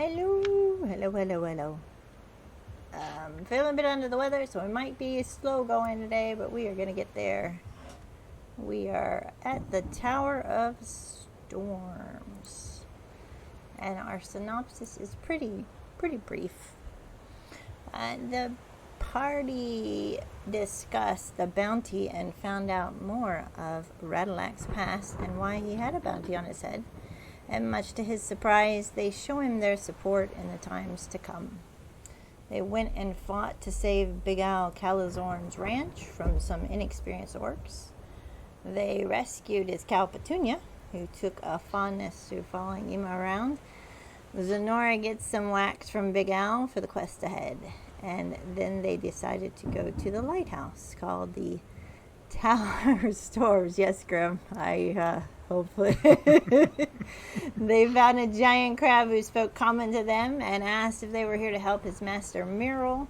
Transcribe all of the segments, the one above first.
Hello. Feeling a bit under the weather, so it might be slow going today, but we are going to get there. We are at the Tower of Storms, and our synopsis is pretty brief. The party discussed the bounty and found out more of Radalac's past and why he had a bounty on his head. And much to his surprise, they show him their support in the times to come. They went and fought to save Big Al Calazorn's ranch from some inexperienced orcs. They rescued his cow Petunia, who took a fondness to following him around. Zenora gets some wax from Big Al for the quest ahead. And then they decided to go to the lighthouse called the Tower of Storms. Yes, Grim. Hopefully. They found a giant crab who spoke common to them and asked if they were here to help his master Muriel,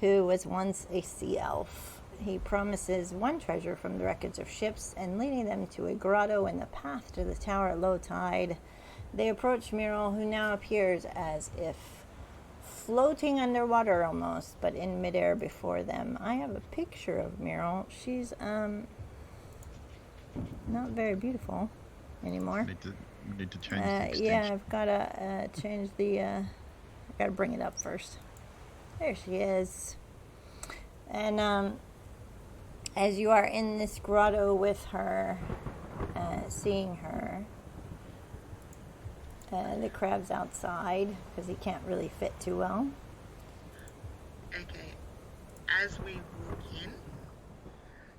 who was once a sea elf. He promises one treasure from the wreckage of ships and leading them to a grotto in the path to the tower at low tide. They approach Muriel, who now appears as if floating underwater almost, but in midair before them. I have a picture of Muriel. She's not very beautiful anymore. We need to change the extension. Yeah, I've got to change the... I've got to bring it up first. There she is. And as you are in this grotto with her, seeing her, the crab's outside because he can't really fit too well. Okay. As we walk in,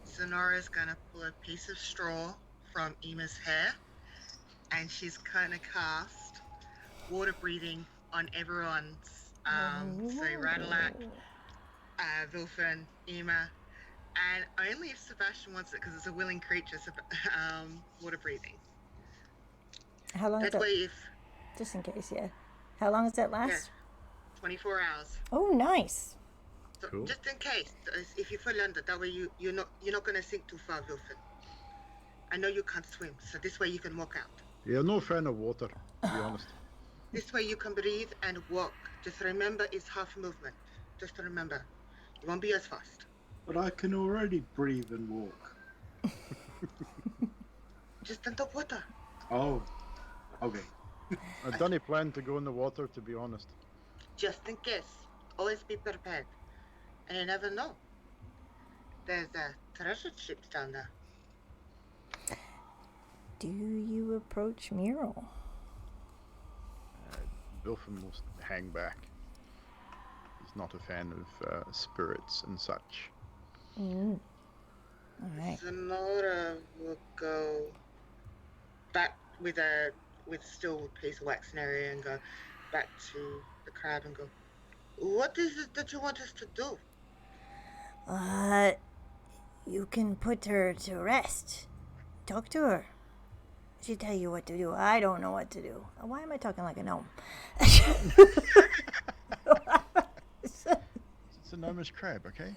Zenora's gonna pull a piece of straw from Ema's hair, and she's gonna cast water breathing on everyone's. So Radalac, Vilfin, Ema, and only if Sebastian wants it, because it's a willing creature. Water breathing. How long? That way, if just in case, yeah. How long does that last? Yeah, 24 hours. Oh, nice. So Cool. Just in case, if you fall under, that way you're not gonna sink too far, Vilfin. I know you can't swim, so this way you can walk out. Yeah, no fan of water, to be honest. This way you can breathe and walk. Just remember, it's half movement. Just remember, you won't be as fast. But I can already breathe and walk. Just under water. Oh, okay. I don't plan to go in the water, to be honest. Just in case, always be prepared. And you never know. There's a treasure ship down there. Do you approach Muriel? Wilfin will hang back. He's not a fan of spirits and such. All right. Zenora will go back with still a piece of wax in her ear and go back to the crab and go, what is it that you want us to do? You can put her to rest. Talk to her. She'll tell you what to do. I don't know what to do. Why am I talking like a gnome? It's a gnomish crab, okay?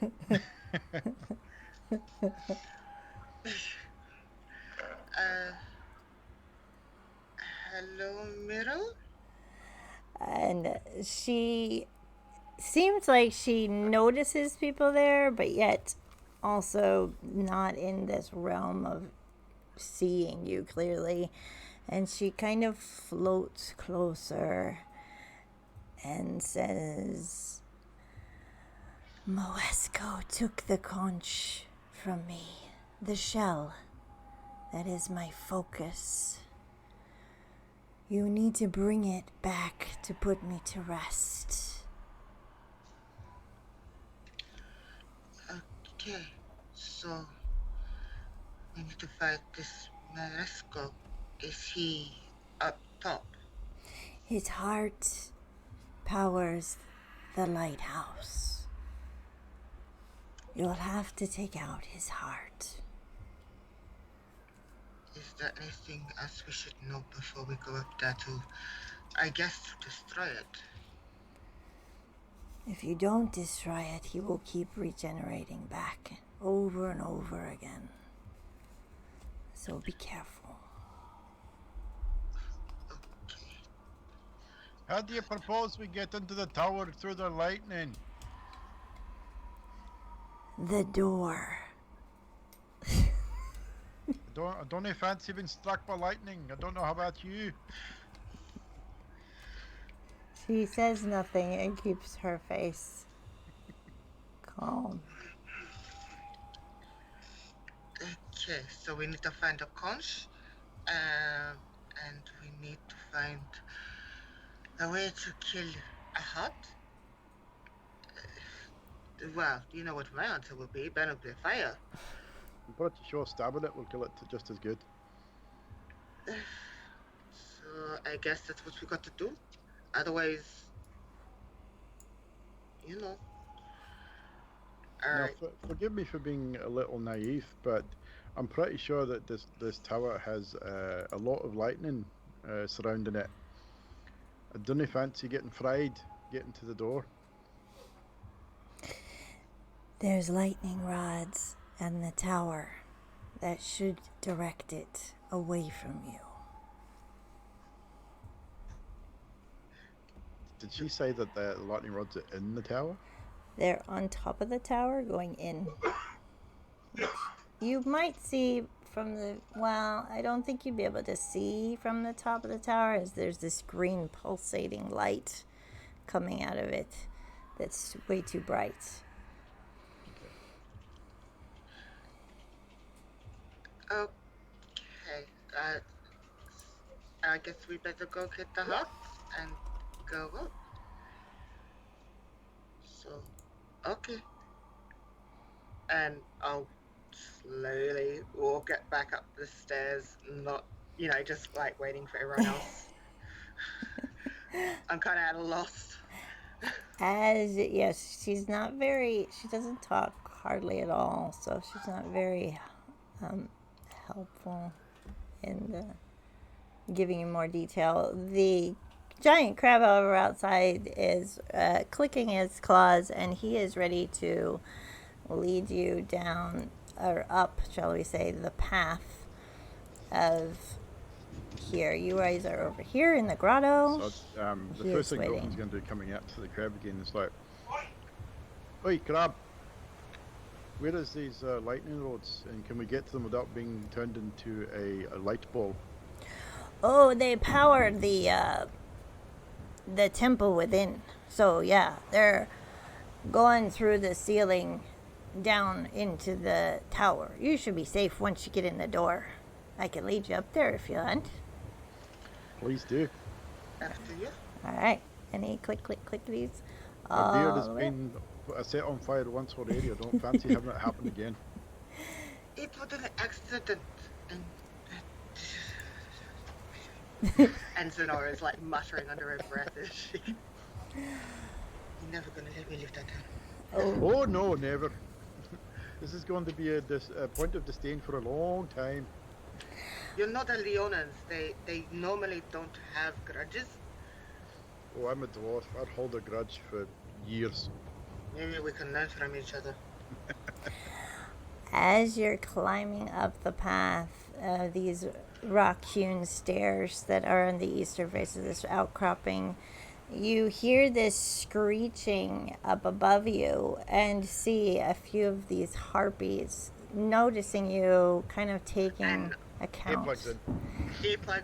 Hello, Myrtle? And she seems like she notices people there, but yet also not in this realm of seeing you clearly. And she kind of floats closer and says, Moesco took the conch from me, the shell. That is my focus. You need to bring it back to put me to rest. Okay, so we need to fight this Moesco. Is he up top? His heart powers the lighthouse. You'll have to take out his heart. Is there anything else we should know before we go up there to, I guess, to destroy it? If you don't destroy it, he will keep regenerating back over and over again. So be careful. Okay. How do you propose we get into the tower through the lightning? The door. I don't fancy being struck by lightning. I don't know how about you. She says nothing and keeps her face calm. Okay, so we need to find a conch, and we need to find a way to kill a hut. Well, you know what my answer will be. Burn up the fire. I'm pretty sure stabbing it will kill it just as good. So I guess that's what we got to do. Otherwise, you know. All Now, right. forgive me for being a little naive, but I'm pretty sure that this tower has a lot of lightning surrounding it. I don't fancy getting fried getting to the door. There's lightning rods and the tower that should direct it away from you. Did she say that the lightning rods are in the tower? They're on top of the tower going in. Which you might see from the, well, I don't think you'd be able to see from the top of the tower, as there's this green pulsating light coming out of it that's way too bright. Okay. I guess we better go get the hut and go up. So, okay. And I'll slowly walk it back up the stairs, not, just like waiting for everyone else. I'm kind of at a loss. Yes, she doesn't talk hardly at all, so she's not very helpful in giving you more detail. The giant crab, however, outside is clicking his claws, and he is ready to lead you down, or up, shall we say, the path of here. You guys are over here in the grotto. So, the first thing Dalton's going to do coming out to the crab again is like, "Oi, crab! Where is these lightning rods, and can we get to them without being turned into a light ball?" Oh, they power the temple within. So yeah, they're going through the ceiling down into the tower. You should be safe once you get in the door. I can lead you up there if you want. Please do. After you. All right. Any click-these? My beard has been set on fire once already. I don't fancy having it happen again. It was an accident. And Sonora is like muttering under her breath as she. You're never gonna let me live that down. Oh no, never. This is going to be a point of disdain for a long time. You're not a Leonans. They normally don't have grudges. Oh, I'm a dwarf. I'd hold a grudge for years. Maybe we can learn from each other. As you're climbing up the path, these rock-hewn stairs that are on the eastern face of this outcropping, you hear this screeching up above you and see a few of these harpies noticing you, kind of taking account. Earplugs in. Earplug,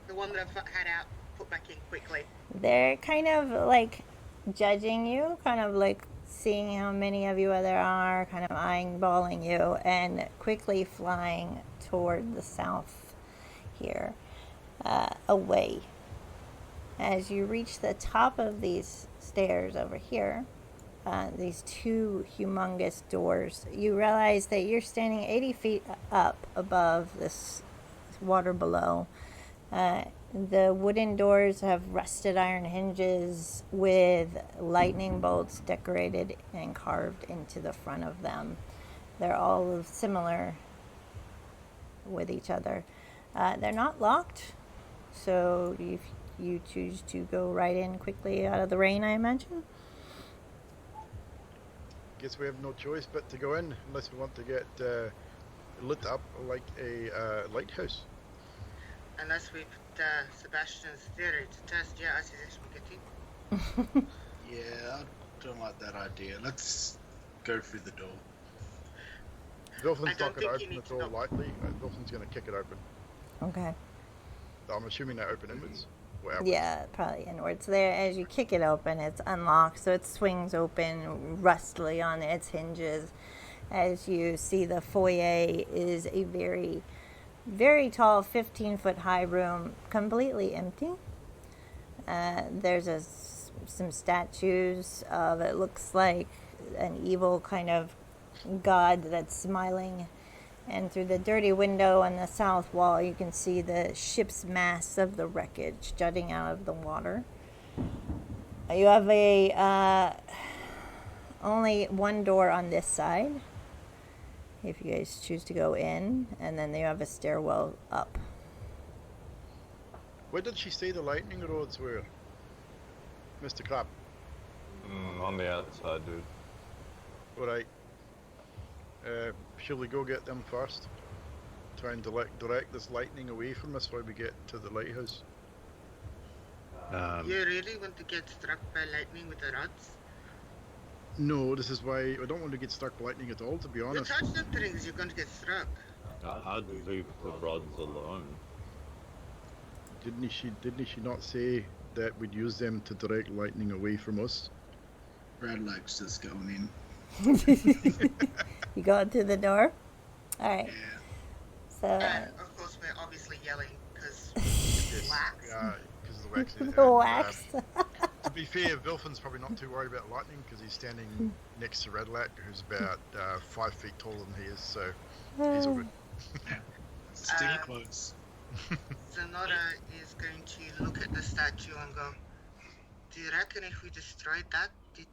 the one that I've had out, put back in quickly. They're kind of like judging you, kind of like seeing how many of you there are, kind of eyeballing you, and quickly flying toward the south here, away. As you reach the top of these stairs over here, these two humongous doors, you realize that you're standing 80 feet up above this water below. The wooden doors have rusted iron hinges with lightning bolts decorated and carved into the front of them. They're all similar with each other. They're not locked, so if you choose to go right in quickly out of the rain, I imagine. Guess we have no choice but to go in, unless we want to get lit up like a lighthouse. Unless we put Sebastian's theory to test, yeah, I suggest we get in. Yeah, I don't like that idea. Let's go through the door. Wilson's I don't not going to think you open the need to door knock. lightly. Wilson's going to kick it open. Okay. I'm assuming they open inwards. Or outwards. Yeah, probably inwards. There, as you kick it open, it's unlocked, so it swings open rustily on its hinges. As you see, the foyer is a very, very tall, 15-foot high room, completely empty. There's some statues of, it looks like an evil kind of god that's smiling. And through the dirty window on the south wall, you can see the ship's masts of the wreckage jutting out of the water. You have only one door on this side, if you guys choose to go in, and then you have a stairwell up. Where did she say the lightning rods were? Mr. Crab. On the outside, dude. Alright. Shall we go get them first? Try and direct this lightning away from us while we get to the lighthouse. You really want to get struck by lightning with the rods? No, this is why I don't want to get struck by lightning at all, to be You honest. touch the things, you're going to get struck. I'd leave the rods alone. Didn't she not say that we'd use them to direct lightning away from us? Radlack's just going in. You go through the door? Alright. Yeah. So, And of course, we're obviously yelling because Yes. wax. Yeah, because of the wax. the wax. To be fair, Vilfin's probably not too worried about lightning because he's standing next to Redlack, who's about 5 feet taller than he is, so he's all good. Stay close. Sonora is going to look at the statue and go, do you reckon if we destroyed that, it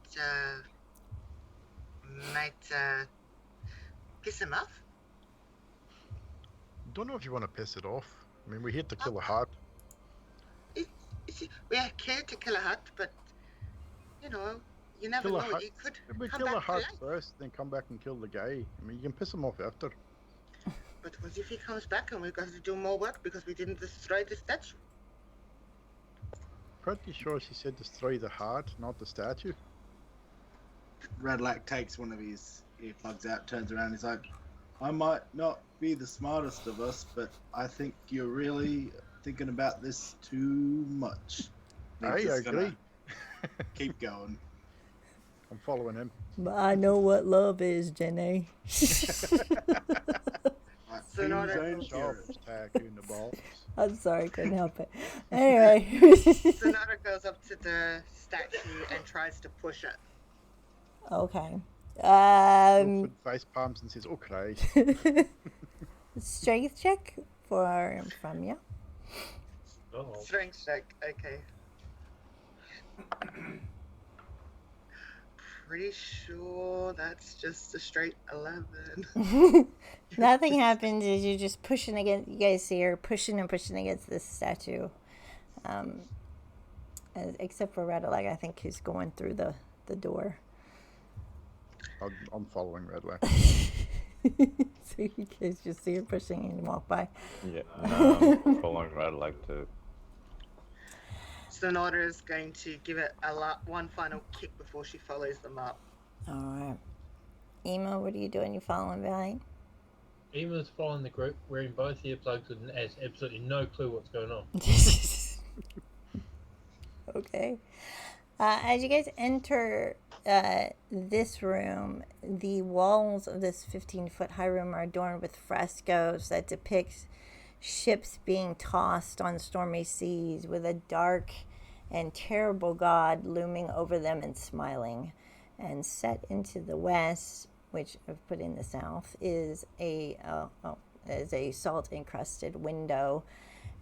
might piss him off? Don't know if you want to piss it off. I mean, we're here to kill a heart. We are here to kill a heart, but, you know, you never Kill a know. heart. He could If we come kill a back to heart life. first, then come back and kill the guy. I mean, you can piss him off after. But what if he comes back and we've got to do more work because we didn't destroy the statue? Pretty sure she said destroy the heart, not the statue. Radlack takes one of his earplugs out, turns around, he's like, I might not be the smartest of us, but I think you're really thinking about this too much. I Just gonna agree. Keep going. I'm following him. but I know what love is, Jenny. Like, So not Tim's a- own Sharp carrot. tack in the balls. I'm sorry, couldn't help it. Anyway. Sonata goes up to the statue and tries to push it. Okay. Vilfin face palms and says, "Oh Christ!" Strength check from you. Oh. Strength check, okay. Pretty sure that's just a straight 11. Nothing happens as you're just pushing against. You guys see her pushing and pushing against this statue. Except for Redilag, I think he's going through the door. I'm following Redlack. So you guys just see her pushing and walk by. Yeah, no, following right like to. Sonata is going to give it one final kick before she follows them up. All right. Emo, what are you doing? You following behind? Eva's following the group, wearing both earplugs and has absolutely no clue what's going on. Okay. As you guys enter this room, the walls of this 15-foot high room are adorned with frescoes that depict ships being tossed on stormy seas with a dark and terrible god looming over them and smiling. And set into the west, which I've put in the south, is a salt-encrusted window.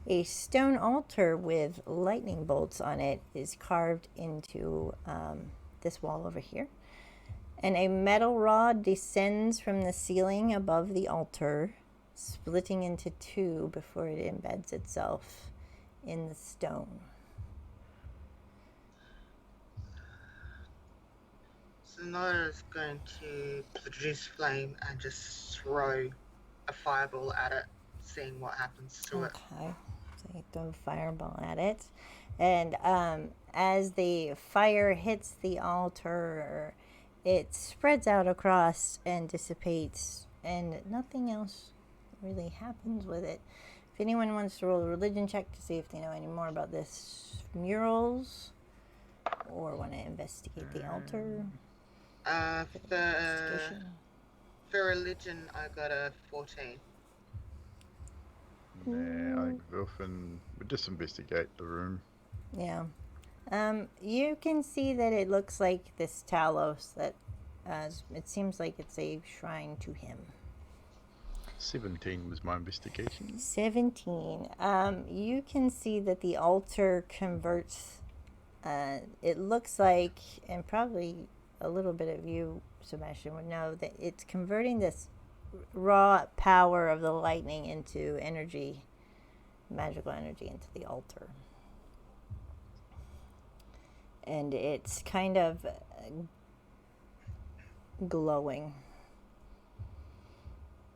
A stone altar with lightning bolts on it is carved into this wall over here. And a metal rod descends from the ceiling above the altar, splitting into two before it embeds itself in the stone. Sonata is going to produce flame and just throw a fireball at it, seeing what happens to it. Okay. So you throw a fireball at it. And as the fire hits the altar, it spreads out across and dissipates, and nothing else really happens with it. If anyone wants to roll a religion check to see if they know any more about this murals or want to investigate the altar. For religion, I got a 14. Nah, I think Wilfin would just investigate the room. Yeah. You can see that it looks like this Talos, that it seems like it's a shrine to him. 17 was my investigation. 17. You can see that the altar converts, it looks like, and probably a little bit of you, Sebastian, would know that it's converting this raw power of the lightning into energy, magical energy into the altar. And it's kind of glowing.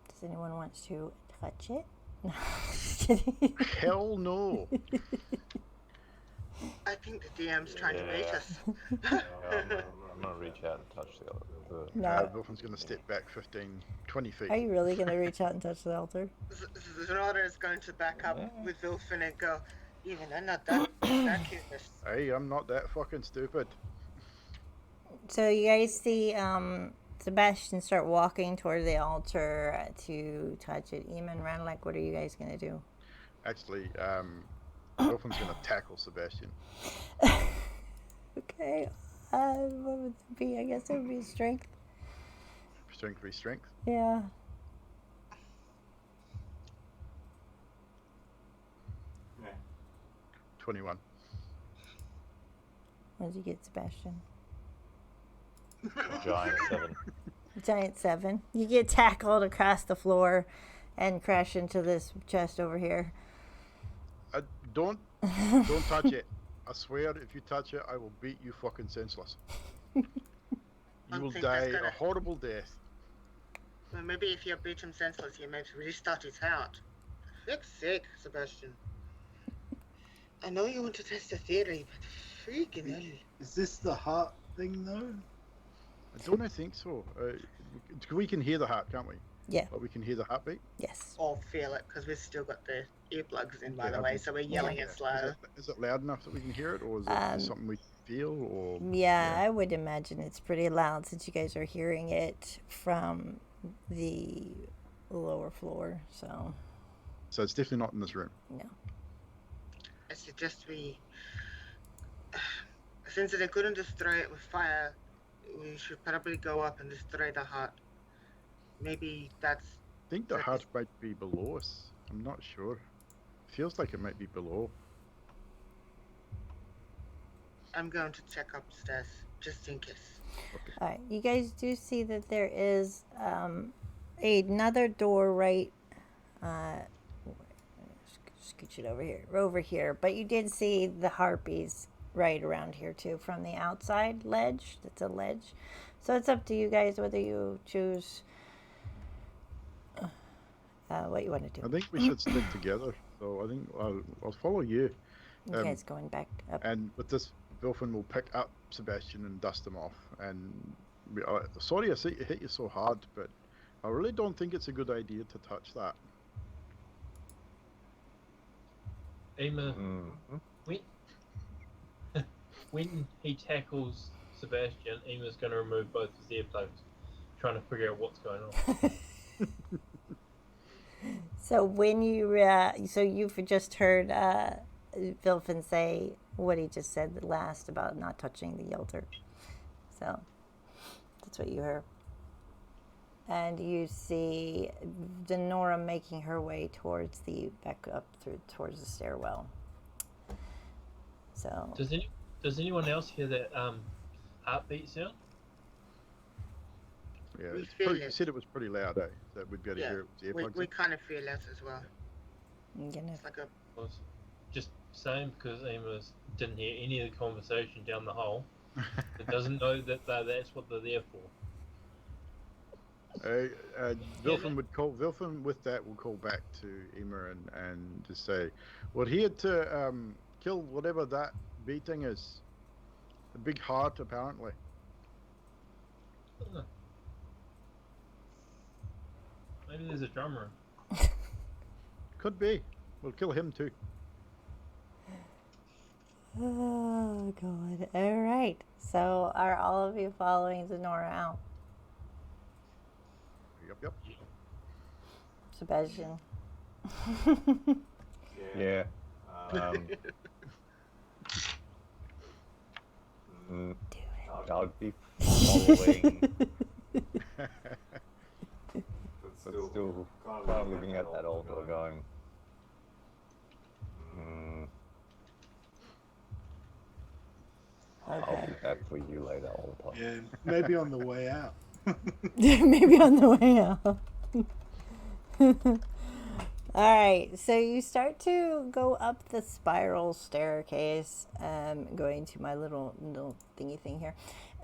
Does anyone want to touch it? No, just kidding. Hell no. I think the DM's trying to bait us. I'm gonna reach out and touch the other. No. Wilfin's going to step back 15, 20 feet. Are you really going to reach out and touch the altar? Zenora is going to back up with Wilfin and go, even I'm not that curious. Hey, I'm not that fucking stupid. So you guys see Sebastian start walking toward the altar to touch it. Eamon, Ranelak, what are you guys going to do? Actually, Wilfin's going to tackle Sebastian. Okay. What would it be? I guess it would be strength. Strength v strength. Yeah. Yeah. 21. What did you get, Sebastian? Giant 7. Giant 7. You get tackled across the floor and crash into this chest over here. Don't touch it. I swear, if you touch it, I will beat you fucking senseless. You will die a horrible death. Well, maybe if you beat him senseless, you might restart his heart. Fuck's sake, Sebastian. I know you want to test the theory, but freaking hell. Is this the heart thing though? I don't think so. We can hear the heart, can't we? Yeah. But we can hear the heartbeat. Yes. Or feel it, because we've still got the earplugs in, by the way, so we're yelling it slow. Is it loud enough that we can hear it, or is it something we feel? Or Yeah, I would imagine it's pretty loud since you guys are hearing it from the lower floor. So it's definitely not in this room. no. I suggest we, since they couldn't destroy it with fire, we should probably go up and destroy the heart. Maybe that's... I think the heart might be below us. I'm not sure. Feels like it might be below. I'm going to check upstairs, just in case. Okay. All right, you guys do see that there is another door right. Scooch it over here. But you did see the harpies right around here too, from the outside ledge. That's a ledge, so it's up to you guys whether you choose what you want to do. I think we should stick together. So I think I'll follow you. You guys going back up. And with this, Wilfin will pick up Sebastian and dust him off. And sorry I hit you so hard, but I really don't think it's a good idea to touch that. Emma, when he tackles Sebastian, Emma's going to remove both his earplugs, trying to figure out what's going on. So when you, so you've just heard Vilfin say what he just said last about not touching the altar. So that's what you heard. And you see Denora making her way towards back up towards the stairwell. So Does anyone else hear that heartbeat sound? Yeah, We said it was pretty loud, eh? That we'd be able to hear it with earplugs. We kind of feel that as well. It's like a... I was just saying because Emma didn't hear any of the conversation down the hole. It doesn't know that that's what they're there for. Vilfin with that will call back to Emma and just say, "We're here to kill whatever that beating is. A big heart, apparently." Huh. Maybe there's a drummer. Could be. We'll kill him too. Oh, God. All right. So, are all of you following Zenora out? Yep. Sebastian? Yeah. Mm, Do it. I'll be following, but still kind of looking at that altar going, I'll Okay. be back for you later, altar. Yeah, maybe on the way out. Maybe on the way out. All right, so you start to go up the spiral staircase, going to my little thingy thing here,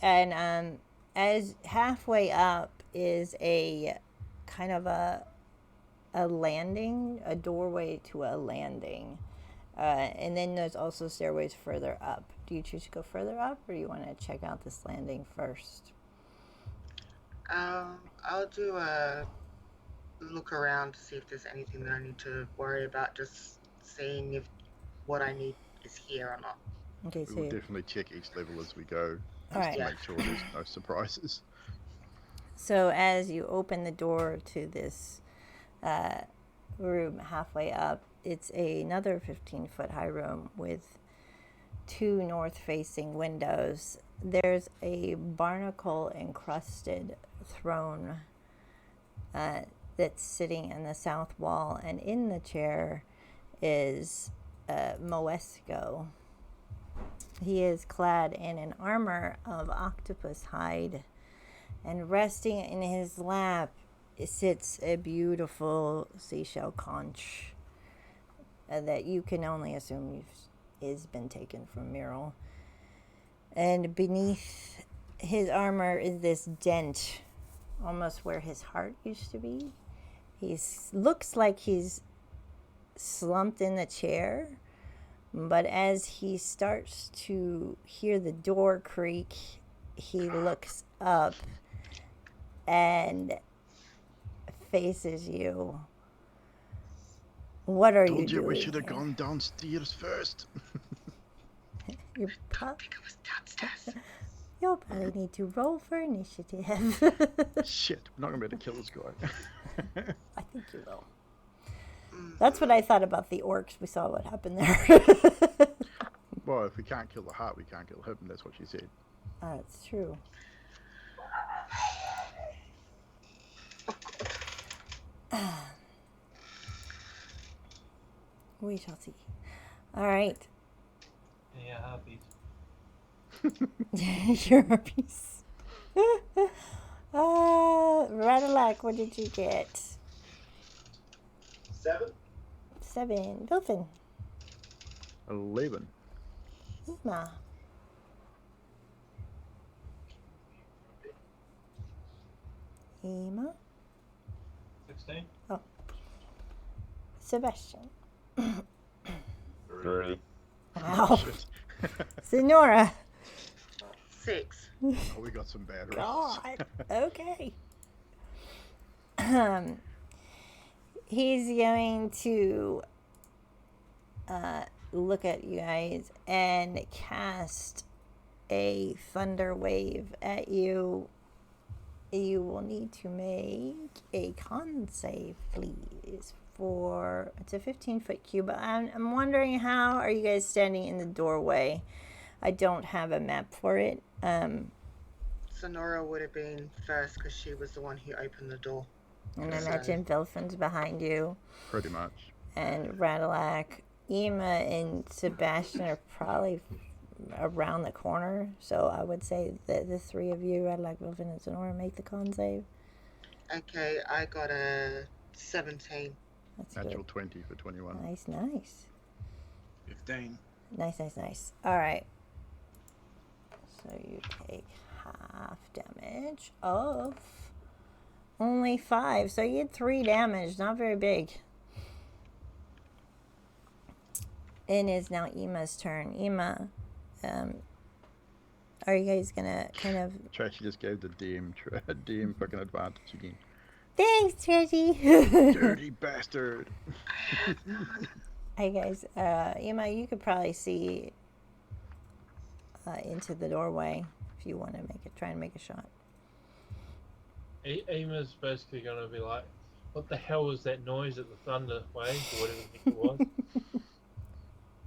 and as halfway up is a kind of a landing, a doorway to a landing, and then there's also stairways further up. Do you choose to go further up, or do you want to check out this landing first? I'll do a look around to see if there's anything that I need to worry about. Just seeing if what I need is here or not. Okay, We will so definitely check each level as we go, just Alright. to make sure there's no surprises. So as you open the door to this room halfway up, it's another 15-foot high room with 2 north-facing windows. There's a barnacle-encrusted throne that's sitting in the south wall, and in the chair is Moesco. He is clad in an armor of octopus hide, and resting in his lap sits a beautiful seashell conch that you can only assume has been taken from Muriel. And beneath his armor is this dent, almost where his heart used to be. He looks like he's slumped in the chair, but as he starts to hear the door creak, he looks up and faces you. What are you Told you doing we should have here? gone downstairs first. You'll I think it was downstairs. You'll probably need to roll for initiative. Shit, we're not gonna be able to kill this guy. I think you will. That's what I thought about the orcs. We saw what happened there. Well, if we can't kill the heart, we can't kill him. That's what she said. That's true. We shall see. All right. Yeah, happy. Your piece. Radalak, what did you get? 7. 7. Bilfin. 11. Ima. Ima. 16. Sebastian. 3. Wow. Shit. Senora. 6. Oh, we got some bad rolls. God. Okay. He's going to look at you guys and cast a thunder wave at you. You will need to make a con save, please. It's a 15-foot cube. I'm wondering, how are you guys standing in the doorway? I don't have a map for it. Sonora would have been first because she was the one who opened the door. And I imagine Vilfin's behind you. Pretty much. And Radalak, Ema, and Sebastian are probably around the corner. So I would say that the 3 of you, Radalak, Vilfin, and Sonora, make the con save. Okay, I got a 17. That's Natural good. 20 for 21. Nice. 15. Nice. All right. So you take half damage of Only 5, so you had 3 damage. Not very big. It is now Emma's turn. Emma, are you guys gonna kind of... Trashy just gave the DM fucking advantage again. Thanks, Trashy. Dirty bastard. Hey guys, Emma, you could probably see into the doorway if you want to try and make a shot. Ema's basically going to be like, what the hell was that noise at the thunder wave, or whatever the heck it was?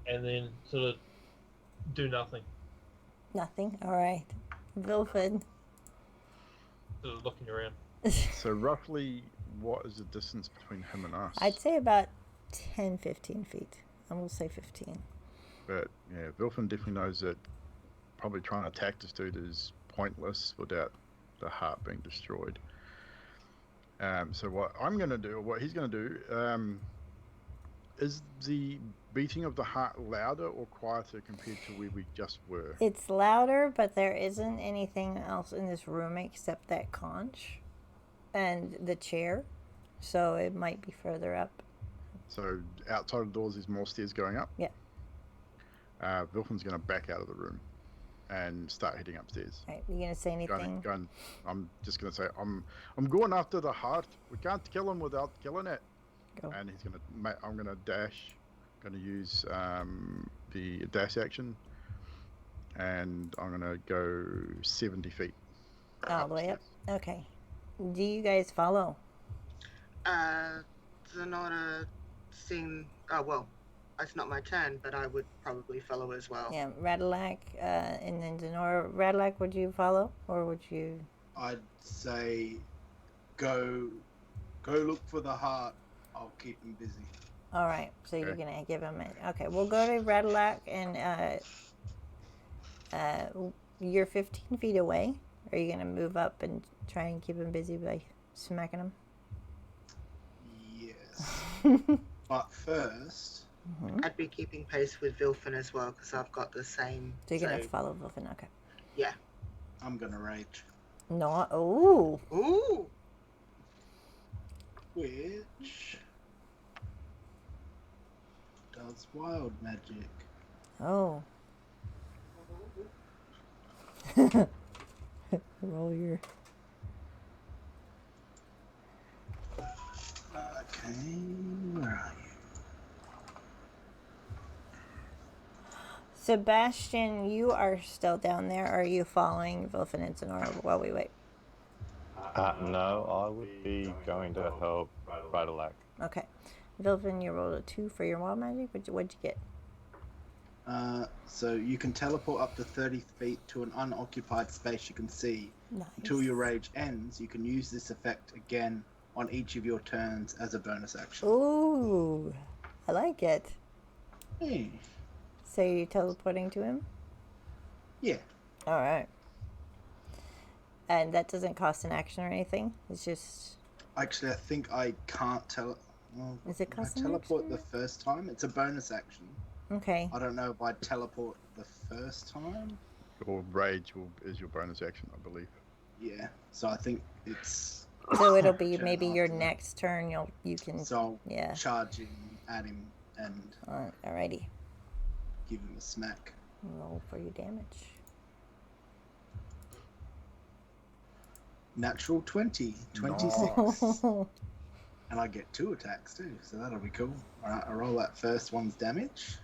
And then sort of do nothing. Nothing? Alright. Vilfin. Sort of looking around. So roughly, what is the distance between him and us? I'd say about 10, 15 feet. I will say 15. But yeah, Vilfin definitely knows that probably trying to attack this dude is pointless without the heart being destroyed. So what I'm going to do, or what he's going to do, is the beating of the heart louder or quieter compared to where we just were? It's louder, but there isn't anything else in this room except that conch and the chair. So it might be further up. So outside of the doors, there's more stairs going up? Yeah. Vilfin's going to back out of the room and start heading upstairs. Right, you gonna say anything? I'm just going to say, I'm going after the heart. We can't kill him without killing it. Go. And he's going to, I'm going to dash, going to use the dash action, and I'm going to go 70 feet. All the way up? Okay. Do you guys follow? Zanora seeing... Oh, well, it's not my turn, but I would probably follow as well. Yeah, Radalak, and then Denora. Radalak, would you follow, or would you? I'd say go look for the heart. I'll keep him busy. All right, so Okay. you're gonna give him a... Okay, we'll go to Radalak, and you're 15 feet away. Are you gonna move up and try and keep him busy by smacking him? Yes. But first, I'd be keeping pace with Vilfin as well, because I've got the same... So you're gonna follow Vilfin, okay. Yeah. I'm gonna rage. No, ooh. Ooh! Which does wild magic. Oh. Roll your... Okay, where are you? Sebastian, you are still down there. Are you following Vilfin and Sonora while we wait? No, I would be going to help Radalak. Okay. Vilfin, you rolled a 2 for your wild magic. What'd you get? So you can teleport up to 30 feet to an unoccupied space you can see. Nice. Until your rage ends, you can use this effect again on each of your turns as a bonus action. Ooh, I like it. Hey. So you're teleporting to him? Yeah. All right. And that doesn't cost an action or anything? It's just... Actually, I think I can't tell. Well, Is it I cost an teleport action? the first time. It's a bonus action. Okay. I don't know if I teleport the first time. Or rage is your bonus action, I believe. Yeah. So I think it's. So it'll be turn maybe your after that. next turn. You can... So I'll Yeah. charge in at him and Alrighty. give him a smack. Roll for your damage. Natural 20, 26. Oh. And I get 2 attacks too, so that'll be cool. Alright, I roll that first one's damage.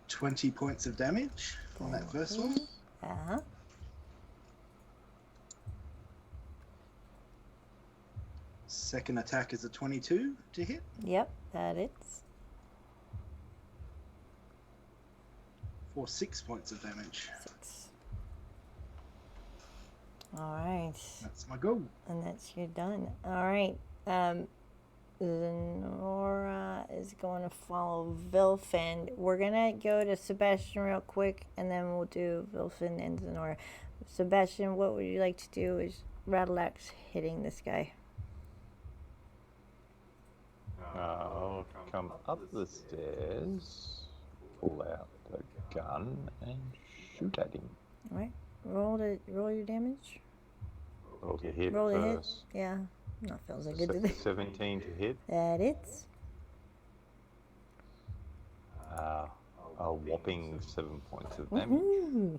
20 points of damage on that first one. Uh-huh. Second attack is a 22 to hit. Yep, that is. For 6 points of damage. 6. Alright. That's my goal. And that's you done. Alright. Zenora is going to follow Vilfin. We're going to go to Sebastian real quick, and then we'll do Vilfin and Zenora. Sebastian, what would you like to do? Is Radalak's hitting this guy? I'll come up the stairs, pull out the gun, and shoot at him. Alright. roll your damage. Roll to hit Roll to hit. first. Yeah, that feels like good to do. 17 to hit. That it's. A whopping 7 points of damage. Woohoo!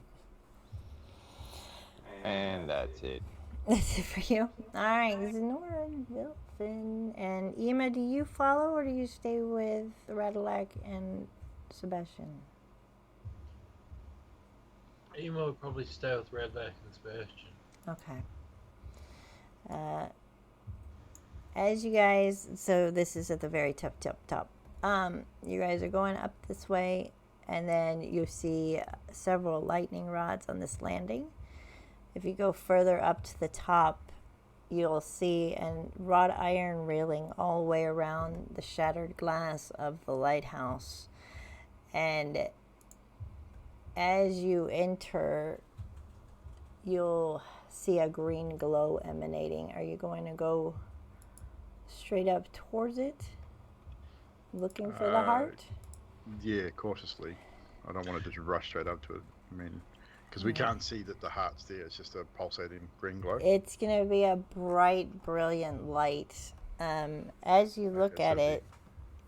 And that's it. That's it for you. All right, Zenora, Wilson, and Ema. Do you follow or do you stay with Radalak and Sebastian? Emo would probably stay with Redback and Sebastian. Okay. As you guys, so this is at the very top. You guys are going up this way, and then you see several lightning rods on this landing. If you go further up to the top, you'll see a wrought iron railing all the way around the shattered glass of the lighthouse. And as you enter, you'll see a green glow emanating. Are you going to go straight up towards it, looking for the heart? Yeah, cautiously. I don't want to just rush straight up to it. I mean, because we can't see that the heart's there. It's just a pulsating green glow. It's going to be a bright, brilliant light. As you look at it,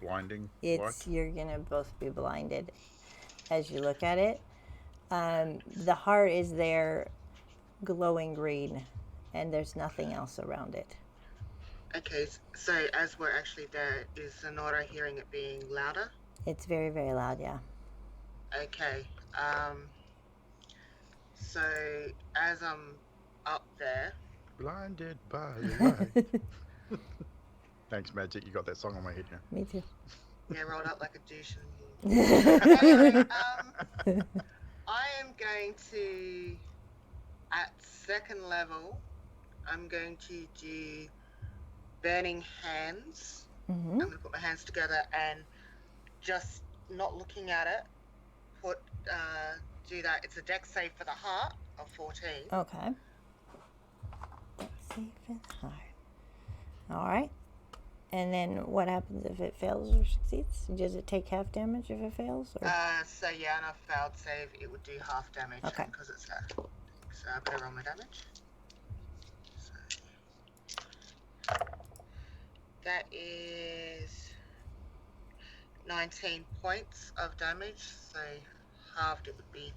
blinding it's light? You're going to both be blinded as you look at it. The heart is there, glowing green, and there's nothing else around it. Okay, so as we're actually there, is Zenora hearing it being louder? It's very, very loud, yeah. Okay, so as I'm up there... Blinded by the light. Thanks, Magic. You got that song on my head now. Me too. Yeah, rolled up like a douche. Anyway, I am going to, at second level, I'm going to do burning hands. Mm-hmm. I'm going to put my hands together and just not looking at it, do that. It's a dex save for the heart of 14. Okay. Let's see for the heart. All right. And then what happens if it fails or succeeds? Does it take half damage if it fails? Or? So yeah, on a failed save, it would do half damage. Okay. Because it's that. So I better roll my damage. So that is 19 points of damage. So halved, it would be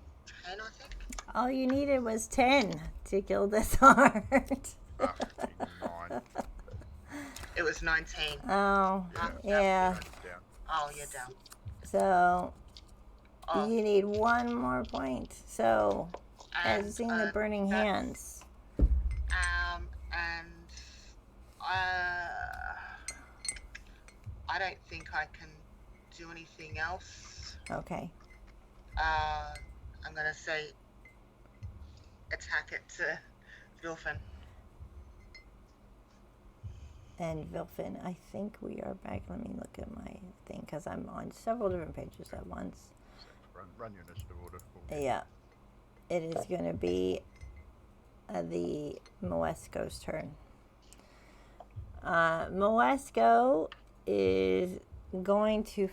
10, I think. All you needed was 10 to kill this heart. It was 19. Oh, yeah. Oh, you're down. So, you need one more point. So, as seeing the burning hands. And I don't think I can do anything else. Okay. I'm going to say attack it to Vilfin. And Vilfin, I think we are back. Let me look at my thing because I'm on several different pages at once. Run your initiative order. Yeah. It is going to be the Moesco's turn. Moesco is going to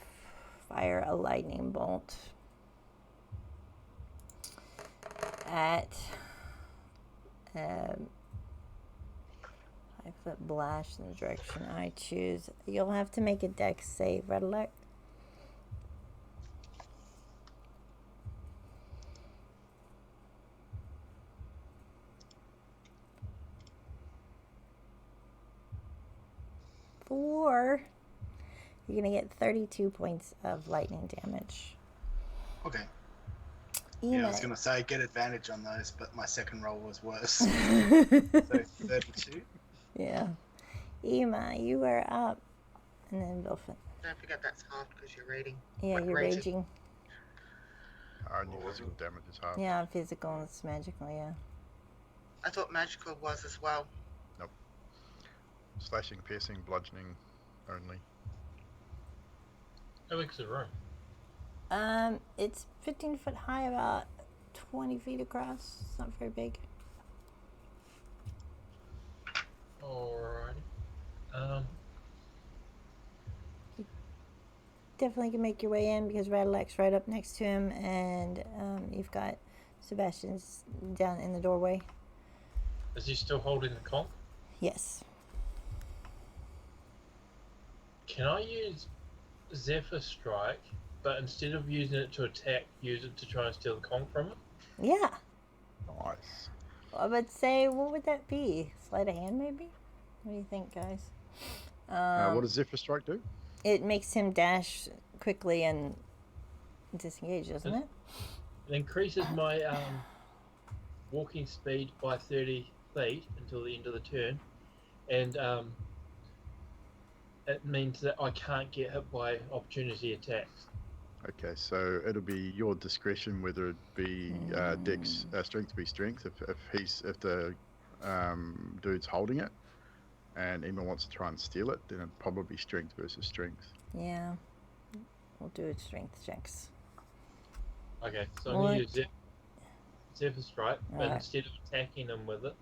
fire a lightning bolt at 5-foot blast in the direction I choose. You'll have to make a dex save, Redalek. You're gonna get 32 points of lightning damage. Okay. Ema. Yeah, I was gonna say get advantage on those, but my second roll was worse. So 32. Yeah. Ema, you are up. And then Vilfin. Don't forget that's half because you're raiding. Yeah, you're raging. Only physical damage is half. Yeah, physical and it's magical, yeah. I thought magical was as well. Nope. Slashing, piercing, bludgeoning only. How big's the room? It's 15 foot high, about 20 feet across. It's not very big. Alrighty. Definitely can make your way in because Radalak's right up next to him, and you've got Sebastian's down in the doorway. Is he still holding the conch? Yes. Can I use Zephyr Strike, but instead of using it to attack, use it to try and steal the conch from it? Yeah. Nice. I would say, what would that be? Sleight of hand, maybe? What do you think, guys? What does Zephyr Strike do? It makes him dash quickly and disengage, doesn't it? It increases my walking speed by 30 feet until the end of the turn, and it means that I can't get hit by opportunity attacks. Okay, so it'll be your discretion whether it be Dex strength be strength if the dude's holding it, and Emma wants to try and steal it, then it'd probably be strength versus strength. Yeah. We'll do it strength checks. Okay, so I'm going to use Zephyr Strike, but instead of attacking him with it,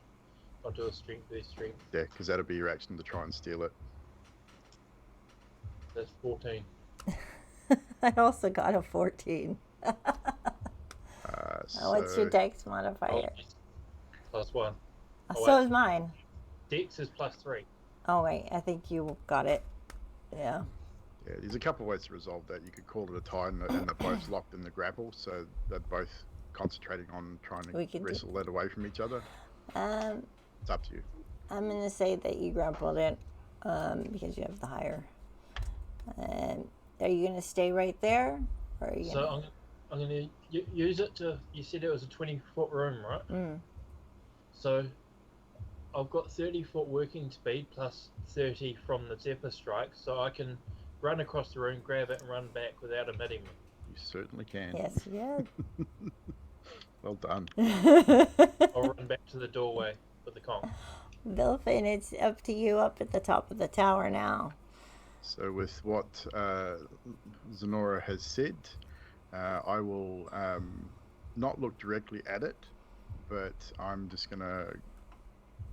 I'll do a strength versus strength. Yeah, because that'll be your action to try and steal it. That's 14. I also got a 14. What's your dex modifier? +1. So is mine. Dex is +3. Oh, wait. I think you got it. Yeah. Yeah, there's a couple of ways to resolve that. You could call it a tie, and they're both locked in the grapple, so they're both concentrating on trying to wrestle that away from each other. It's up to you. I'm going to say that you grappled it because you have the higher. Are you going to stay right there? Or are you I'm going to use it to... You said it was a 20-foot room, right? Mm. So I've got 30-foot working speed plus 30 from the Zephyr Strike, so I can run across the room, grab it, and run back without omitting me. You certainly can. Yes, yeah. Well done. I'll run back to the doorway with the conch. Bilfin, it's up to you up at the top of the tower now. So with what Zenora has said, I will not look directly at it, but I'm just going to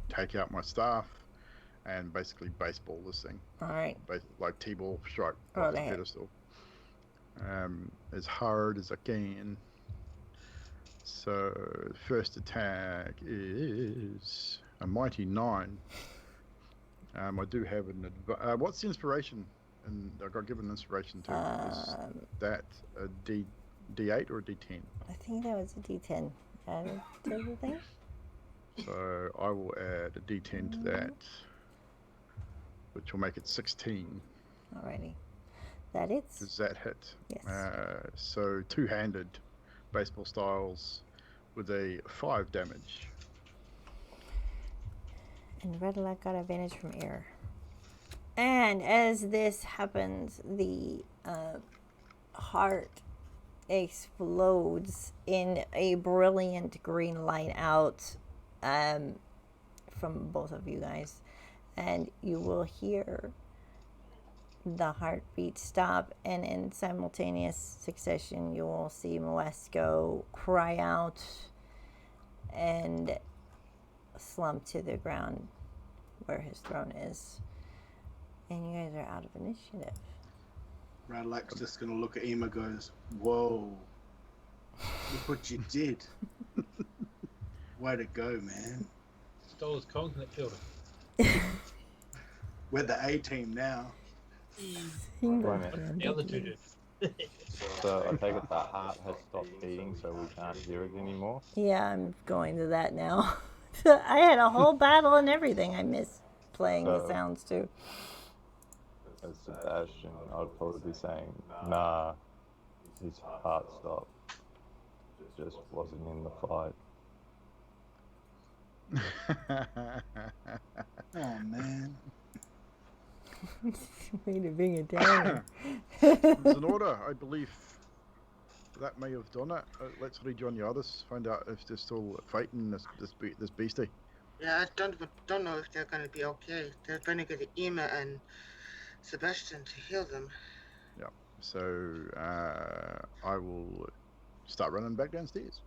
take out my staff and basically baseball this thing. All right. Like T-ball strike off the pedestal. As hard as I can. So first attack is a mighty 9. I do have an what's the inspiration? And I got given inspiration too. Is that a D8 or a D10? I think that was a D10 added to the thing. So I will add a D10 to that, which will make it 16. Alrighty. That it's. Does that hit? Yes. So two-handed baseball styles with a 5 damage. And Red Alert got advantage from air. And as this happens, the heart explodes in a brilliant green light out from both of you guys. And you will hear the heartbeat stop, and in simultaneous succession, you will see Moesco cry out and slump to the ground where his throne is. And you guys are out of initiative. Radlack's just gonna look at Ema, goes, "Whoa, look what you did! Way to go, man! Stole his conch and it killed him. We're the A team now." The other two did. So I take it the heart has stopped beating, so we can't hear it anymore. Yeah, I'm going to that now. I had a whole battle and everything. I miss playing the sounds too. As Sebastian, I'd probably be saying, nah, his heart stopped. It just wasn't in the fight. Oh man. Way to bring it down. Zenora, I believe that may have done it. Let's rejoin the others, find out if they're still fighting this beastie. Yeah, I don't know if they're gonna be okay. They're gonna get Ema and Sebastian to heal them. Yeah. So I will start running back downstairs.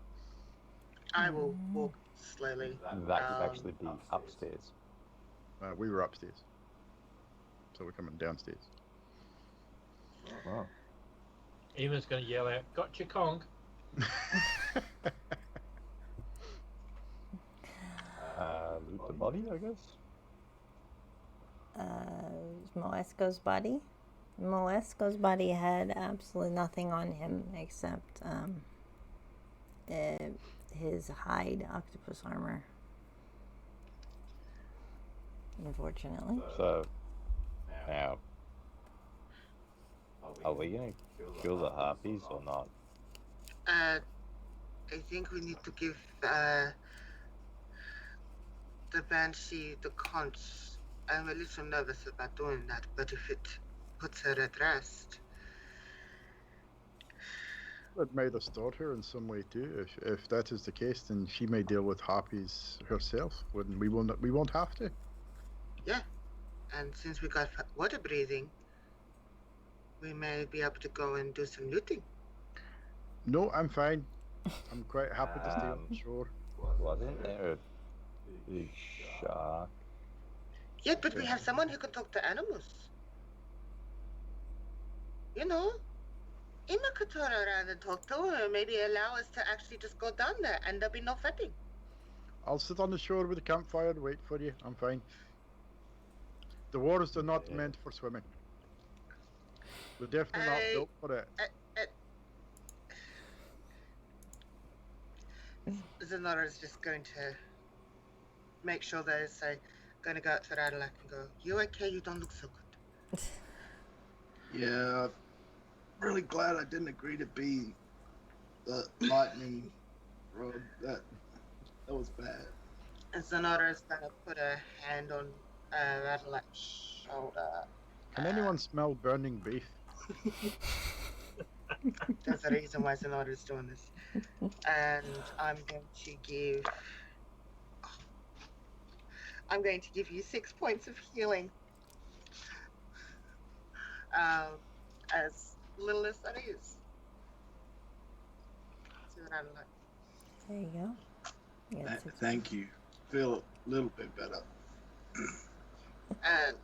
I will walk slowly. That could actually be upstairs. We were upstairs, so we're coming downstairs. Oh. Ema's going to yell out, "Got your conch!" the body, I guess. Moesco's body. Moesco's body had absolutely nothing on him except his hide octopus armor. Unfortunately. So, now, are we gonna kill the harpies or not? I think we need to give the Banshee the conch. I'm a little nervous about doing that, but if it puts her at rest. It might have stored her in some way too. If that is the case, then she may deal with harpies herself. When we won't have to. Yeah, and since we got water breathing, we may be able to go and do some looting. No, I'm fine. I'm quite happy to stay on the shore. Wasn't there a big shark? Yeah, but we have someone who can talk to animals. You know, Emma could turn around and talk to her, maybe allow us to actually just go down there and there'll be no fighting. I'll sit on the shore with a campfire and wait for you. I'm fine. The waters are not meant for swimming. We're definitely not built for it. Zenora's just going to make sure that it's going to go up to Radalak and go, "You okay? You don't look so good." Yeah, I'm really glad I didn't agree to be the lightning rod. That was bad. And Zenora's going to put a hand on Radalak's shoulder. Can anyone smell burning beef? There's a reason why Zenora's doing this. And I'm going to give you 6 points of healing. As little as that is. See what I'm like. There you go. Yeah, Thank you. Feel a little bit better. And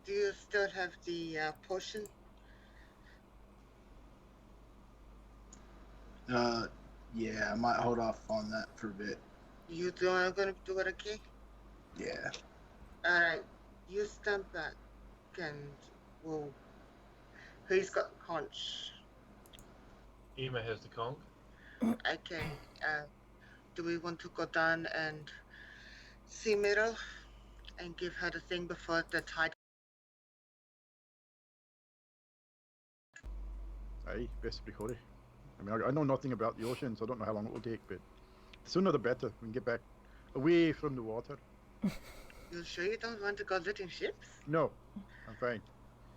do you still have the potion? Yeah, I might hold off on that for a bit. You are gonna do it, okay? Yeah. Alright, you stand back and who's got the conch? Emma has the conch. Okay, do we want to go down and see Myrtle and give her the thing before the tide? Aye, best be Corey. I mean, I know nothing about the ocean, so I don't know how long it will take, but the sooner the better. We can get back away from the water. You sure you don't want to go looting ships? No, I'm fine.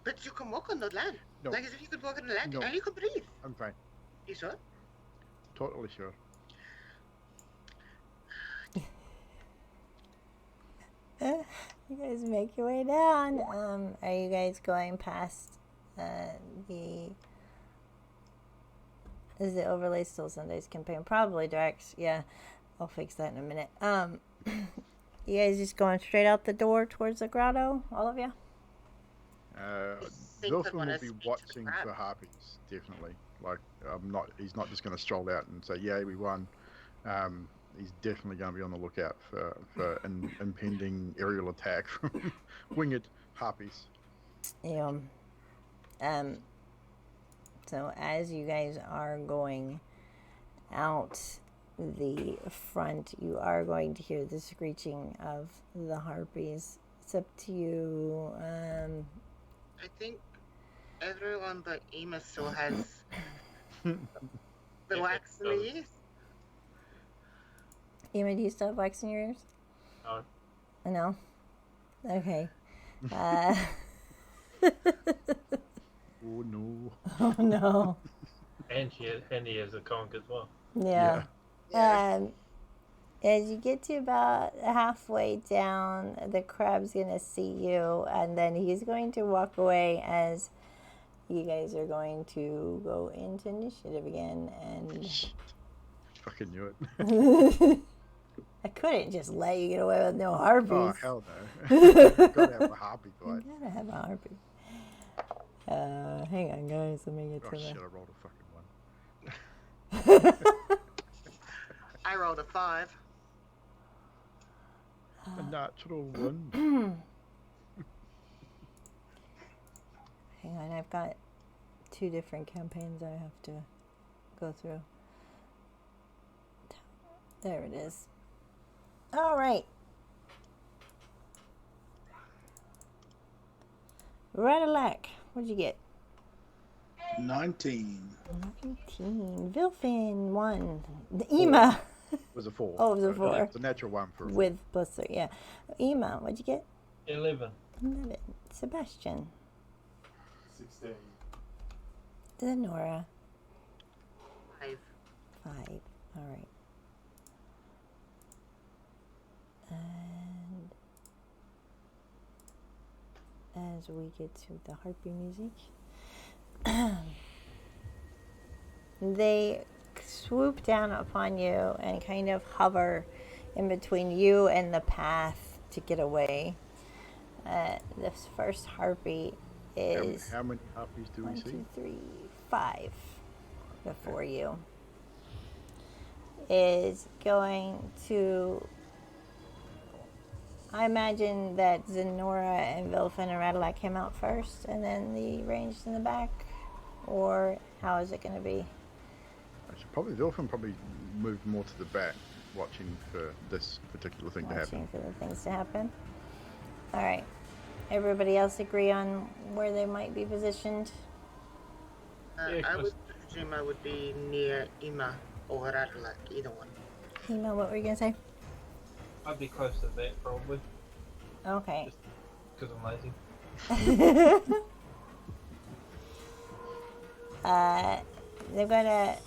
But you can walk on the land. No. Like as if you could walk on the land No. and you can breathe. I'm fine. You sure? Totally sure. You guys make your way down. Are you guys going past is the overlay still Sunday's campaign? Probably Drax. Yeah, I'll fix that in a minute. You guys just going straight out the door towards the grotto, all of you? Wilson will be watching for harpies, definitely. Like, he's not just going to stroll out and say, "Yeah, we won." He's definitely going to be on the lookout for an impending aerial attack from winged harpies. Yeah. So as you guys are going out the front, you are going to hear the screeching of the harpies. It's up to you. I think everyone but Ema still has the wax in the ears. Ema, do you still have wax in your ears? No. No? Okay. Oh no. Oh no. And he has a conch as well. Yeah. Yeah. As you get to about halfway down, the crab's gonna see you, and then he's going to walk away as you guys are going to go into initiative again. And Fucking knew it. I couldn't just let you get away with no harpies. Oh hell no. Gotta have a harpy fight. You gotta have a harpy. Hang on, guys. Let me get Oh to shit! the. I rolled a fucking one. I rolled a 5. A natural one. Hang on, I've got 2 different campaigns I have to go through. There it is. All right. Radillac, what'd you get? 19. 19. Vilfin, 1. The Ema. It was a 4. Oh, it was a 4. It's a natural 1 for a 4. With +3, yeah. Ema, what'd you get? 11. 11. Sebastian. 16. Zenora. 5. 5. All right. And as we get to the harpy music, they swoop down upon you and kind of hover in between you and the path to get away. This first harpy is How many harpies do we 1, see? 2, 3, 5 before you. Is going to. I imagine that Zenora and Vilfin and Radillac came out first, and then the ranged in the back, or how is it going to be? Vilfin probably moved more to the back, watching for this particular thing to happen. Watching for the things to happen. All right. Everybody else agree on where they might be positioned? Yeah, I 'cause- would presume I would be near Ima or Radillac, either one. Ema, what were you going to say? I'd be close to that probably, Okay. because I'm lazy. They're gonna.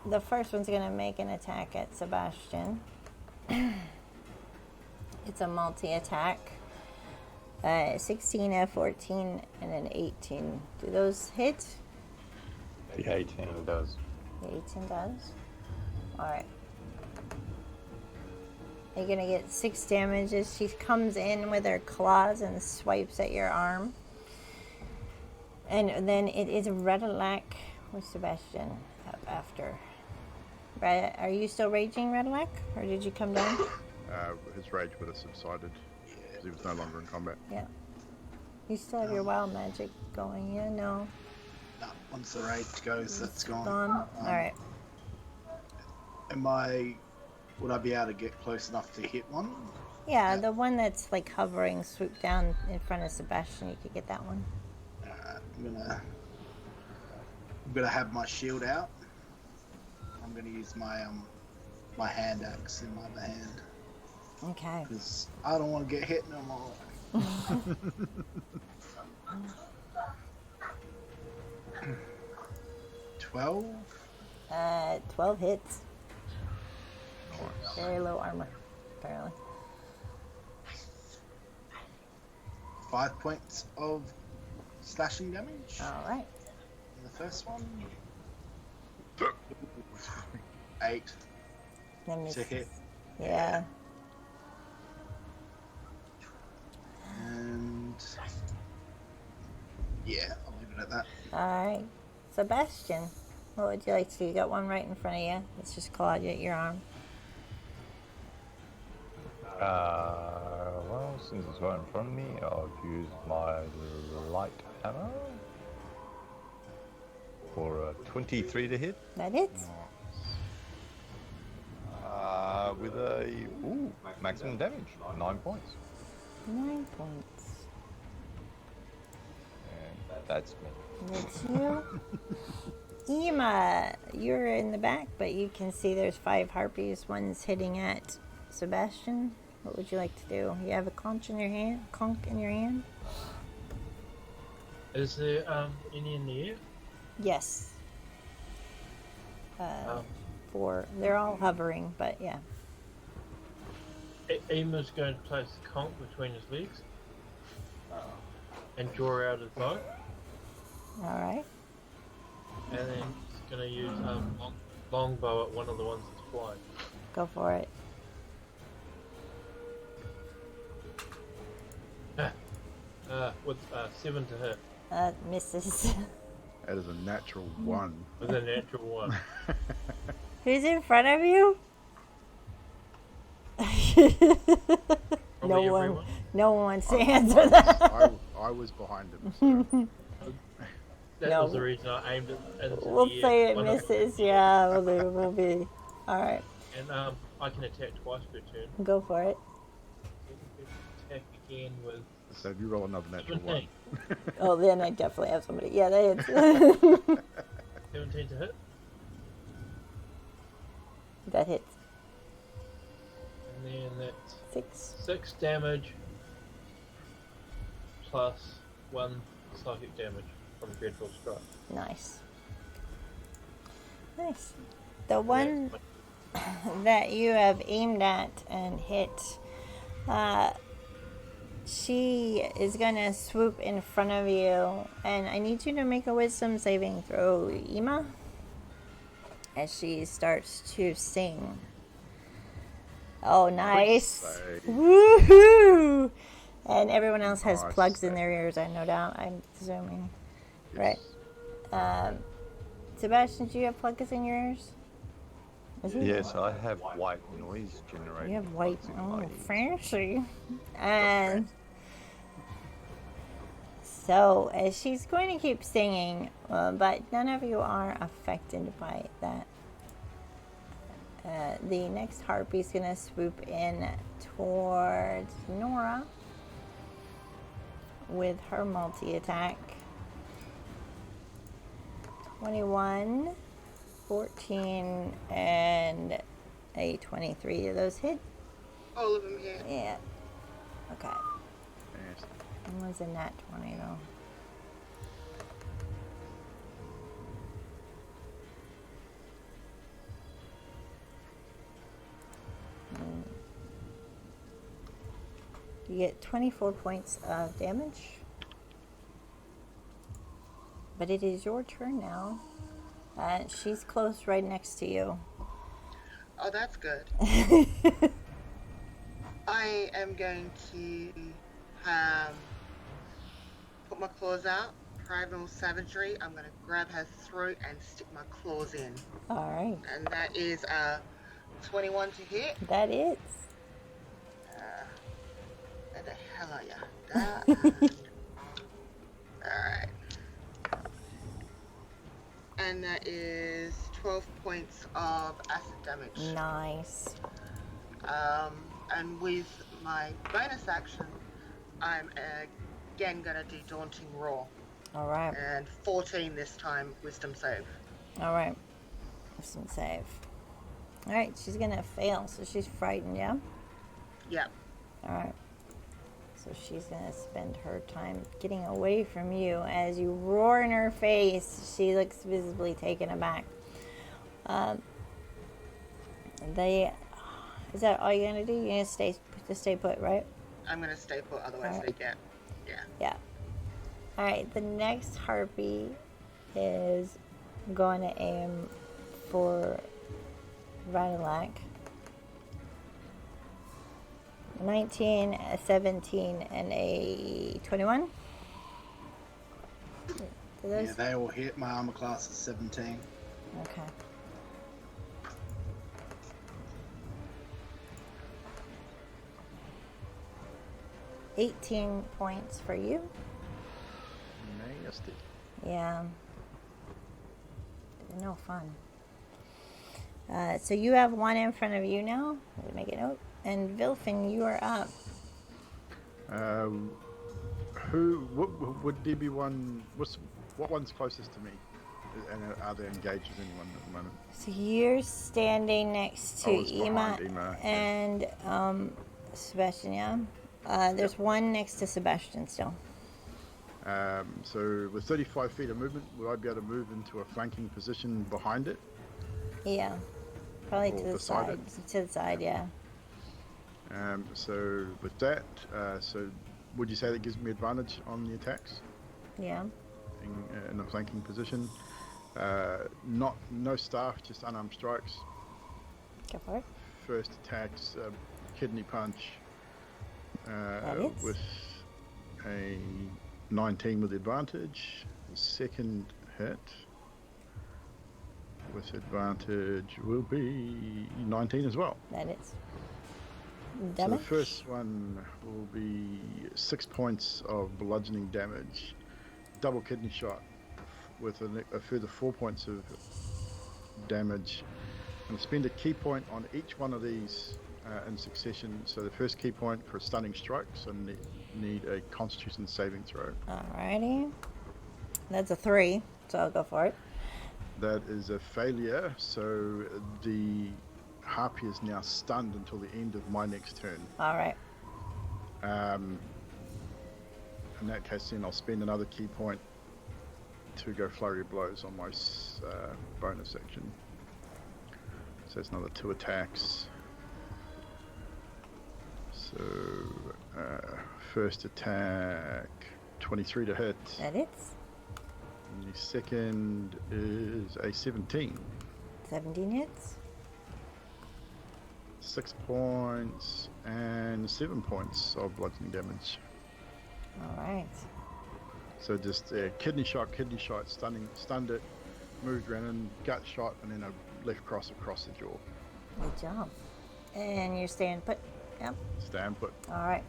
The first one's gonna make an attack at Sebastian. It's a multi-attack. 16, a 14, and an 18. Do those hit? The 18 does. The 18 does. All right. You're gonna get 6 damage as she comes in with her claws and swipes at your arm. And then it is Radillac with Sebastian up after. Are you still raging, Radillac? Or did you come down? His rage would have subsided because he was no longer in combat. Yeah. You still have your wild magic going, yeah? No. No, once the rage goes, that's gone. Alright. Would I be able to get close enough to hit one? Yeah, the one that's like hovering, swoop down in front of Sebastian, you could get that one. I'm gonna have my shield out. I'm gonna use my my hand axe in my other hand Okay. because I don't want to get hit no more. 12. 12 hits. Nice. Very low armor, apparently. 5 points of slashing damage. Alright. In the first one. 8 Then to hit. Yeah. And yeah, I'll leave it at that. Alright. Sebastian, what would you like to do? You got one right in front of you. Let's just claw at your arm. Well, since it's right in front of me, I'll use my light hammer for a 23 to hit. That hits. With a maximum damage, 9 points. 9 points. And that's me. That's you. Ema, you're in the back, but you can see there's 5 harpies. One's hitting at Sebastian. What would you like to do? You have a conch in your hand. Conch in your hand. Is there any in the air? Yes. 4. They're all hovering, but yeah. Ema's going to place the conch between his legs and draw out his bow, All right. and then he's going to use longbow at one of the ones that's flying. Go for it. With 7 to hit Misses. That is a natural 1. with a natural 1. Who's in front of you? Probably no one, everyone. no one wants to I- answer I was- that. I was behind him. So. That No. was the reason I aimed it into We'll the air. say it One of them. misses. Yeah, we'll be. All right, And I can attack twice per turn. go for it. Attack again with So if you roll another natural 17. one. Oh, then I definitely have somebody. Yeah, that hits. 17 to hit. That hits. And then that's 6. 6 damage plus 1 psychic damage from Dreadful Strike. Nice. Nice. The one that you have aimed at and hit, she is gonna swoop in front of you, and I need you to make a wisdom saving throw, Ema, as she starts to sing. Oh, nice. Save. Woohoo! And everyone else has Nice plugs in save. their ears, I no doubt, I'm assuming. Yes. Right. Sebastian, do you have plugs in your ears? Is he- Yes, I have white noise generator. You have white. plugs in my Oh, ears. fancy. And so she's going to keep singing, but none of you are affected by that. The next harpy's going to swoop in towards Nora with her multi-attack. 21, 14, and a 23. Do those hit? All of them here. Yeah. Okay. Yes. And one's a nat 20 though. You get 24 points of damage. But it is your turn now. She's close right next to you. Oh, that's good. I am going to put my claws out. Primal savagery. I'm going to grab her throat and stick my claws in. All right. And that is 21 to hit. That is. Where the hell are ya? Alright. And that is 12 points of acid damage. Nice. And with my bonus action, I'm again gonna do Daunting Roar. All right. And 14 this time, wisdom save. All right. Wisdom save. All right. She's going to fail, so she's frightened, yeah? Yeah. All right. So she's going to spend her time getting away from you. As you roar in her face, she looks visibly taken aback. Is that all you're going to do? You're going to stay put, right? I'm gonna stay put, otherwise Alright. they get. Yeah. Yeah. All right. The next harpy is going to aim for Radilac. 19, a 17, and a 21. Do those? Yeah, they all hit. My armor class is 17. Okay. $18 points for you. Nasty. Yeah. No fun. So you have one in front of you now. Let me make a note. And Vilfin, you are up. Would there be one? What one's closest to me? And are there engaged with anyone at the moment? So you're standing next to I was Ema behind Ema, yeah. and Sebastian, yeah? There's one next to Sebastian still. So with 35 feet of movement, would I be able to move into a flanking position behind it? Yeah. Probably Or to the beside side. To the side, yeah. So with that, so would you say that gives me advantage on the attacks Yeah. in a flanking position? No staff, just unarmed strikes. Go for it. First attacks, kidney punch hits. with a 19 with advantage. Second hit with advantage will be 19 as well. That is. So Damage? the first one will be 6 points of bludgeoning damage, double kidney shot with a further 4 points of damage. And spend a key point on each one of these in succession. So the first key point for a stunning strike, so need a Constitution saving throw. Alrighty. That's a 3, so I'll go for it. That is a failure, so the harpy is now stunned until the end of my next turn. Alright. In that case, then I'll spend another key point to go flurry of blows on my bonus action. So it's another 2 attacks. So first attack, 23 to hit. That hits. And the second is a 17. 17 hits. 6 points and 7 points of bludgeoning damage. Alright. So just kidney shot, stunned it, moved around and gut shot, and then a left cross across the jaw. Good job. And you're staying put. Yep. Stand put. Alright.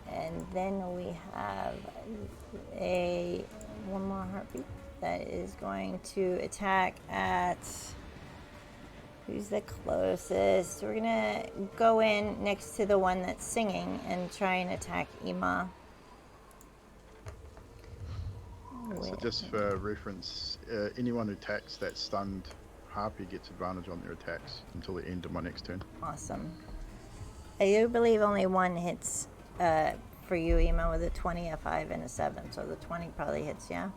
And then we have one more heartbeat that is going to attack at... Who's the closest? We're gonna go in next to the one that's singing and try and attack Ima. So just for reference, anyone who attacks that stunned harpy gets advantage on their attacks until the end of my next turn. Awesome. I do believe only one hits for you, Ima, with a 20, a 5, and a 7. So the 20 probably hits, yeah?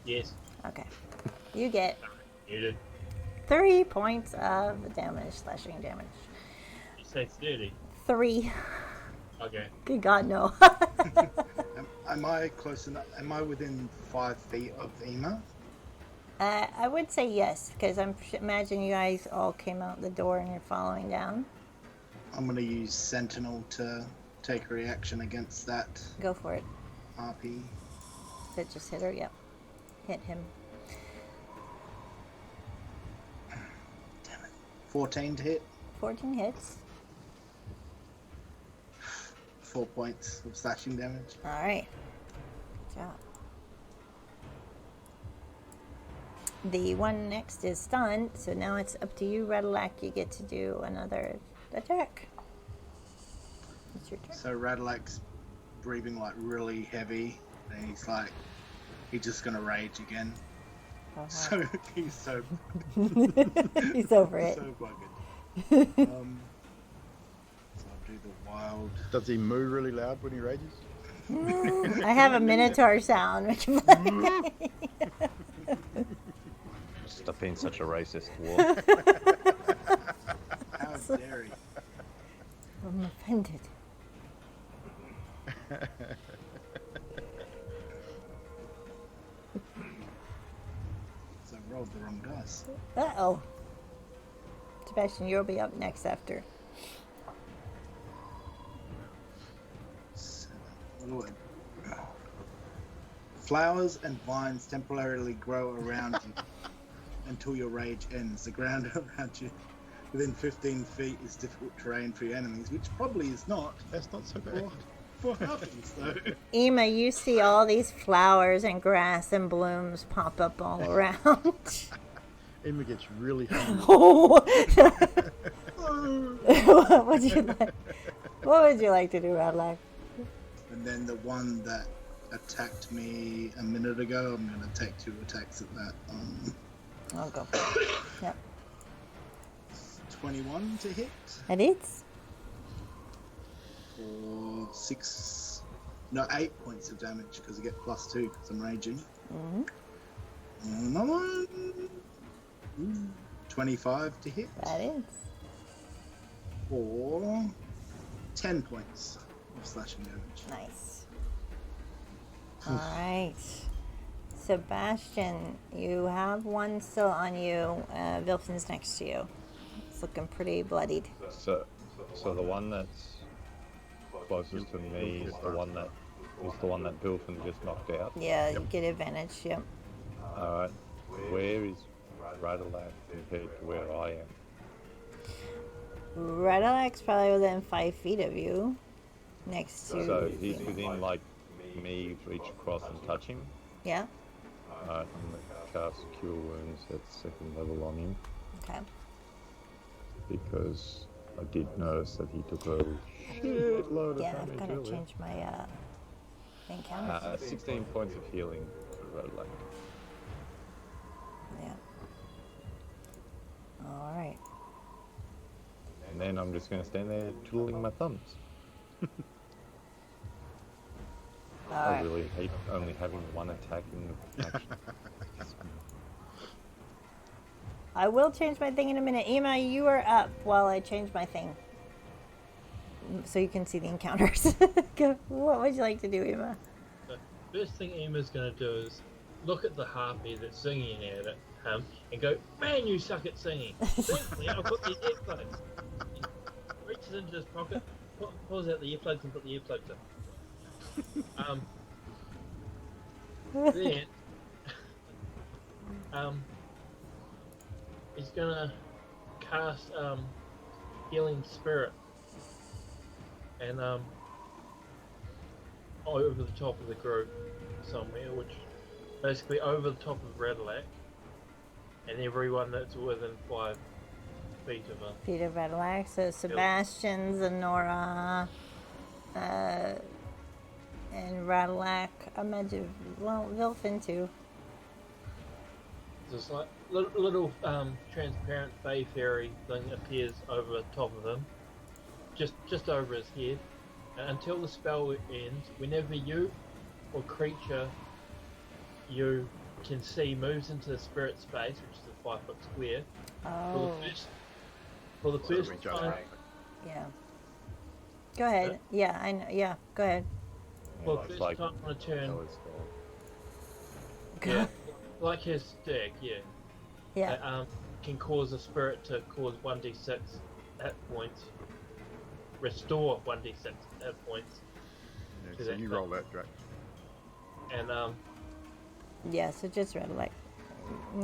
Yes. Okay. You get You did. 3 points of damage, slashing damage. You say 30. 3. Okay. Good God, no. Am I close enough? Am I within 5 feet of Ema? I would say yes, because imagine you guys all came out the door and you're following down. I'm going to use Sentinel to take a reaction against that Go for it. harpy. That just hit her? Yep. Hit him. Damn it. 14 to hit. 14 hits. 4 points of slashing damage. Alright. Good job. The one next is stunned, so now it's up to you, Radalac. You get to do another attack. It's your turn. So Radalac's breathing like really heavy, and he's just gonna rage again. Uh-huh. So he's so He's over it. so bugged. So I'll do the wild. Does he moo really loud when he rages? I have a Minotaur sound. We can play. Stop being such a racist, War. How dare he? I'm offended. So I rolled the wrong dice. Uh-oh. Sebastian, you'll be up next after. So, what do I- Flowers and vines temporarily grow around you until your rage ends. The ground around you within 15 feet is difficult terrain for your enemies, which probably is not That's not so bad. for harpies, though. Ema, you see all these flowers and grass and blooms pop up all around. Emma gets really hungry. What would you like? What would you like to do, Radlac? And then the one that attacked me a minute ago, I'm going to take 2 attacks at that. I'll go for it. Yep. 21 to hit That hits. for 8 points of damage because I get +2 because I'm raging. Mm-hmm. Another one. 25 to hit That is. for 10 points of slashing damage. Nice. All right. Sebastian, you have one still on you. Vilfin's next to you. It's looking pretty bloodied. So the one that's closest to me is the one that Bilfin just knocked out. Yeah, you get advantage. Yep. Alright. Where is Radalac compared to where I am? Redalac's probably within 5 feet of you. Next to. So he's within like me reach across and touch him. Yeah. Alright, I'm gonna cast Cure Wounds at 2nd level on him Okay. because I did notice that he took a shitload of Yeah, I've damage got to earlier. change my encounter. 16 points of healing to Radalac. Yeah. All right. And then I'm just gonna stand there twiddling my thumbs. All I right. really hate only having one attack in the action. I will change my thing in a minute. Ema, you are up while I change my thing. So you can see the encounters. What would you like to do, Ema? The first thing Emma's going to do is look at the harpy that's singing at it, and go, "Man, you suck at singing." Thankfully, I've got these earplugs. He reaches into his pocket, pulls out the earplugs, and put the earplugs in. Then, he's gonna cast Healing Spirit, and over the top of the group somewhere, which basically over the top of Radalac, and everyone that's within 5 feet of him. Peter Redalac, so Sebastian, Zenora, and Radalac. I imagine, well, Vilfin too. This like little transparent Fey fairy thing appears over the top of him, just over his head, and until the spell ends, whenever you or creature you can see moves into the spirit space, which is a 5-foot square, Oh, for the first reach time, out. yeah. Go ahead. Yeah, I know. Yeah, go ahead. for the first time on a turn, yeah, like his stag, yeah. Yeah. Can cause a spirit to cause 1d6 hit points, restore 1d6 hit points, Yeah, to so that you thing. roll that, Drac. and Yeah, so just Redalac.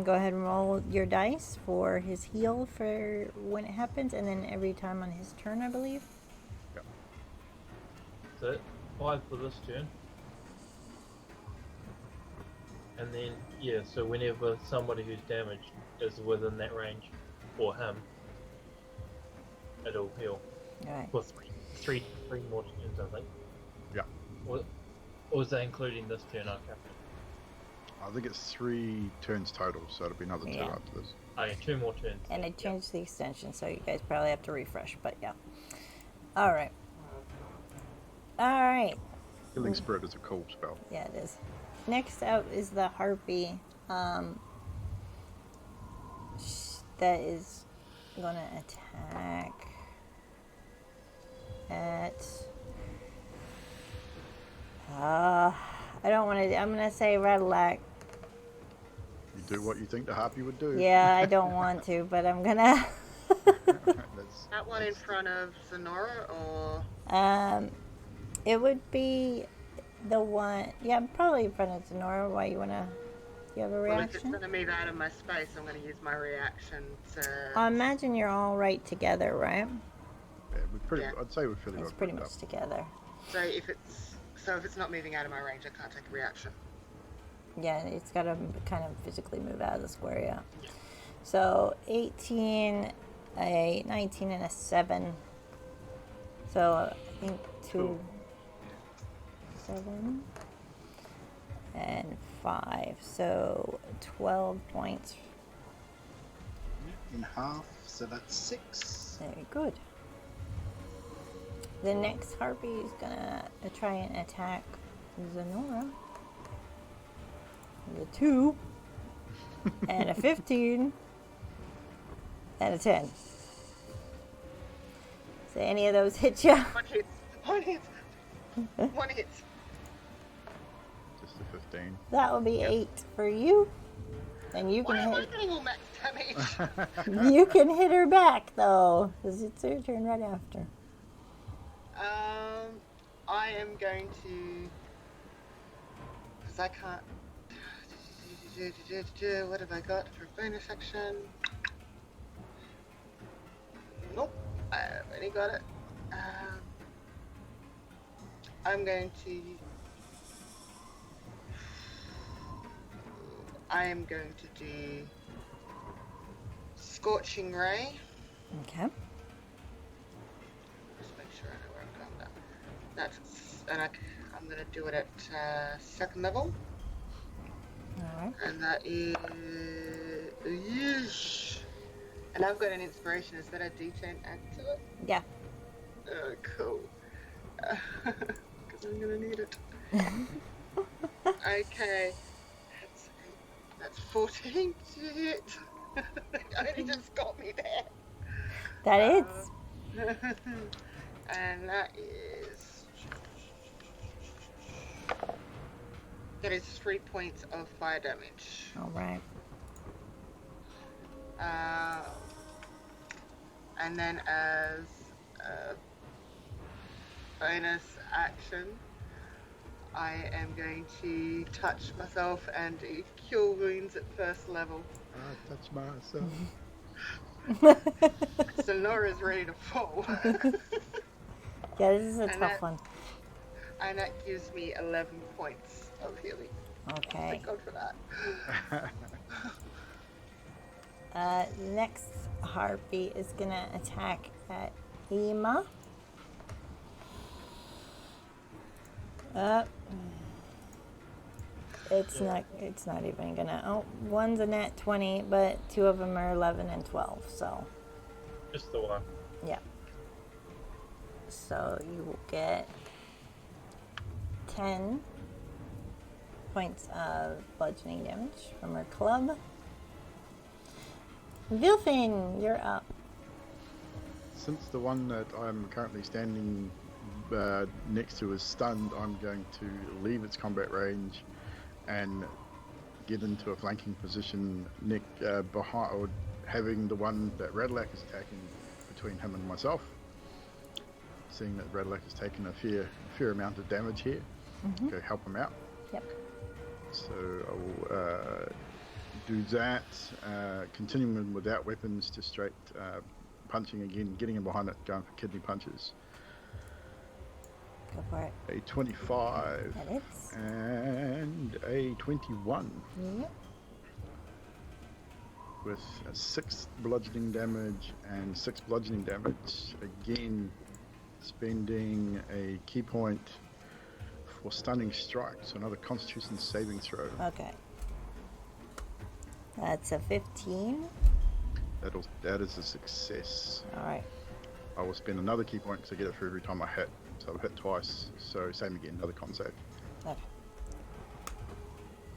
Go ahead and roll your dice for his heal for when it happens, and then every time on his turn, I believe. so 5 for this turn. And then, yeah, so whenever somebody who's damaged is within that range, or him, it'll heal. All right. For three more turns, I think. Yeah. Or is that including this turn? I can't I think it's 3 turns total, so it'll be another 2 Yeah. after this. remember. Okay, 2 more turns. And I changed the extension, so you guys probably have to refresh, but yeah. All right. All right. Healing Spirit is a cool spell. Yeah, it is. Next up is the harpy. That is gonna attack at. I don't want to. I'm gonna say Radalac. You do what you think the harpy would do. Yeah, I don't want to, but I'm gonna. That's, That one in front of Zenora, or It would be the one. Yeah, probably in front of Zenora. Why you wanna? You have a well, if it's reaction? going to move out of my space, I'm going to use my reaction to. I imagine you're all right together, right? yeah, we're pretty. Yeah. I'd say we're fairly It's well pretty grouped much up. together. So if it's not moving out of my range, I can't take a reaction. Yeah, it's got to kind of physically move out of the square, yeah. So 18, a 19, and a 7. So I think 2, Cool. 7, and 5. So 12 points. In half, so that's 6. Very good. The next harpy is gonna try and attack Zenora. The 2 and a 15 and a 10. So any of those hit you? One hit. One hit. One hit. Just a 15. That will be 8 for you. And you Why can am I hit. getting all max damage? You can hit her back though, because it's your turn right after. I am going to, because I can't. What have I got for bonus action? Nope, I've already got it. I'm going to. I am going to do Scorching Ray. Okay. Just make sure I know where I'm going with that. I'm going to do it at second level. Alright. And that is. Yeesh. And I've got an inspiration. Is that a D10 add to it? Yeah. Oh, cool. Because I'm going to need it. Okay. That's 14 to hit. Only just got me there. That is. And that is 3 points of fire damage. Alright. And then as a bonus action, I am going to touch myself and cure wounds at first level. I touch myself. So Nora's ready to fall. Yeah, this is a And tough one. And that gives me 11 points of healing. Okay. Thank God for that. Next harpy is gonna attack at Ema. It's not even gonna. Oh, one's a nat 20, but two of them are 11 and 12. So Just the one. yeah. So you will get 10 points of bludgeoning damage from her club. Vilfin, you're up. Since the one that I'm currently standing next to is stunned, I'm going to leave its combat range and get into a flanking position behind, or having the one that Radlac is attacking between him and myself. Seeing that Radlac has taken a fair amount of damage here, go help him out. Yep. So I will do that, continuing without weapons, just straight punching again, getting him behind it, going for kidney punches. Go for it. A 25 That hits. and a 21 Yep. with 6 bludgeoning damage and 6 bludgeoning damage. Again, spending a key point for stunning strike, so another Constitution saving throw. Okay. That's a 15. That is a success. All right. I will spend another key point because I get it for every time I hit. So I've hit twice, so same again, another con save. Okay.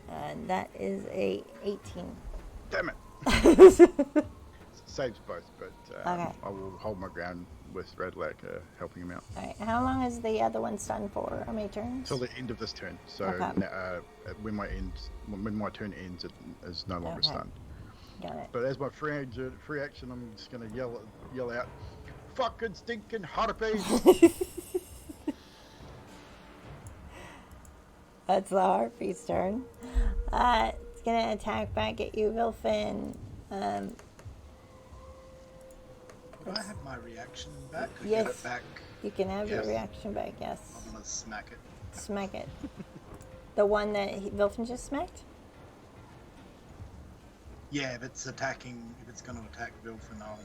And that is a 18. Damn it! Saves both, but Okay. I will hold my ground with Radlac helping him out. All right. How long is the other one stunned for? How many turns? Till the end of this turn. So Okay. when my turn ends, it is no longer Okay. stunned. Got it. But as my free action, I'm just going to yell out, "Fucking stinking harpies!" That's the harpy's turn. It's gonna attack back at you, Vilfin. Could I have my reaction back? Or Yes. Get it back. You can have your Yes. reaction back. Yes. I'm gonna smack it. Smack it. The one that Vilfin just smacked. Yeah, if it's gonna attack Vilfin, I'll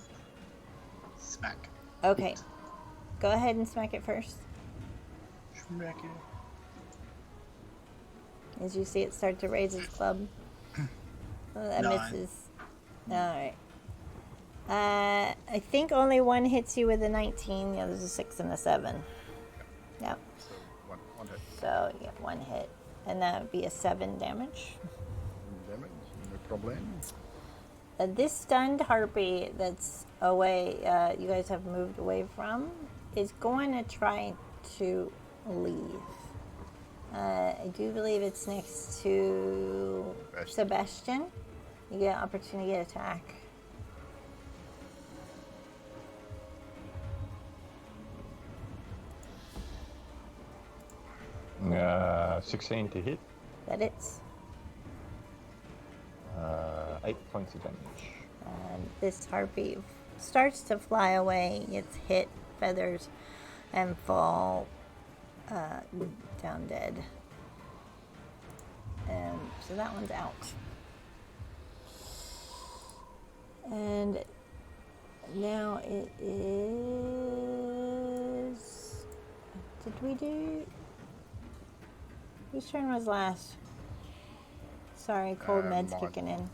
smack. Okay. Go ahead and smack it first. Smack it. As you see it start to raise its club. That 9. misses. Alright. I think only one hits you with a 19. The other's a 6 and a 7. Yep. So one hit So you get one hit. And that would be a 7 damage. damage, no problem. This stunned harpy that's away, you guys have moved away from, is going to try to leave. I do believe it's next to Sebastian. You get an opportunity to attack. $16 to hit. That it's. 8 points of damage. This harpy starts to fly away. It's hit feathers and fall down dead. And so that one's out. And now it is. Did we do? Whose turn was last? Sorry, cold meds mine. kicking in.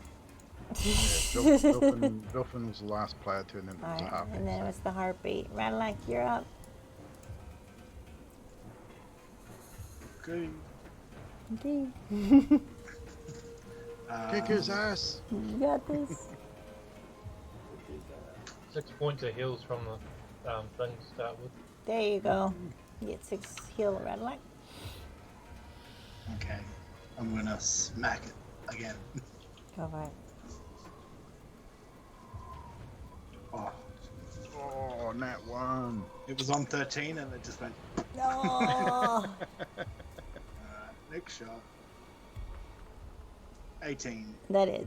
Dolphin was the last player to, and then it was a Alright, harpy. and then it was the heartbeat. Ratalac, you're up. Okay. Okay. Kick his ass! You got this. 6 points of heals from the thing to start with. There you go. You get 6 heal, Ratalac. Okay. I'm gonna smack it again. Go for it. Oh, Oh, nat 1. it was on 13 and it just went. No. Next shot. 18. That is.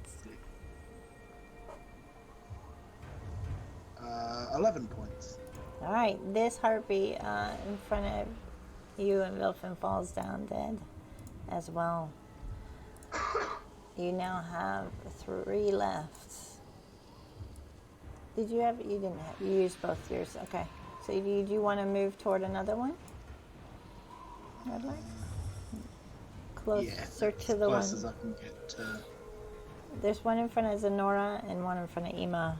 11 points. All right, this harpy in front of you and Wilfin falls down dead as well. You now have 3 left. Did you have? You didn't have. You used both yours. Okay. So do you want to move toward another one? I'd like closer to the close one. as I can get to. There's one in front of Zenora and one in front of Ema.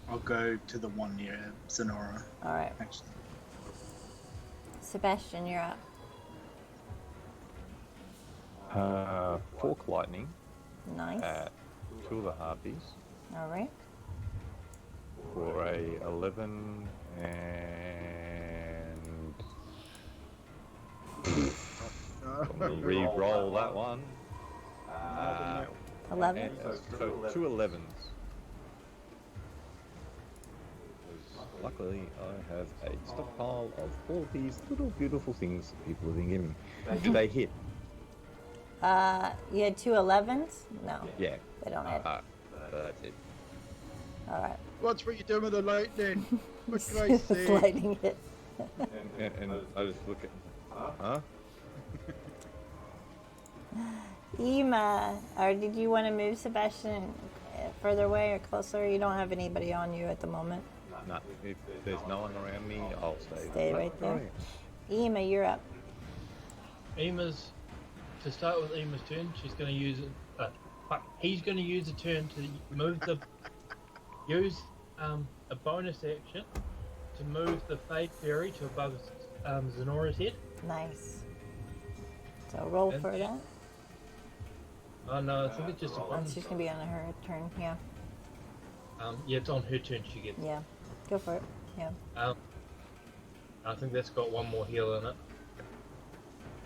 I'll go to the one near Sonora, All right, actually. Sebastian, you're up. Fork lightning Nice. at 2 of the harpies All right. for a 11 and re-roll that one. 11. So 2 11s. Luckily, I have a stockpile of all these little beautiful things that people have been giving me. Do they hit? You had 2 11s? No, Yeah. they don't hit. That's it. All right. What's what you doing with the lightning? For Christ's sake. Lightning hit. And I just look at, huh? Ema, or did you want to move Sebastian further away or closer? You don't have anybody on you at the moment. No, if there's no one around me, I'll stay. Stay right there. Ema, you're up. To start with Ema's turn, she's going to use it. He's going to use a turn to use a bonus action to move the Fade Fairy to above Zenora's head. Nice. So roll And- for that. Oh no, I think it's just a one. She's gonna be on her turn. Yeah. Yeah, it's on her turn. She gets. Yeah. Go for it. Yeah. I think that's got one more heal in it.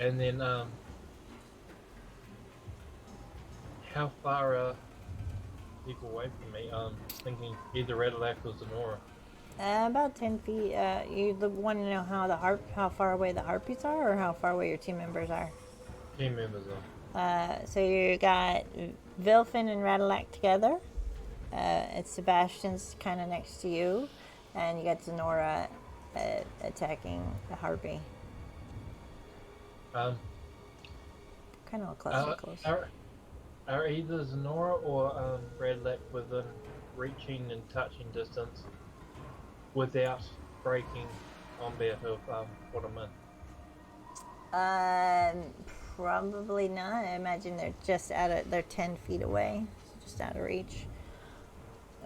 And then, how far are people away from me? Thinking either Ratalac or Zenora. About 10 feet. You want to know how far away the harpies are, or how far away your team members are? Team members are. So you got Vilfin and Ratalac together. It's Sebastian's kind of next to you, and you got Zenora attacking the harpy. Um, Kind of close. Are either Zenora or Ratalac within reaching and touching distance without breaking on behalf of what I'm in? Probably not. I imagine they're just they're 10 feet away, just out of reach.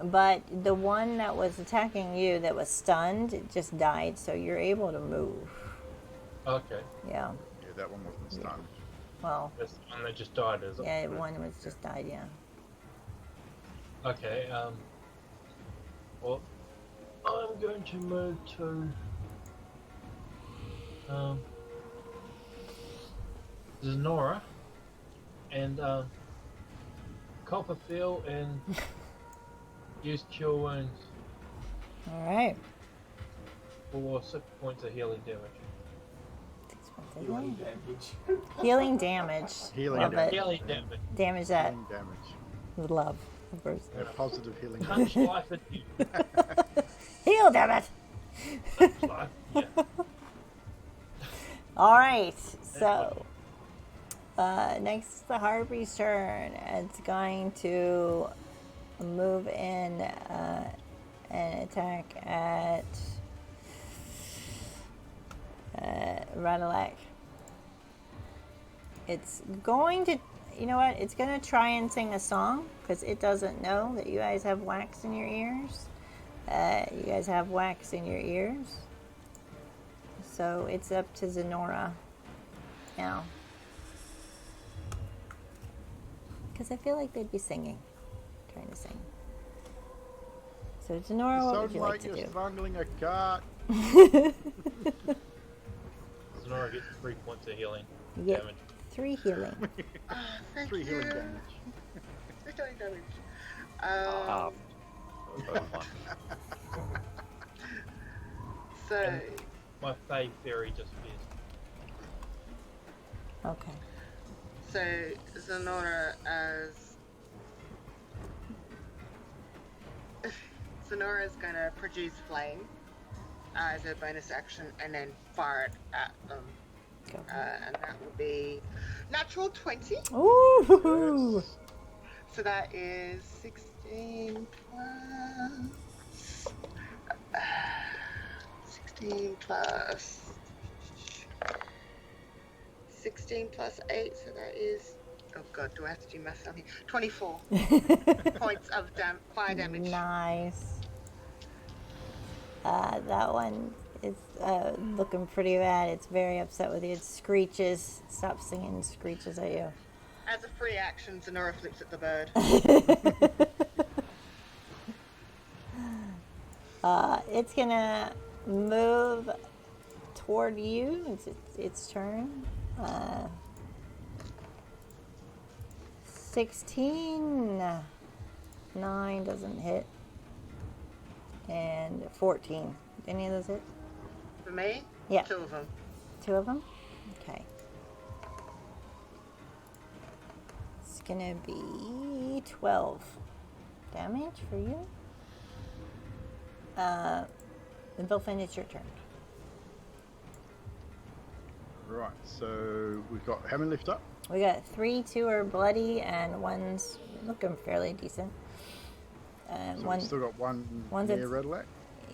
But the one that was attacking you that was stunned, it just died, so you're able to move. Okay, Yeah. Yeah, that one wasn't stunned. Well, that's the one that just died, is it? yeah, one was just died, yeah. Okay, well, I'm going to move to, Zenora, and, Copperfield, and use Cure Wounds All right. for 6 points of healing damage. Healing damage. Healing Love damage. it. Healing damage. Damage that Damage. with love. First. A positive healing. Punch life at you. Heal, damn it! Punch life. Yeah. All right, so next is the Harpy's turn. It's going to move in and attack at Radalak. It's going to, you know what? It's going to try and sing a song because it doesn't know that you guys have wax in your ears. You guys have wax in your ears. So it's up to Zenora now. Because I feel like they'd be singing. Trying to sing. So Zenora, what would you like to you're do? strangling a cat. Sonora gets 3 points of healing You get damage. 3 healing. Thank 3 you. healing damage. 3 healing damage. Ah. Over one. So, My Fae Fairy just appears. Okay. so Zenora Zenora's gonna produce flame as a bonus action and then fire it at them. Go. And that will be natural 20. Ooh! Yes. So that is 16 plus 16 plus 8, so that is, oh god, do I have to do math on here? 24 points of fire damage. Nice. That one is looking pretty bad. It's very upset with you. It screeches. Stop singing, screeches at you. As a free action, Zenora flips at the bird. It's gonna move toward you. It's turn. 16. 9 doesn't hit. And 14. Any of those hit? For me, Yeah. 2 of them. 2 of them? Okay. It's gonna be 12 damage for you. Vilfin, it's your turn. Right, so we've got how many left up? We got 3, 2 are bloody, and 1's looking fairly decent. So One, we've still got one one's near at- Redlac.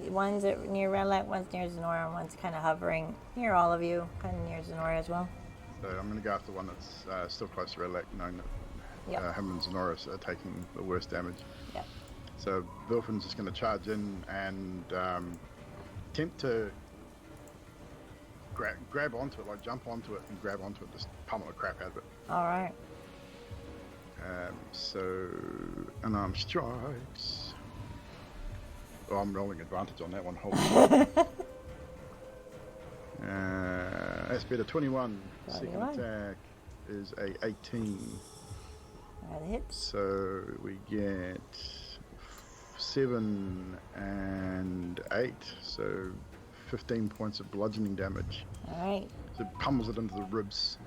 one's near Redlac, one's near Zenora, and one's kind of hovering near all of you, kind of near Zenora as well. So I'm going to go after one that's still close to Redlac, knowing that Yep. him and Zenora are taking the worst damage. Yep. So Vilfin's just going to charge in and attempt to grab onto it, like jump onto it and grab onto it, just pummel the crap out of it. All right. So unarmed strikes. Oh, I'm rolling advantage on that one. Hold on. That's better. 21. Second 21. attack is a 18. That hits. So we get 7 and 8. So 15 points of bludgeoning damage. All right. So it pummels it into the ribs.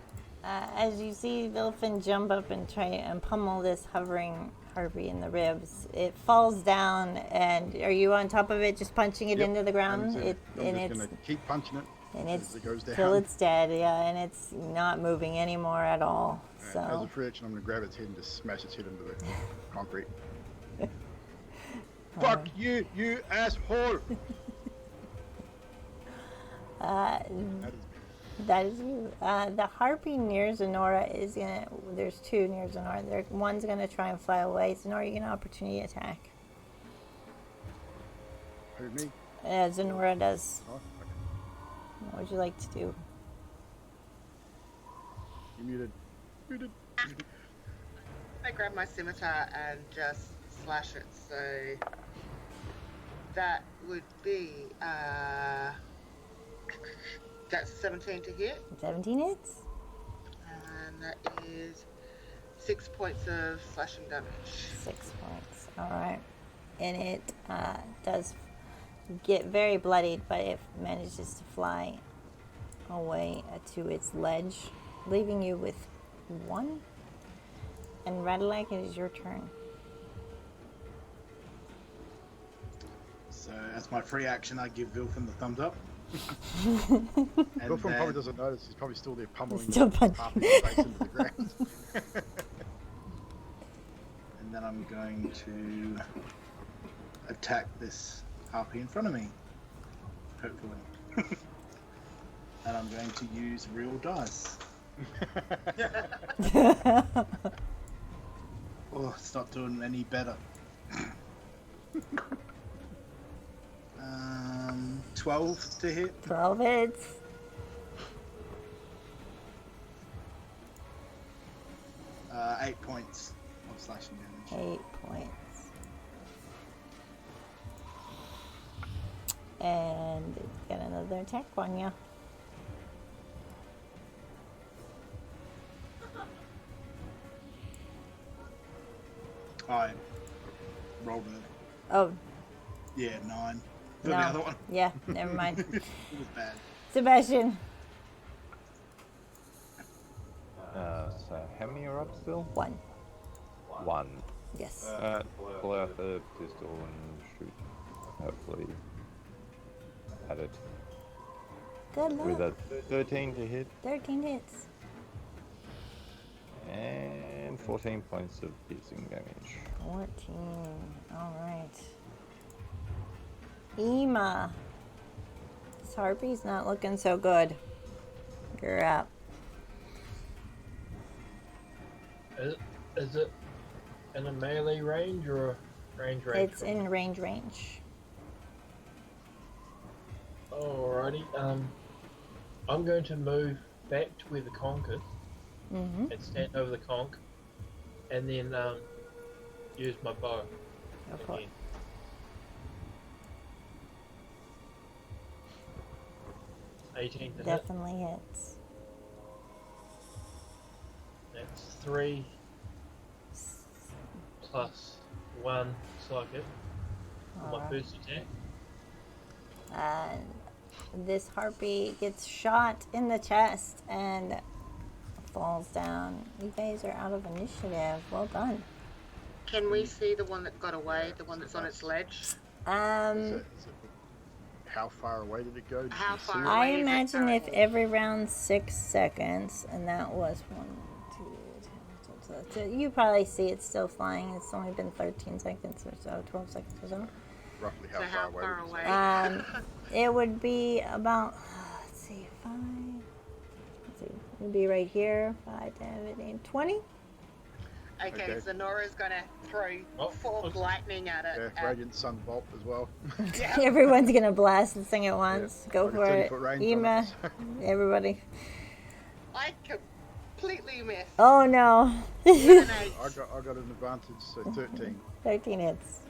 As you see Vilfin jump up and try and pummel this hovering harpy in the ribs, it falls down. And are you on top of it, just punching it Yep. into the ground? I'm And just going to keep punching it as it goes down. till it's dead, yeah, and it's not moving anymore at all. As a So free action, I'm going to grab its head and just smash its head into the concrete. Fuck you, you asshole! That is that is you. The harpy near Zenora is gonna. There's 2 near Zenora. One's gonna try and fly away. Zenora, you get an opportunity attack. who, me? Zenora does. Oh, okay. What would you like to do? You muted. Muted. I grab my scimitar and just slash it. So that would be that's 17 to hit, 17 hits. and that is 6 points of slashing damage. 6 points. All right. And it does get very bloodied, but it manages to fly away to its ledge, leaving you with 1. And Radalak, it is your turn. So as my free action, I give Vilfin the thumbs up. And Wilfred then, probably doesn't notice. He's probably still there pummeling Still the punching. harpy's face into the ground. and then I'm going to attack this harpy in front of me. Hopefully. And I'm going to use real dice. Oh, it's not doing any better. 12 to hit. 12 hits. Uh, 8 points of slashing damage. 8 points. And got another attack on you. I rolled Oh, a 9 for no. the other one. Yeah, never mind. It was bad. Sebastian. So how many are up still? 1. 1. Yes. Pull out the pistol and shoot. Hopefully, at it Good luck. with a 13 to hit 13 hits. and 14 points of piercing damage. 14. Alright. Ema. This harpy's not looking so good. You're up. Is it in a melee range or a range? It's in range. Alrighty. I'm going to move back to where the conch is Mm-hmm. and stand over the conch, and then use my bow. Okay. Again. 18 to hit. Definitely hits. That's 3 plus 1 socket for my Alright. first attack. This harpy gets shot in the chest and falls down. You guys are out of initiative. Well done. Can we see the one that got away, the one that's on its ledge? How far away did it go? Did How you see far it? away? I is it imagine if currently? every round 6 seconds, and that was 1, 2, 10, 12, you probably see it still flying. It's only been 13 seconds or so, 12 seconds or so. Roughly So how far would you say? away? It would be about, let's see, 5, let's see, it would be right here, 5, 10, 15, 20. Okay, Okay. so Nora's gonna throw Oh, fork okay. lightning at it. Yeah, Radiant Sun Bolt as well. Yeah. Everyone's gonna blast this thing at once. Yeah. Go Like a for it. 30-foot range on Ema, it. everybody. I completely missed. Oh no. With an 8. I got an advantage, so 13. 13 hits.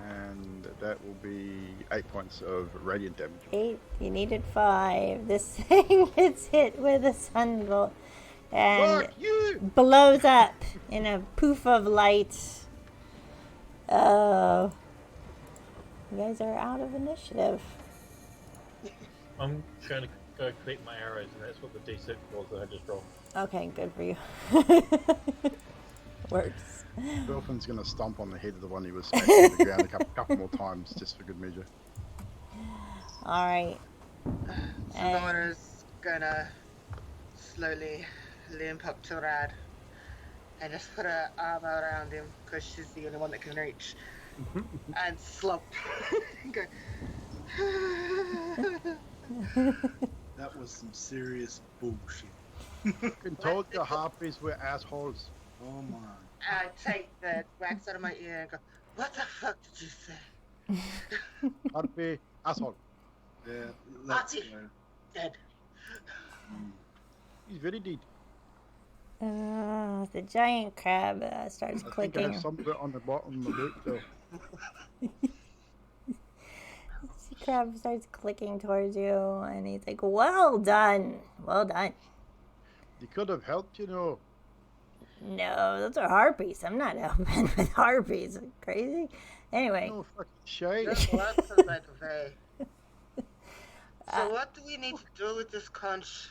And that will be 8 points of radiant damage. 8. You needed 5. This thing gets hit with a sunbolt and Fuck you! blows up in a poof of light. Oh. You guys are out of initiative. I'm going to go collect my arrows, and that's what the D6 was that I just rolled. Okay, good for you. Works. Dolphin's gonna stomp on the head of the one he was smashing to the ground a couple more times, just for good measure. Alright. So Nora's gonna slowly limp up to Rad and just put her arm around him because she's the only one that can reach. And slump. Go. That was some serious bullshit. Been told the harpies were assholes. Oh my. I take the wax out of my ear and go, what the fuck did you say? Harpy, asshole. Yeah, let's Archie. go. Dead. He's very dead. The giant crab starts I think I clicking. have some bit on the bottom of the boot though. The crab starts clicking towards you, and he's like, well done. Well done. You could have helped, you know. No, those are harpies. I'm not helping with harpies. Crazy? Anyway, No fucking shite. Just lots of that way. So what do we need to do with this conch?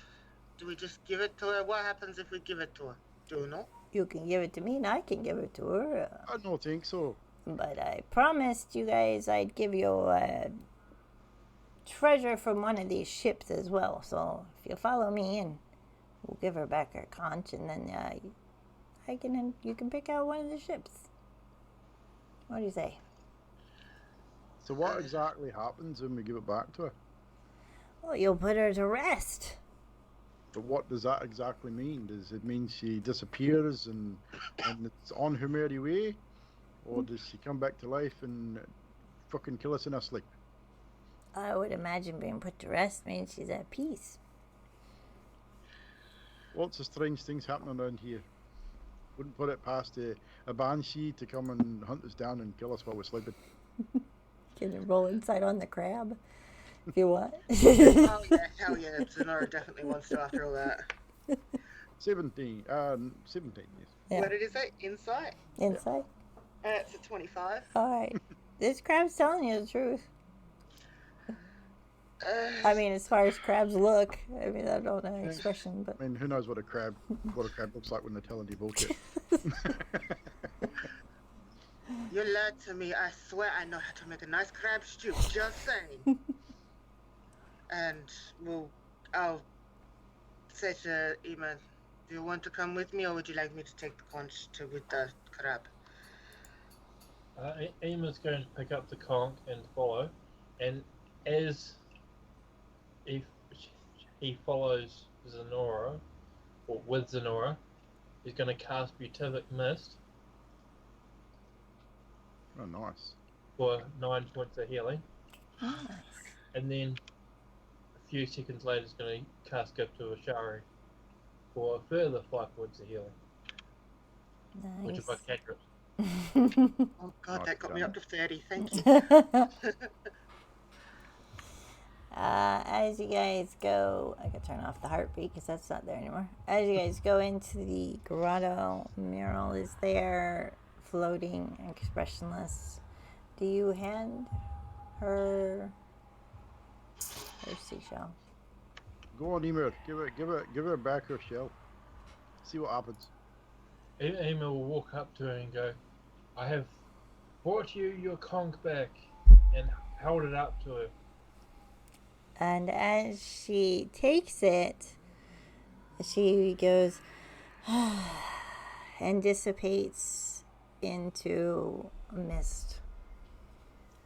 Do we just give it to her? What happens if we give it to her? Do you know? you can give it to me, and I can give it to her. I don't think so. But I promised you guys I'd give you a treasure from one of these ships as well. So if you follow me, and we'll give her back her conch, and then you can pick out one of the ships. What do you say? So what exactly happens when we give it back to her? Well, you'll put her to rest. But what does that exactly mean? Does it mean she disappears and it's on her merry way? Or does she come back to life and fucking kill us in our sleep? I would imagine being put to rest means she's at peace. Lots of strange things happening around here. Wouldn't put it past a banshee to come and hunt us down and kill us while we're sleeping. Can you roll inside on the crab if you want? Oh yeah, hell yeah, Sonora definitely wants to after all that. 17, yes. Yeah. What did it say? Insight? Inside? It's a 25. Alright. This crab's telling you the truth. I mean, as far as crabs look, I mean, I don't know the expression, but... I mean, who knows what a crab looks like when they're telling you bullshit. You lied to me. I swear I know how to make a nice crab stew. Just saying. And I'll say to Ema, do you want to come with me, or would you like me to take the conch with the crab? Ema's going to pick up the conch and follow, and as he follows Zenora, or with Zenora, he's going to cast Beatific Mist Oh, nice. for 9 points of healing, Nice. and then a few seconds later he's going to cast Gift to Ashari for a further 5 points of healing, which is my cantrip. Oh god, that got me up to 30. Thank you. As you guys go, I could turn off the heartbeat because that's not there anymore. As you guys go into the grotto, Meryl is there, floating, expressionless. Do you hand her seashell? Go on, Emer. Give her back her shell. See what happens. Ema will walk up to her and go, I have brought you your conch back, and held it up to her. And as she takes it, she goes and dissipates into a mist.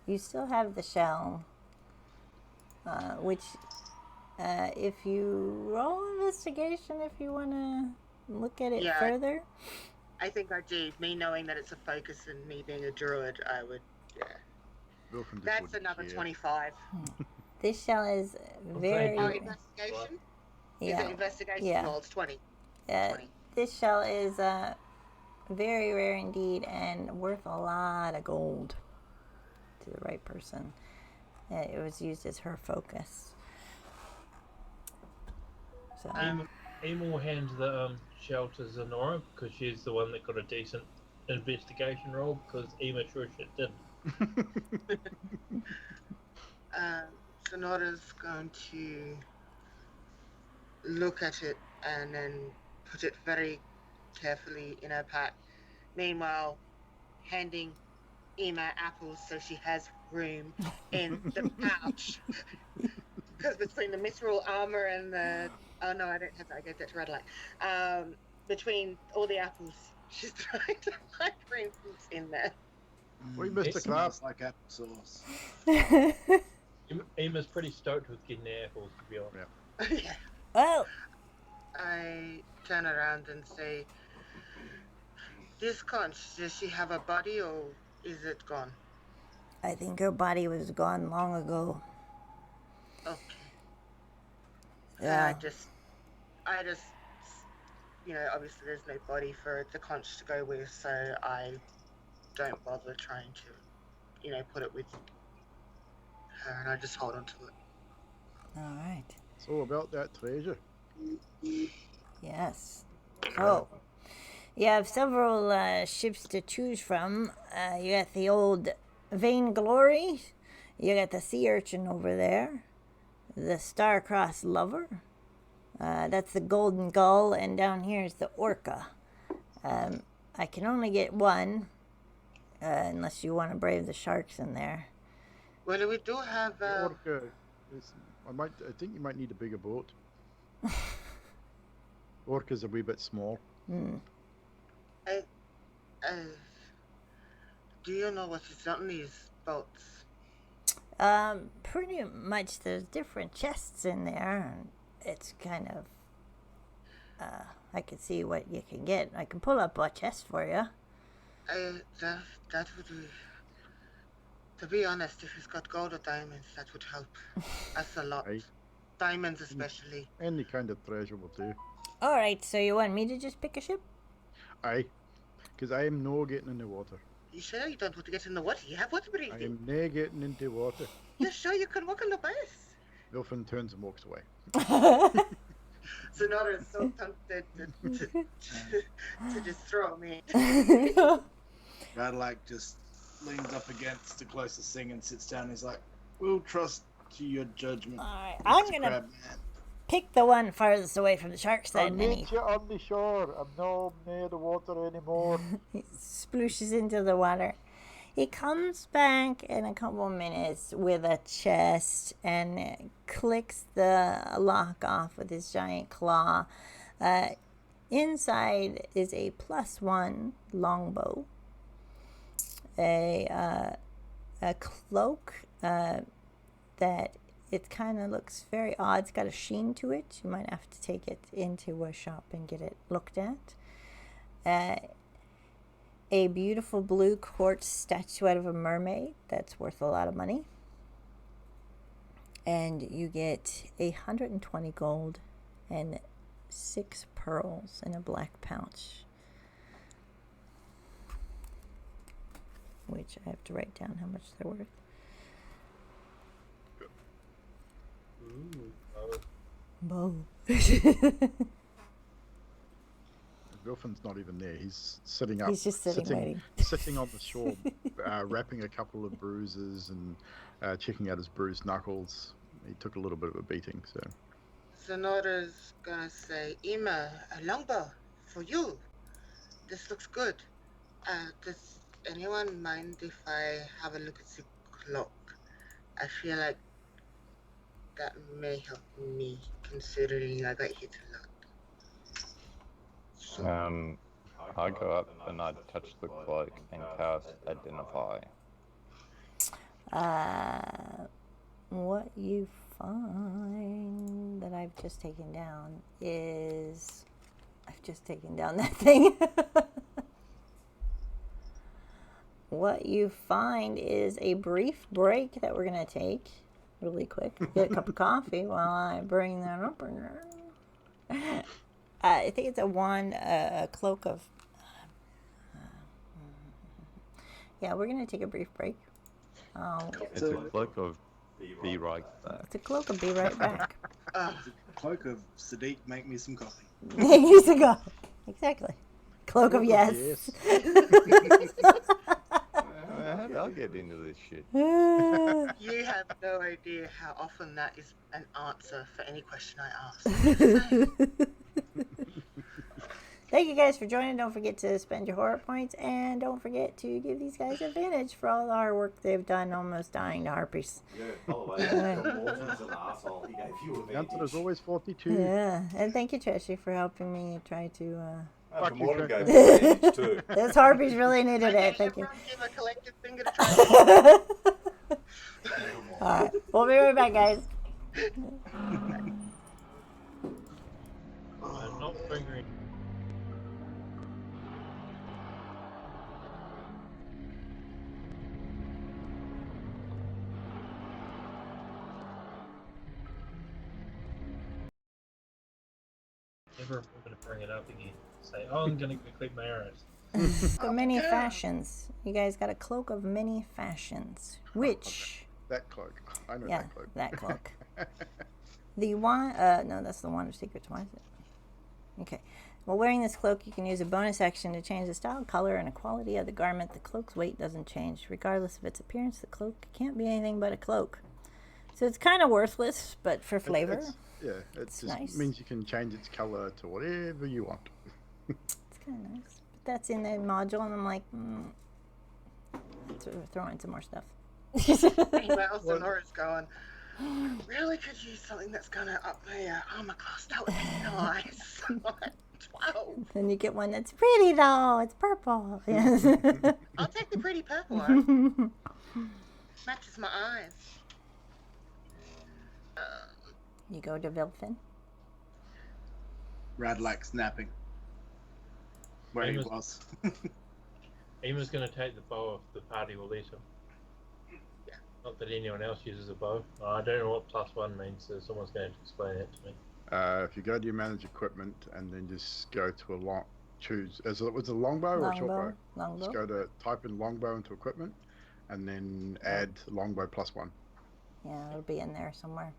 You still have the shell, which if you roll investigation, if you want to look at it further. I think I do. Me knowing that it's a focus and me being a druid, I would, yeah. That's another 25. This shell is very... Oh, investigation? Yeah. Is it investigation? Yeah. No, it's 20. 20. This shell is very rare indeed and worth a lot of gold to the right person. It was used as her focus. So... Ema will hand the shell to Zenora because she's the one that got a decent investigation roll, because Ema sure shit didn't. Sonora's going to look at it and then put it very carefully in her pack. Meanwhile, handing Ema apples so she has room in the pouch. Because between the mithril armor and the... Oh no, I don't have that. I gave that to Radelight. Between all the apples, she's trying to find room fruits in there. We missed a crab. Smells like applesauce. Ema's pretty stoked with getting the apples, to be honest. Yeah. Well, I turn around and say, this conch, does she have a body or is it gone? I think her body was gone long ago. Okay. Yeah. I just, you know, obviously there's no body for the conch to go with, so I don't bother trying to, you know, put it with her, and I just hold on to it. All right. So about that treasure. Yes. So, you have several ships to choose from. You got the old Vainglory. You got the Sea Urchin over there. The Star-Crossed Lover. That's the Golden Gull, and down here is the Orca. I can only get one. unless you want to brave the sharks in there. Well, we do have. The orca is, I think you might need a bigger boat. Orca's a wee bit small. Do you know what is on these boats? Pretty much there's different chests in there, and it's kind of, I can see what you can get. I can pull up a chest for you. That would be. To be honest, if it's got gold or diamonds, that would help us a lot. Aye. Diamonds especially. Any kind of treasure will do. Alright, so you want me to just pick a ship? Aye. Because I am no getting in the water. You sure you don't want to get in the water? You have water I breathing. am no getting into water. You're sure you can walk on the base? Wilfin turns and walks away. Sonora is so tempted to just throw me. God, just leans up against the closest thing and sits down. He's like, "We'll trust to your judgment." Alright, I'm Mr. gonna Crabman." pick the one farthest away from the sharks I'll then. And meet you on the shore. I'm not near the water anymore. he splooshes into the water. He comes back in a couple of minutes with a chest and clicks the lock off with his giant claw. Inside is a +1 longbow, a cloak that it kind of looks very odd. It's got a sheen to it. You might have to take it into a shop and get it looked at. A beautiful blue quartz statuette of a mermaid that's worth a lot of money. And you get 120 gold and 6 pearls in a black pouch. Which I have to write down how much they're worth. Bo. Wilfin's not even there. He's sitting up. He's just sitting waiting. Sitting on the shore, wrapping a couple of bruises and checking out his bruised knuckles. He took a little bit of a beating, so. Sonora's gonna say, Ima, a longbow for you. This looks good. Does anyone mind if I have a look at the cloak? I feel like that may help me, considering I got hit a lot. So, I go up and I touch the cloak and cast Identify. What you find that I've just taken down is... I've just taken down that thing. What you find is a brief break that we're going to take really quick. Get a cup of coffee while I bring that up. I think it's a cloak of... yeah, we're going to take a brief break. It's a cloak of Be Right Back. It's a cloak of Be Right Back. Cloak of Sadiq, make me some coffee. Years ago. Exactly. Cloak of Yes. I'll get into this shit. you have no idea how often that is an answer for any question I ask. Thank you guys for joining. Don't forget to spend your horror points, and don't forget to give these guys advantage for all the hard work they've done almost dying to harpies. Yeah, by the way, Morton's an asshole. He gave you The answer advantage. is always 42. Yeah, and thank you, Treshy, for helping me try to... Fuck you, Morton Trent. gave you advantage too. Those harpies really needed it. Thank you. Everyone give a collective finger to try. Alright, we'll be right back, guys. I'm not fingering. Never am going to bring it up again. Say, oh, I'm going to go click my arrows. The many fashions. You guys got a cloak of many fashions. Which... That cloak. I know yeah, that cloak. that cloak. The wand... no, that's the Wand of Secrets. Why is it? Okay. While wearing this cloak, you can use a bonus action to change the style, color, and quality of the garment. The cloak's weight doesn't change. Regardless of its appearance, the cloak can't be anything but a cloak. So it's kind of worthless, but for flavor, It It's just nice. means you can change its color to whatever you want. it's kind of nice. But that's in the module, and I'm like, throw in some more stuff. Meanwhile, Sonora's going, really could use something that's going to up my armor class. That would be nice. 12. Then you get one that's pretty though. It's purple. Yes. I'll take the pretty purple one. Matches my eyes. You go to Vilfin. Radlac snapping. Where he Amos- was. Ema's going to take the bow if the party will let him. Yeah. Not that anyone else uses a bow. I don't know what +1 means, so someone's going to explain it to me. If you go to your manage equipment and then just go to choose. Was it a longbow or a short bow? Longbow. Just go to type in longbow into equipment, and then add longbow +1. Yeah, it'll be in there somewhere.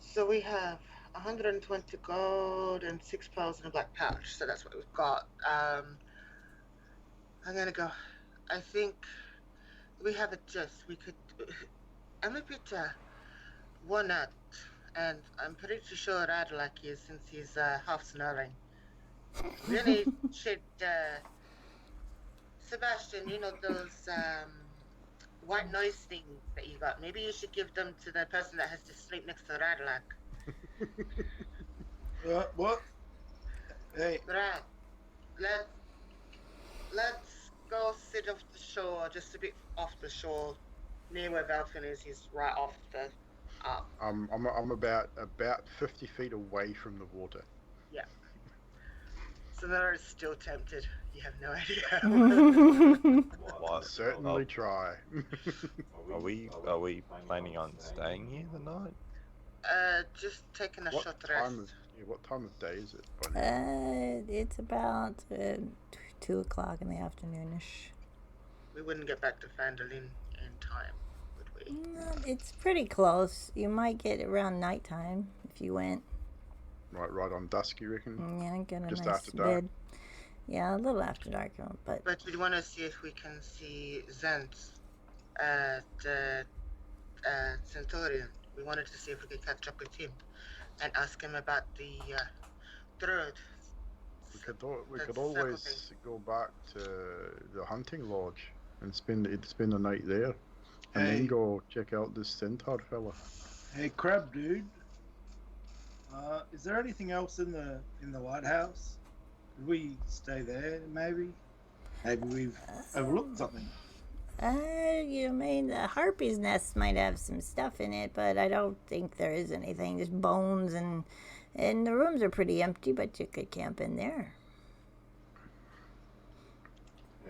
So we have 120 gold and 6 pearls in a black pouch. So that's what we've got. I'm gonna go. I think we have a gist. We could. I'm a bit worn out, and I'm pretty sure Radlac is, since he's half snoring. Really should. Sebastian, you know those white noise things that you got. Maybe you should give them to the person that has to sleep next to Radlac. What? Hey, Right. Let's go sit off the shore, just a bit off the shore, near where Velfin is. He's right off the up. I'm about 50 feet away from the water. Sonora's still tempted. You have no idea. What? Certainly try. Are we planning on staying here the night? Just taking a What short time rest. what time of day is it? By now? It's about 2 o'clock in the afternoonish. We wouldn't get back to Fandolin in time, would we? It's pretty close. You might get around nighttime if you went. Right on dusk, you reckon? Yeah, get a Just nice after dark? bed. Yeah, a little after dark, but But we want to see if we can see Zent at Centurion. We wanted to see if we could catch up with him and ask him about the road. We could That's always several go back to the hunting lodge and spend the night there, and Hey. then go check out this centaur fella. hey, crab dude. Is there anything else in the lighthouse? Could we stay there? Maybe we've overlooked something. you mean the harpy's nest might have some stuff in it, but I don't think there is anything. Just bones and the rooms are pretty empty, but you could camp in there.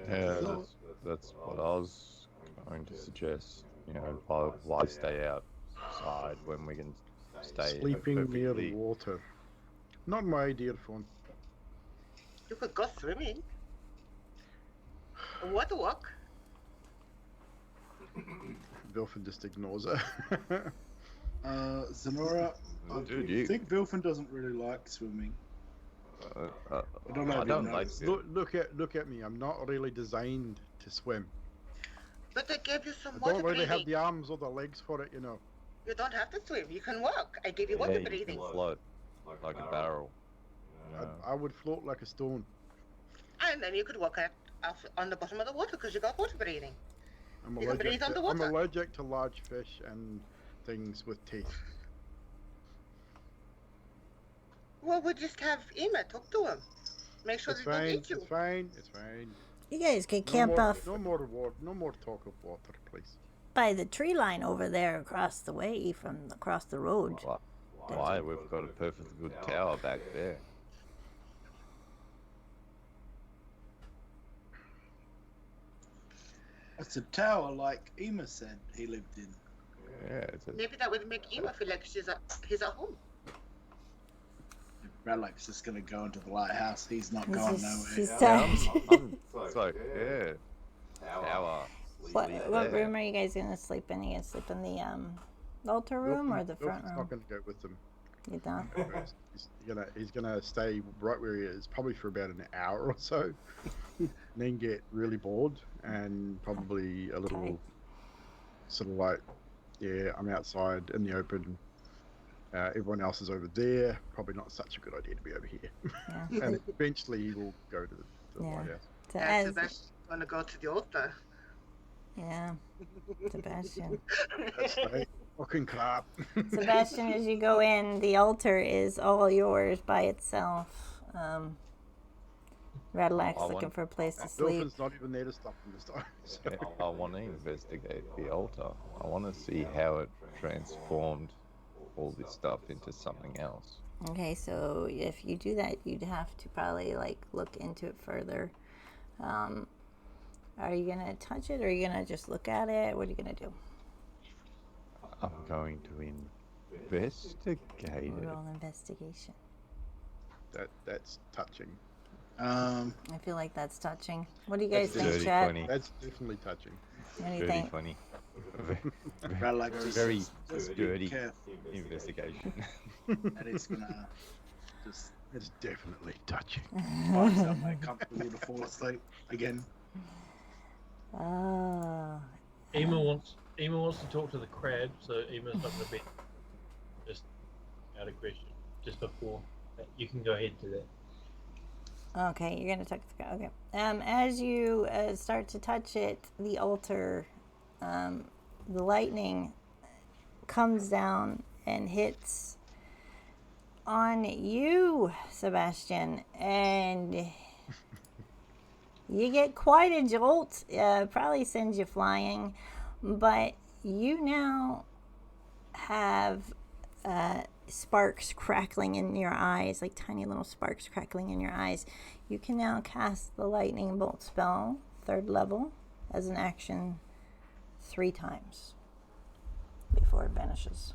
Yeah, that's what I was going to suggest. You know, why stay outside when we can stay Sleeping near the perfectly- water. Not my idea of fun. You could go swimming. A water walk. Vilfin just ignores her. Sonora, Dude, I you- think Vilfin doesn't really like swimming. I don't know I if you don't like noticed. it. Look at me. I'm not really designed to swim. But they gave you some I water don't really breathing. have the arms or the legs for it, you know. You don't have to swim. You can walk. I gave you water Yeah, you breathing. can float like a barrel. You know? I would float like a stone. And then you could walk on the bottom of the water because you got water breathing. I'm You can breathe I'm underwater. allergic to large fish and things with teeth. Well, we'll just have Emma talk to him. Make sure It's they don't fine. eat you. It's fine. It's fine. You guys can No camp more, off No more water. No more talk of water, please. by the tree line over there across the way from across the road. Why? We've got a perfectly good tower back there. It's a tower like Ema said he lived in. Yeah, it's a, Maybe that would make Emma feel like he's at home. Radlac's just gonna go into the lighthouse. He's not going nowhere. She's yeah, tired. it's like, yeah, tower. What sleep what there. room are you guys gonna sleep in? Are you gonna sleep in the altar room or the front Vilfin's room? not going to go with them. You don't? He's gonna stay right where he is, probably for about an hour or so, and then get really bored and probably a little Okay. sort of like, yeah, I'm outside in the open, Everyone else is over there. Probably not such a good idea to be over here. Yeah. And eventually he will go to the Yeah. lighthouse. So And as Sebastian's gonna go to the altar. yeah, Sebastian. That's right. Fucking crap. Sebastian, as you go in, the altar is all yours by itself. Radlack's I looking want- for a place to sleep. Dolphin's not even there to stop him this time. So. I want to investigate the altar. I want to see how it transformed all this stuff into something else. Okay, so if you do that, you'd have to probably like look into it further. Are you gonna touch it, or are you gonna just look at it? What are you gonna do? I'm going to investigate it. Roll investigation. That's touching. I feel like that's touching. What do you guys That's think, dirty, chat? 20. That's definitely touching. What do you Dirty think? 20. Radlack It's just very says, just be dirty careful, investigation. and it's gonna just It's definitely touching. find somewhere comfortable to fall asleep again. Oh, Ema wants to talk to the crab, so Ema's not going to be just out of question just before. You can go ahead to that. okay. You're gonna touch the crowd. Okay. As you start to touch it, the altar, the lightning comes down and hits on you, Sebastian, and you get quite a jolt. Probably sends you flying, but you now have sparks crackling in your eyes, like tiny little sparks crackling in your eyes. You can now cast the lightning bolt spell, 3rd level, as an action 3 times before it vanishes.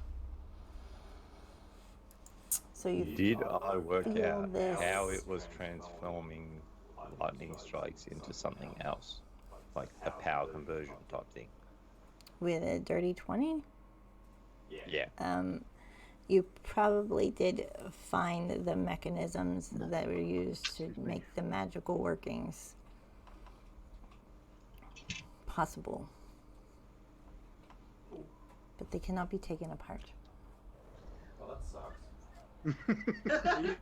So you Did I work feel out this. how it was transforming lightning strikes into something else? Like a power conversion type thing? with a dirty 20? Yeah. You probably did find the mechanisms that were used to make the magical workings possible. But they cannot be taken apart. Oh, that sucks.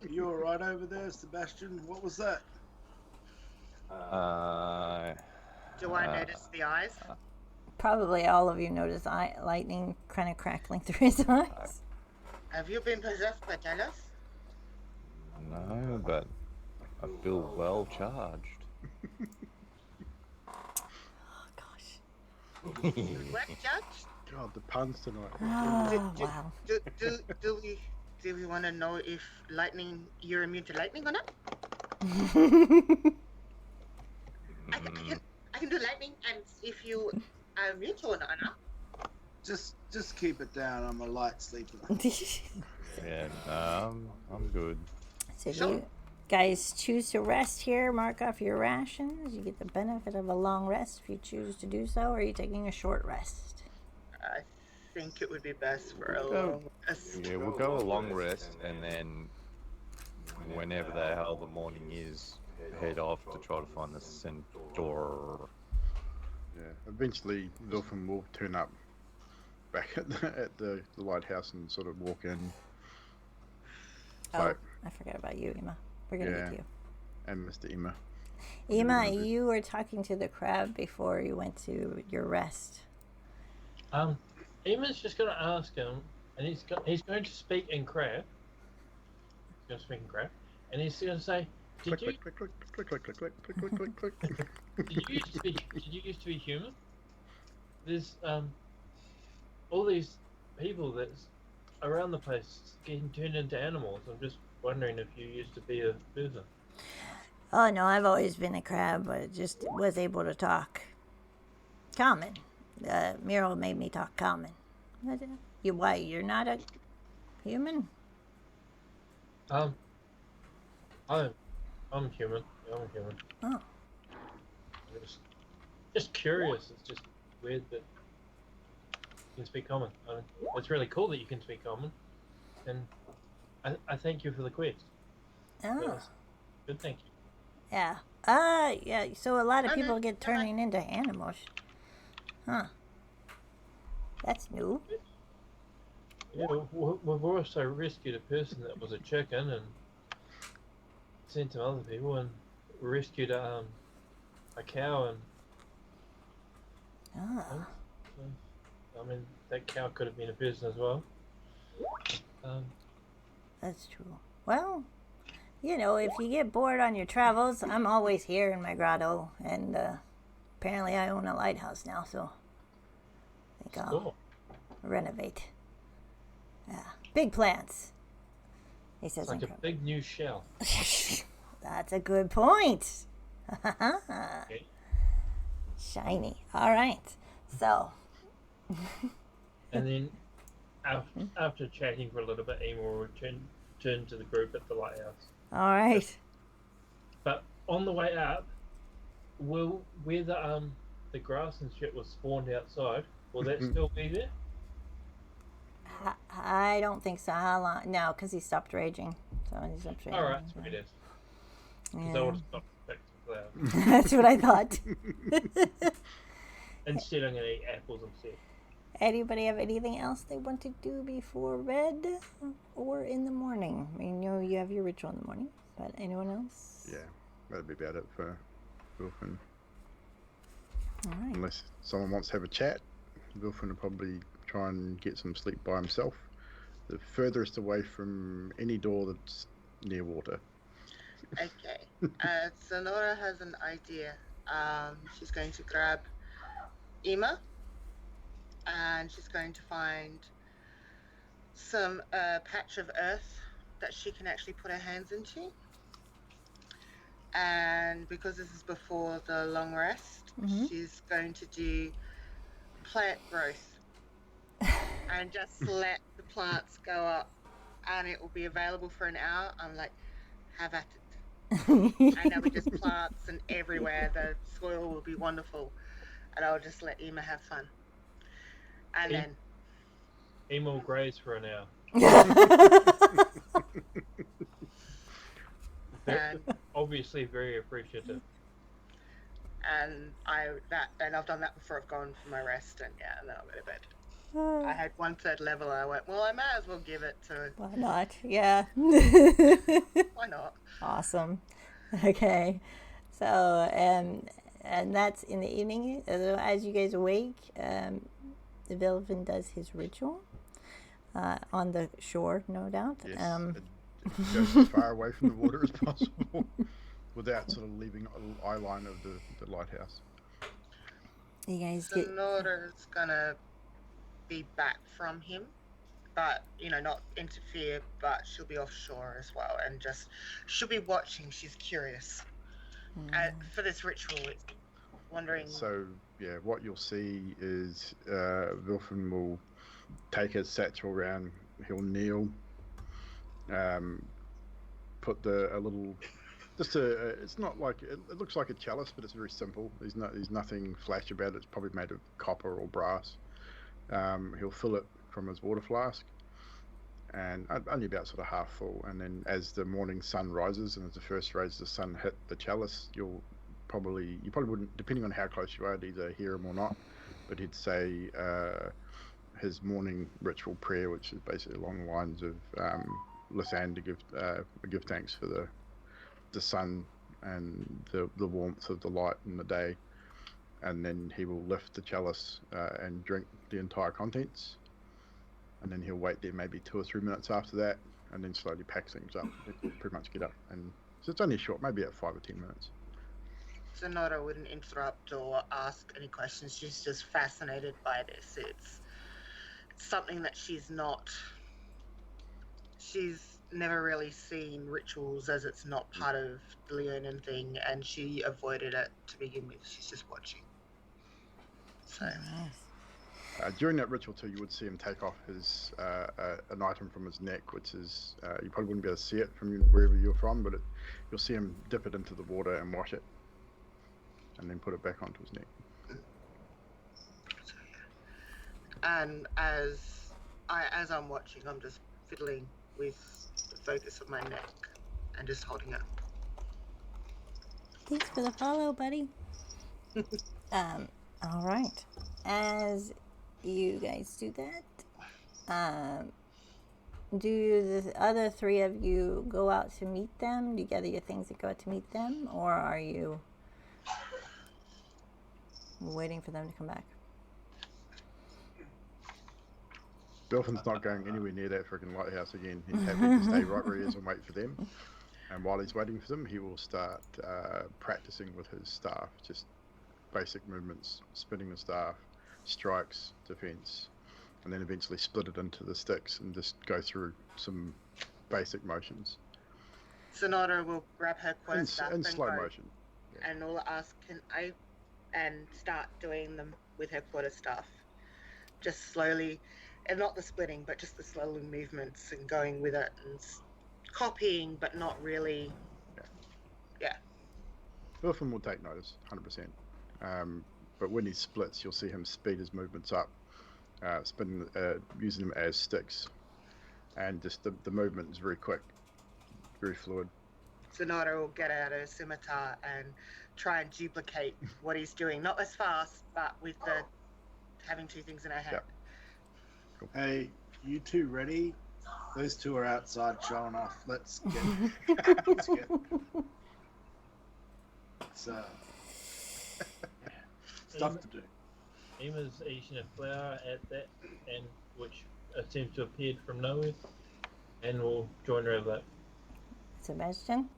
You all right over there, Sebastian? What was that? Do I notice the eyes? Probably all of you notice lightning kind of crackling through his eyes. Have you been possessed by Jealous? No, but I feel well charged. Oh, gosh. Good work, Judge. God, the puns tonight. Oh, wow. Do we want to know if you're immune to lightning or not? I can do lightning, and if you are immune to it or not. Just keep it down. I'm a light sleeper. Yeah, no, I'm good. So if Sure. you guys choose to rest here, mark off your rations. You get the benefit of a long rest if you choose to do so, or are you taking a short rest? I think it would be best for a Go. long. Yeah, we'll go a long rest and then whenever the hell the morning is, head off to try to find the centaur. Yeah. Eventually, Dolphin will turn up back at the lighthouse and sort of walk in. Oh, So, I forgot about you, Ema. We're going to Yeah. get to and Mr. Emma. you. Ema, remember. you were talking to the crab before you went to your rest. Ema's just going to ask him, and he's going to speak in crab. He's going to speak in crab, and he's going to say, Click, "Did you click, click, click, click, click, click, click, click, click, click. did you used to be human? There's all these people that's around the place getting turned into animals. I'm just wondering if you used to be a person." Oh, no, I've always been a crab, but just was able to talk common. Muriel made me talk common. Why, you're not a human? I'm human. Yeah, I'm human. Oh. Just curious. It's just weird that you can speak common. I mean, it's really cool that you can speak common, and I thank you for the quest. Oh, Yes. Good, thank you. yeah. Yeah, so a lot of Okay, people get alright. turning into animals. Huh. That's new. Yeah, we've also rescued a person that was a chicken and sent to other people, and we rescued a cow, and Ah, I mean that cow could have been a person as well. that's true. Well, you know, if you get bored on your travels, I'm always here in my grotto, and apparently I own a lighthouse now, so I think I'll Cool. renovate. Yeah, big plans. He says, It's like a incredible. big new shell. That's a good point. Okay. Shiny. All right. So, And then after chatting for a little bit, Ema will return to the group at the lighthouse. all right. But on the way up, where the grass and shit was spawned outside, will that still be there? I don't think so. How long? No, because he stopped raging. So he stopped raging. All right, sweet as. Because I Yeah. would have stopped back to the flower. That's what I thought. Instead, I'm going to eat apples instead. Anybody have anything else they want to do before bed or in the morning? I mean, you know, you have your ritual in the morning, but anyone else? Yeah, that'd be about it for Wilfin. All right. Unless someone wants to have a chat, Wilfin will probably try and get some sleep by himself. The furthest away from any door that's near water. Okay. Sonora has an idea. She's going to grab Ema, and she's going to find some patch of earth that she can actually put her hands into. And because this is before the long rest, she's going to do plant growth and just let the plants go up, and it will be available for an hour. I'm like, have at it. And there'll be just plants and everywhere. The soil will be wonderful, and I'll just let Ema have fun. And then Ema will graze for an hour. and Obviously very appreciative. and I've done that before. I've gone for my rest, and and then I'll go to bed. I had 1/3 level. I went, well, I might as well give it to. Why not? Yeah. Why not? Awesome. Okay. So, and that's in the evening. As you guys awake, the Vilvin does his ritual on the shore, no doubt. Yes, it goes as far away from the water as possible without sort of leaving an eye line of the lighthouse. You guys get. Sonora's gonna be back from him, but not interfere. But she'll be offshore as well, and she'll be watching. She's curious for this ritual. It's wondering. So yeah, what you'll see is Wilfin will take his satchel around. He'll kneel, put a little. It's not like it looks like a chalice, but it's very simple. There's nothing flash about it. It's probably made of copper or brass. He'll fill it from his water flask, and only about sort of half full. And then as the morning sun rises and as the first rays of the sun hit the chalice, you probably wouldn't, depending on how close you are, to either hear him or not, but he'd say his morning ritual prayer, which is basically along the lines of Lisanne to give thanks for the sun and the warmth of the light in the day. And then he will lift the chalice and drink the entire contents. And then he'll wait there maybe 2 or 3 minutes after that, and then slowly pack things up. He'll pretty much get up. And so it's only short, maybe at 5 or 10 minutes. Sonora wouldn't interrupt or ask any questions. She's just fascinated by this. It's something that she's never really seen rituals, as it's not part of the Leonin thing, and she avoided it to begin with. She's just watching. So during that ritual too, you would see him take off his an item from his neck, which is you probably wouldn't be able to see it from wherever you're from, but you'll see him dip it into the water and wash it, and then put it back onto his neck. And as I'm watching, I'm just fiddling with the focus of my neck and just holding it. Thanks for the follow, buddy. All right. As you guys do that, do the other three of you go out to meet them? Do you gather your things and go out to meet them? Or are you waiting for them to come back? Dolphin's not going anywhere near that freaking lighthouse again. He's happy to stay right where he is and wait for them. And while he's waiting for them, he will start practicing with his staff. Just basic movements, spinning the staff, strikes, defense, and then eventually split it into the sticks and just go through some basic motions. Sonata will grab her quarter staff In and slow go, motion. Yeah. and will ask, "Can I?" and start doing them with her quarter staff, just slowly, and not the splitting, but just the slow movements and going with it and copying, but not really. Yeah. Dolphin will take notice, 100%. But when he splits, you'll see him speed his movements up, spinning, using them as sticks, and just the movement is very quick, very fluid. Sonata will get out her scimitar and try and duplicate what he's doing, not as fast, but with the having two things in her hand. Yep. Cool. Hey, you two ready? Those two are outside showing off. Let's get stuff to do. Emma's eating a flower at that, and which seems to have appeared from nowhere, and we'll join her over that. Sebastian?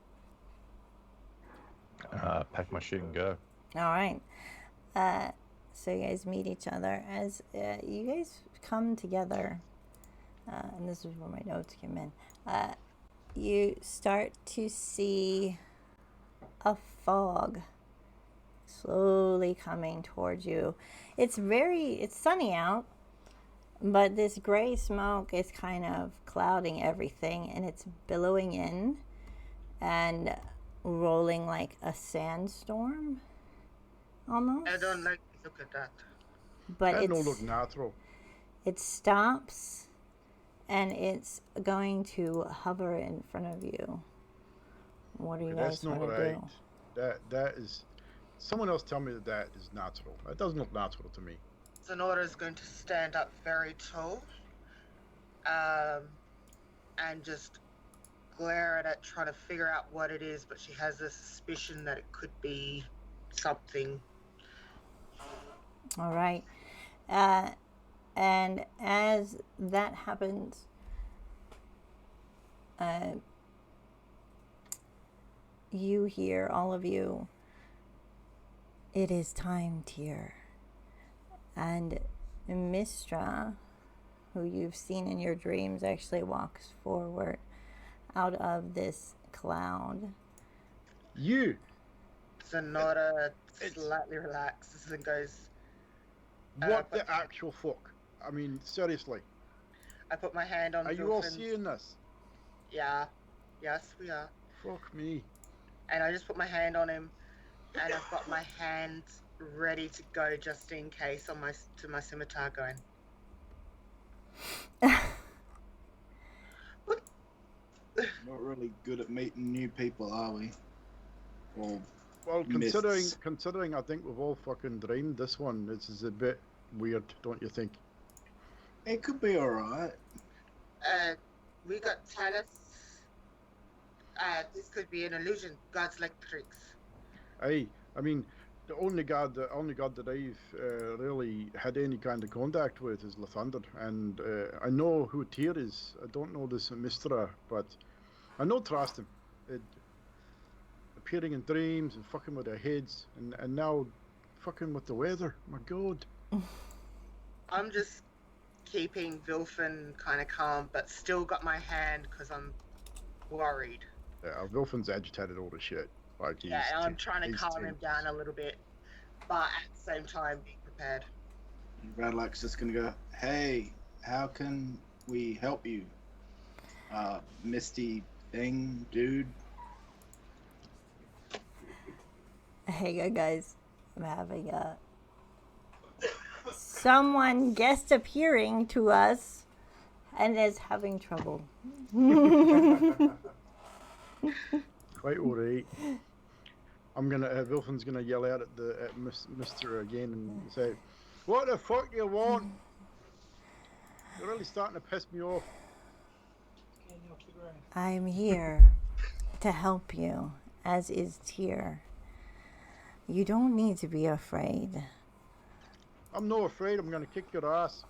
Pack my shit and go. All right. So you guys meet each other as you guys come together, and this is where my notes came in. You start to see a fog slowly coming towards you. It's sunny out, but this gray smoke is kind of clouding everything, and it's billowing in and rolling like a sandstorm almost. I don't like to look at that. But That don't look natural. it stops and it's going to hover in front of you. What do you guys That's not want to right. do? That is. Someone else tell me that is natural. That doesn't look natural to me. Sonata is going to stand up very tall, and just glare at it, trying to figure out what it is, but she has a suspicion that it could be something. All right. And as that happens, you hear, all of you, "It is time, Tyr." And Mistra, who you've seen in your dreams, actually walks forward out of this cloud. You! Sonata slightly relaxes and goes, What the actual fuck? I mean, seriously. I put my hand on Are you all Vilfin's- seeing this? Yeah. Yes, we are. Fuck me. And I just put my hand on him, and I've got my hand ready to go just in case on my scimitar going. Not really good at meeting new people, are we? Or Well, Mists. considering I think we've all fucking dreamed this one, this is a bit weird, don't you think? it could be alright. We got Talus. This could be an illusion. Gods like tricks. Aye, I mean, the only god that I've really had any kind of contact with is Lathander, and I know who Tyr is. I don't know this Mistra, but I know trust him. Appearing in dreams and fucking with their heads, and now fucking with the weather. My God. I'm just keeping Vilfin kind of calm, but still got my hand because I'm worried. Yeah, Wilfin's agitated all the shit. Like he's, Yeah, and I'm trying to he's calm him tense. down a little bit, but at the same time being prepared. Radlack's just gonna go, "Hey, how can we help you? Misty thing, dude." Hey, good guys. I'm having someone guest appearing to us and is having trouble. Quite alright. I'm gonna. Wilfin's gonna yell out at Mr. again and say, "What the fuck you want? You're really starting to piss me off." I'm here to help you, as is Tyr. You don't need to be afraid. I'm not afraid. I'm gonna kick your ass.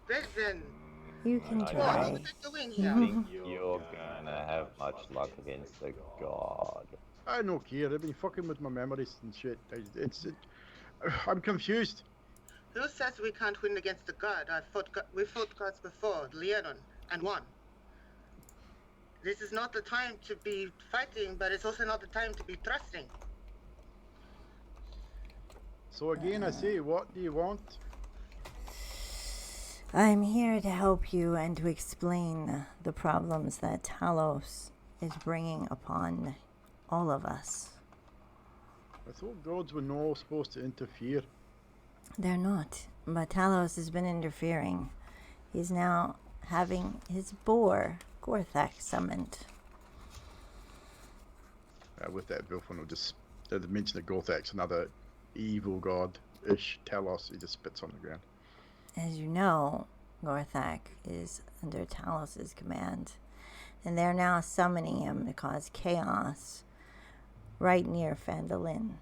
Reverend, You can I what are try. you doing I here? think you're gonna have much luck against the god. I don't care. They've been fucking with my memories and shit. I'm confused. Who says we can't win against the god? We fought gods before, Leonon, and won. This is not the time to be fighting, but it's also not the time to be trusting. So again, I say, what do you want? I'm here to help you and to explain the problems that Talos is bringing upon all of us. I thought gods were not supposed to interfere. They're not, but Talos has been interfering. He's now having his boar, Gorthak, summoned. With that, Vilfon will just mention that Gorthak's another evil god-ish Talos. He just spits on the ground. As you know, Gorthak is under Talos' command, and they're now summoning him to cause chaos right near Phandalin.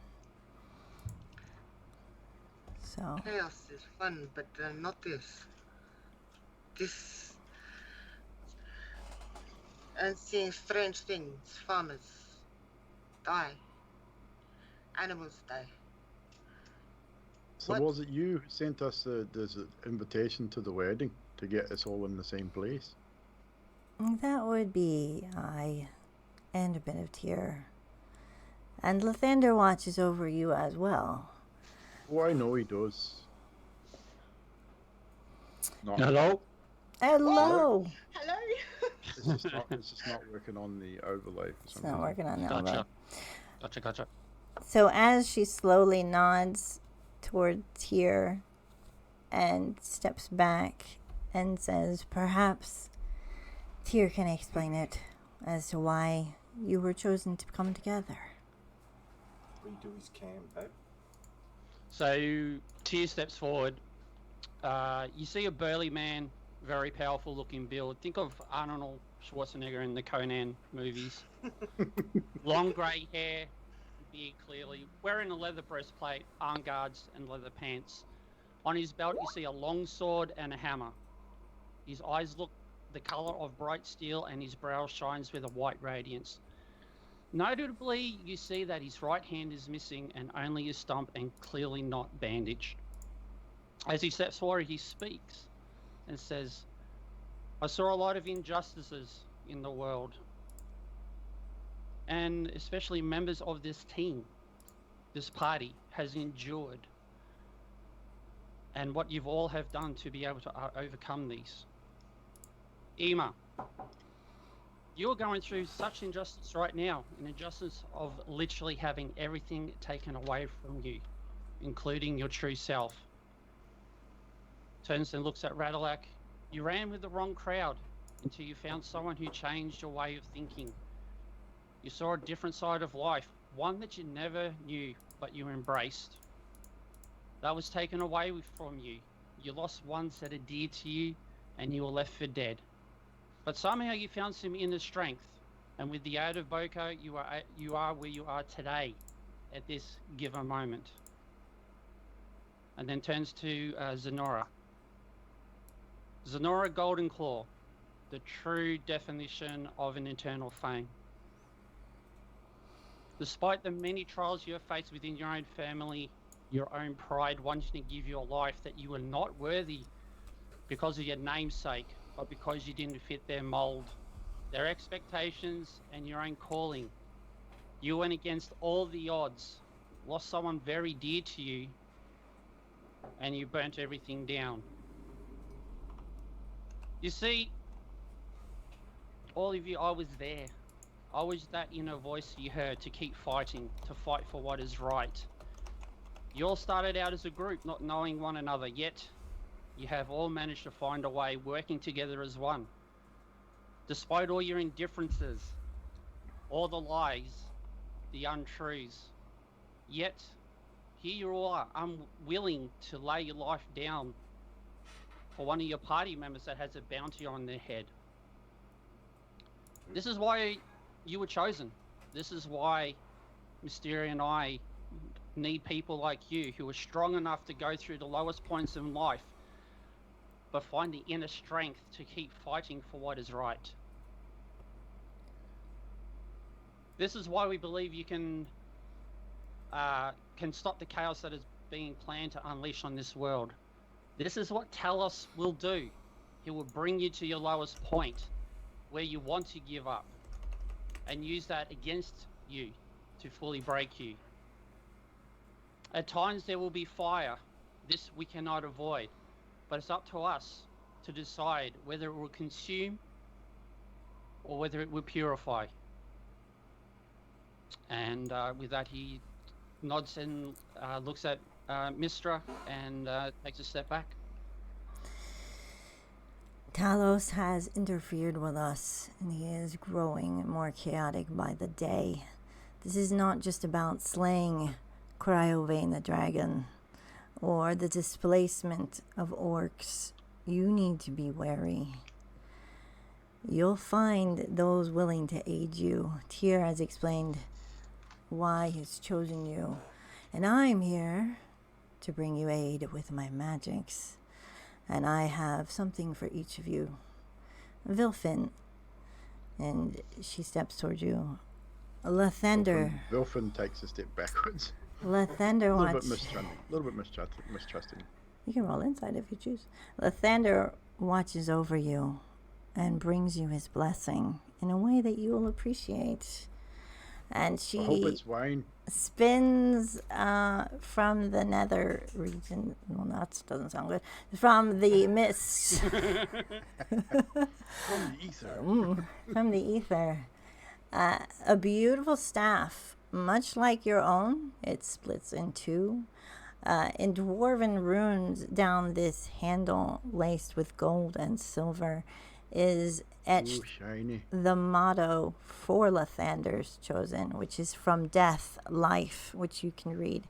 So, Chaos is fun, but not this. This. And seeing strange things. Farmers die. Animals die. So What? was it you who sent us the invitation to the wedding to get us all in the same place? that would be I, and a bit of Tyr. And Lathander watches over you as well. Oh, I know he does. Not, Hello? Hello! Hello? it's just not working on the overlay for It's some not reason. working on that Gotcha. one. Gotcha. So as she slowly nods toward Tyr and steps back and says, perhaps Tyr can explain it as to why you were chosen to come together. Redo his cam, babe. So, Tyr steps forward. You see a burly man, very powerful looking build. Think of Arnold Schwarzenegger in the Conan movies. Long grey hair, beard clearly, wearing a leather breastplate, arm guards, and leather pants. On his belt, you see a long sword and a hammer. His eyes look the colour of bright steel, and his brow shines with a white radiance. Notably, you see that his right hand is missing and only his stump, and clearly not bandaged. As he steps forward, he speaks and says, I saw a lot of injustices in the world, and especially members of this team, this party, has endured, and what you've all have done to be able to overcome these. Ema, you're going through such injustice right now, an injustice of literally having everything taken away from you, including your true self. Turns and looks at Radalak. You ran with the wrong crowd until you found someone who changed your way of thinking. You saw a different side of life, one that you never knew, but you embraced. That was taken away from you. You lost ones that are dear to you, and you were left for dead. But somehow you found some inner strength, and with the aid of Boko, you are where you are today, at this given moment. And then turns to Zenora. Zenora Goldenclaw, the true definition of an eternal fame. Despite the many trials you have faced within your own family, your own pride wanting to give you a life that you were not worthy because of your namesake, but because you didn't fit their mold, their expectations, and your own calling. You went against all the odds, lost someone very dear to you, and you burnt everything down. You see, all of you, I was there. I was that inner voice you heard to keep fighting, to fight for what is right. You all started out as a group, not knowing one another, yet you have all managed to find a way, working together as one. Despite all your indifferences, all the lies, the untruths, yet here you all are, unwilling to lay your life down for one of your party members that has a bounty on their head. This is why you were chosen. This is why Mysteria and I need people like you who are strong enough to go through the lowest points in life, but find the inner strength to keep fighting for what is right. This is why we believe you can stop the chaos that is being planned to unleash on this world. This is what Talos will do. He will bring you to your lowest point, where you want to give up, and use that against you to fully break you. At times there will be fire. This we cannot avoid, but it's up to us to decide whether it will consume or whether it will purify. And with that, he nods and looks at Mistra and takes a step back. Talos has interfered with us, and he is growing more chaotic by the day. This is not just about slaying Cryovane the dragon or the displacement of orcs. You need to be wary. You'll find those willing to aid you. Tyr has explained why he's chosen you, and I'm here to bring you aid with my magics. And I have something for each of you. Vilfin. And she steps towards you. Lathander. Vilfin takes a step backwards. Lathander A watches. little bit mistrusting. You can roll inside if you choose. Lathander watches over you and brings you his blessing in a way that you will appreciate. And she I hope it's wine. spins from the nether region. Well, that doesn't sound good. From the mist. From the ether. From the ether. A beautiful staff, much like your own. It splits in two. In dwarven runes down this handle, laced with gold and silver, is etched Ooh, shiny. the motto for Lathander's chosen, which is from death, life, which you can read.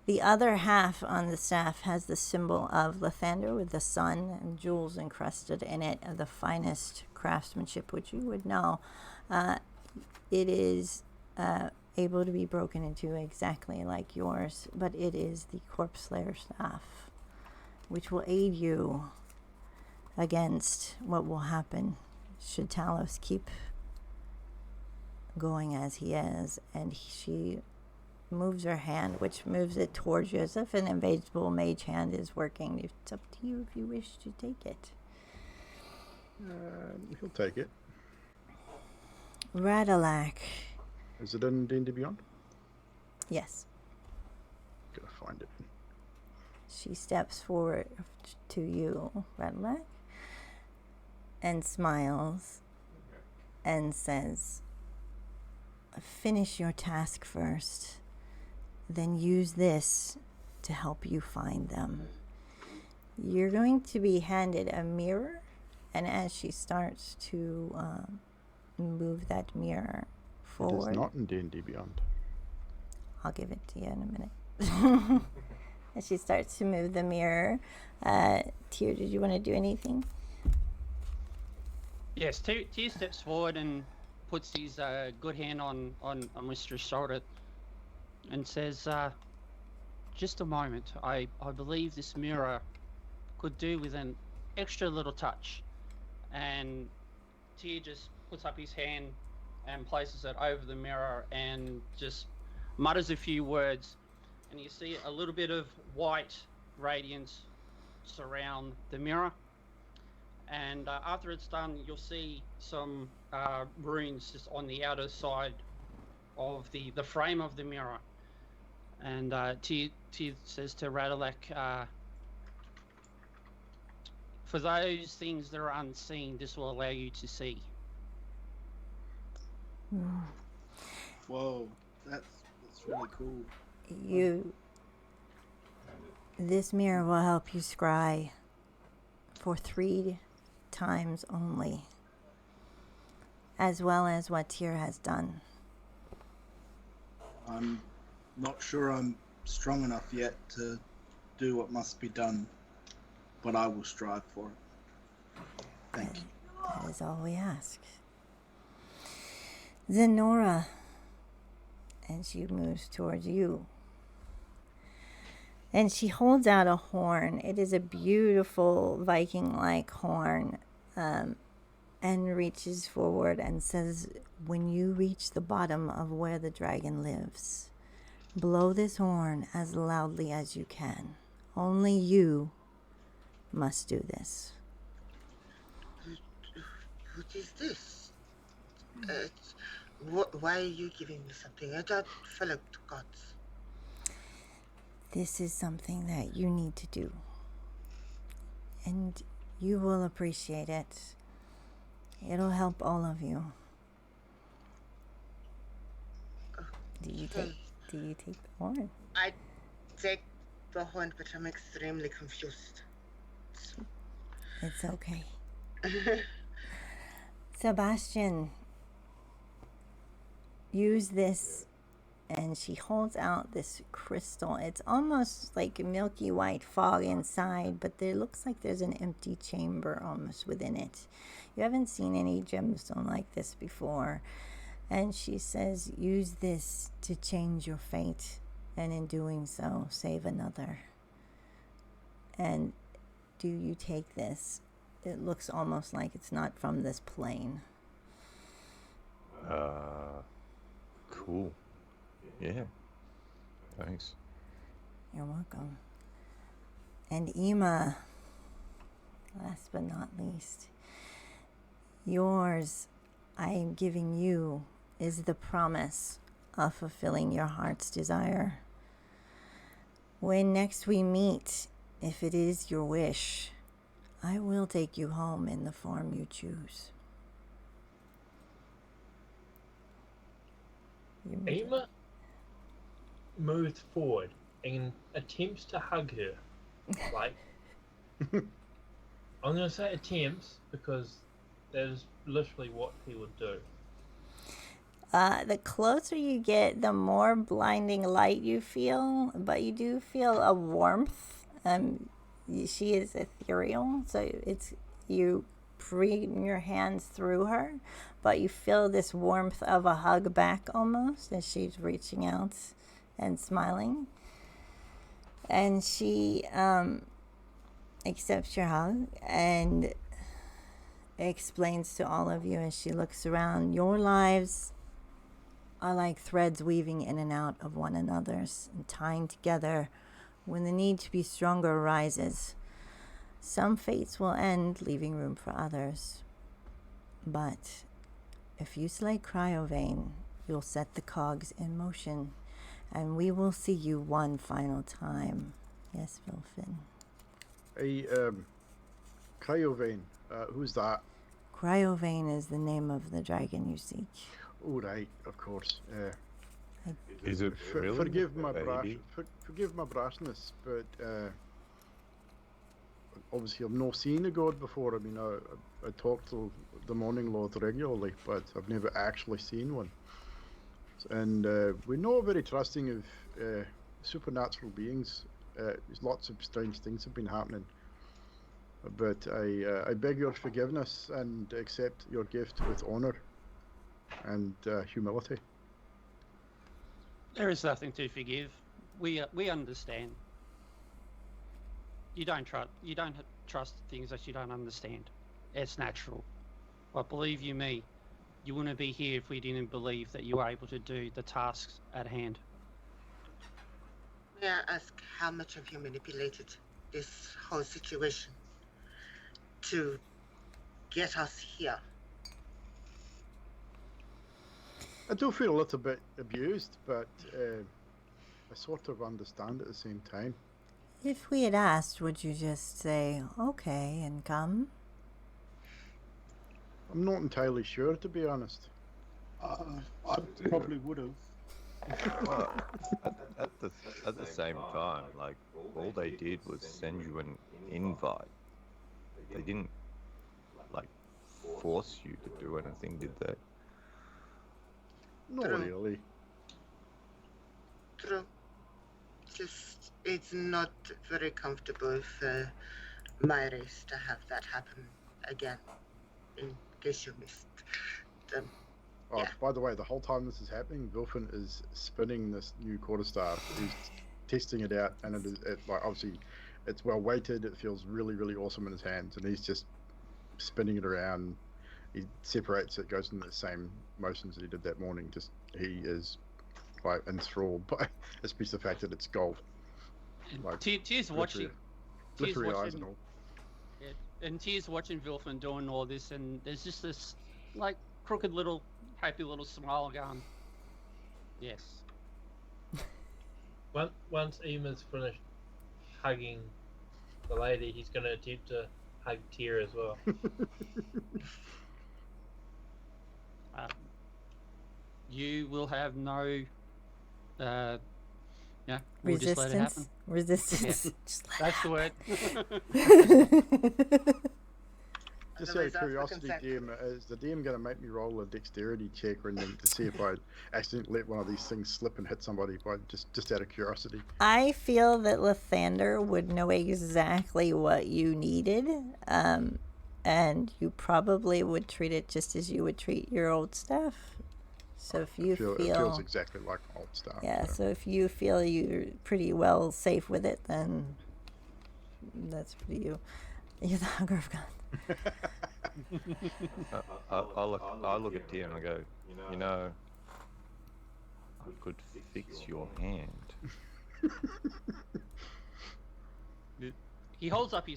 The other half on the staff has the symbol of Lathander with the sun and jewels encrusted in it of the finest craftsmanship, which you would know. It is able to be broken into exactly like yours, but it is the Corpse Slayer staff, which will aid you against what will happen should Talos keep going as he is. And she moves her hand, which moves it towards you as if an invisible mage hand is working. It's up to you if you wish to take it. He'll take it. Radalak. Is it in D&D Beyond? Yes. Gotta find it. She steps forward to you, Radalak, and smiles and says, finish your task first, then use this to help you find them. You're going to be handed a mirror, and as she starts to move that mirror forward, It is not in D&D Beyond. I'll give it to you in a minute. As she starts to move the mirror, Tyr, did you want to do anything? Yes, Tyr steps forward and puts his good hand on Mistra's shoulder and says, just a moment. I believe this mirror could do with an extra little touch. And Tyr just puts up his hand and places it over the mirror and just mutters a few words. And you see a little bit of white radiance surround the mirror. And after it's done, you'll see some runes just on the outer side of the frame of the mirror. And Tyr says to Radalak, for those things that are unseen, this will allow you to see. Whoa, that's really cool. This mirror will help you scry for 3 times only, as well as what Tyr has done. I'm not sure I'm strong enough yet to do what must be done, but I will strive for it. Thank you. That is all we ask. Zenora. And she moves towards you. And she holds out a horn. It is a beautiful Viking-like horn. And reaches forward and says, when you reach the bottom of where the dragon lives, blow this horn as loudly as you can. Only you must do this. What is this? Why are you giving me something? I don't follow the gods. This is something that you need to do. And you will appreciate it. It'll help all of you. Do you take the horn? I take the horn, but I'm extremely confused. It's okay. Sebastian, use this. And she holds out this crystal. It's almost like milky white fog inside, but there looks like there's an empty chamber almost within it. You haven't seen any gemstone like this before. And she says, use this to change your fate, and in doing so, save another. And do you take this? It looks almost like it's not from this plane. Cool. Yeah. Thanks. You're welcome. And Ema, last but not least, yours, I am giving you, is the promise of fulfilling your heart's desire. When next we meet, if it is your wish, I will take you home in the form you choose. Ema moves forward and attempts to hug her. Like, I'm going to say attempts because that is literally what he would do. The closer you get, the more blinding light you feel, but you do feel a warmth. She is ethereal, so it's you bring your hands through her, but you feel this warmth of a hug back almost as she's reaching out and smiling. And she accepts your hug and explains to all of you as she looks around, your lives are like threads weaving in and out of one another's and tying together when the need to be stronger arises. Some fates will end, leaving room for others. But if you slay Cryovane, you'll set the cogs in motion, and we will see you one final time. Yes, Vilfin. Hey, Cryovane, who's that? Cryovane is the name of the dragon you seek. Oh, right, of course. Is it really Forgive my baby? forgive my brashness, but obviously I've not seen a god before. I mean, I talk to the Morning Lord regularly, but I've never actually seen one. And we're not very trusting of supernatural beings. There's lots of strange things have been happening. But I beg your forgiveness and accept your gift with honor and humility. There is nothing to forgive. We understand. You don't trust things that you don't understand. It's natural. But believe you me, you wouldn't be here if we didn't believe that you were able to do the tasks at hand. May I ask how much have you manipulated this whole situation to get us here? I do feel a little bit abused, but I sort of understand at the same time. If we had asked, would you just say, okay, and come? I'm not entirely sure, to be honest. I probably would have. Well, at the same time, like, all they did was send you an invite. They didn't, like, force you to do anything, did they? Not True. really. True. Just, it's not very comfortable for my race to have that happen again, in case you missed them. Oh, Yeah. by the way, the whole time this is happening, Wilfin is spinning this new quarterstaff. He's testing it out, and like obviously, it's well weighted. It feels really, really awesome in his hands, and he's just spinning it around. He separates it, goes in the same motions that he did that morning. Just he is like enthralled by especially the fact that it's gold. Like Tears watching. Tears glittery eyes watching. and all. Yeah, and Tears watching Vilfin doing all this, and there's just this like crooked little, happy little smile going. Yes. Once Eamon's finished hugging the lady, he's going to attempt to hug Tyr as well. You will have no, yeah, we'll just let it happen. Resistance. Yeah. That's the word. Just out of curiosity, DM, is the DM going to make me roll a dexterity check or anything to see if I accidentally let one of these things slip and hit somebody? By just out of curiosity. I feel that Lathander would know exactly what you needed, and you probably would treat it just as you would treat your old stuff. So if you feel it feels exactly like old stuff. Yeah, so if you feel you're pretty well safe with it, then that's for you. You're the hugger of God. I look at Tia and I go, you know, I could fix your hand. He holds up the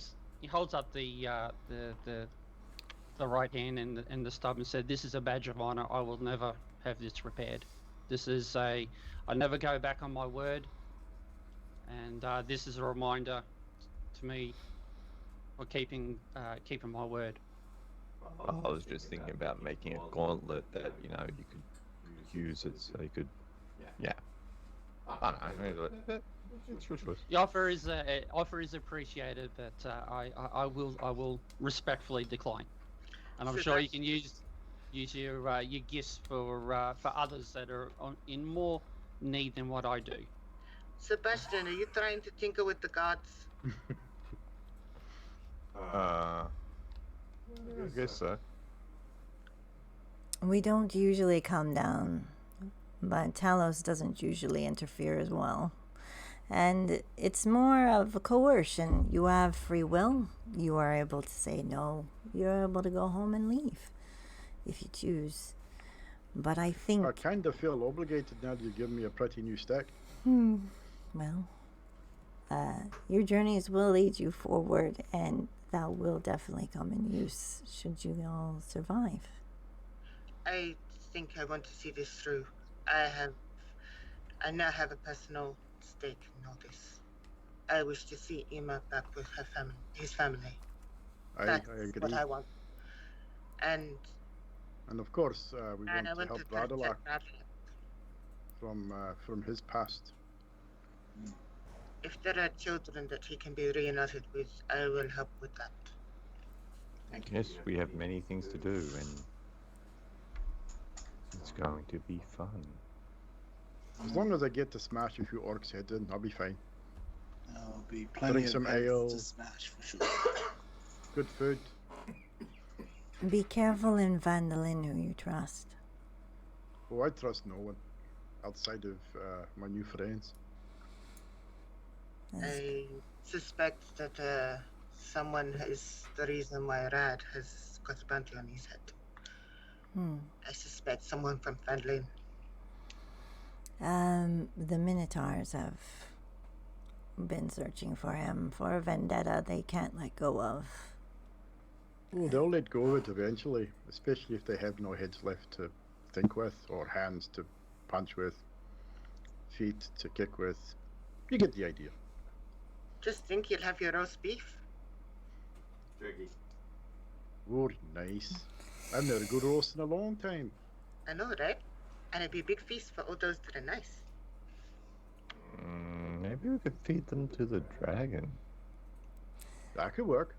right hand and the stub and said, "This is a badge of honor. I will never have this repaired. This is I never go back on my word, and this is a reminder to me of keeping my word." I was just thinking about making a gauntlet that, you know, you could use it so you could, yeah. I don't know. It's your choice. The offer is appreciated, but I will respectfully decline, and I'm sure you can use your gifts for others that are in more need than what I do. Sebastian, are you trying to tinker with the gods? I guess so. We don't usually come down, but Talos doesn't usually interfere as well. And it's more of a coercion. You have free will. You are able to say no. You're able to go home and leave if you choose. But I think... I kind of feel obligated now that you give me a pretty new stack. Well, your journeys will lead you forward, and that will definitely come in use should you all survive. I think I want to see this through. I now have a personal stake in all this. I wish to see Emma back with his family. That's I agree. what I want. And of course, we want to help Radalak Radalak. from his past. If there are children that he can be reunited with, I will help with that. Yes, we have many things to do, and it's going to be fun. As long as I get to smash a few orcs' heads in, I'll be fine. There'll be plenty Drink of some heads ale. to smash for sure. Good food. Be careful in Vandalin who you trust. Oh, I trust no one outside of my new friends. I suspect that someone is the reason why Rad has got a bounty on his head. I suspect someone from Fandlin. The Minotaurs have been searching for him for a vendetta they can't let go of. Oh, they'll let go of it eventually, especially if they have no heads left to think with, or hands to punch with, feet to kick with. You get the idea. Just think you'll have your roast beef. Jerky. Oh, nice. I've never good roast in a long time. I know, right? And it'd be a big feast for all those that are nice. Maybe we could feed them to the dragon. That could work.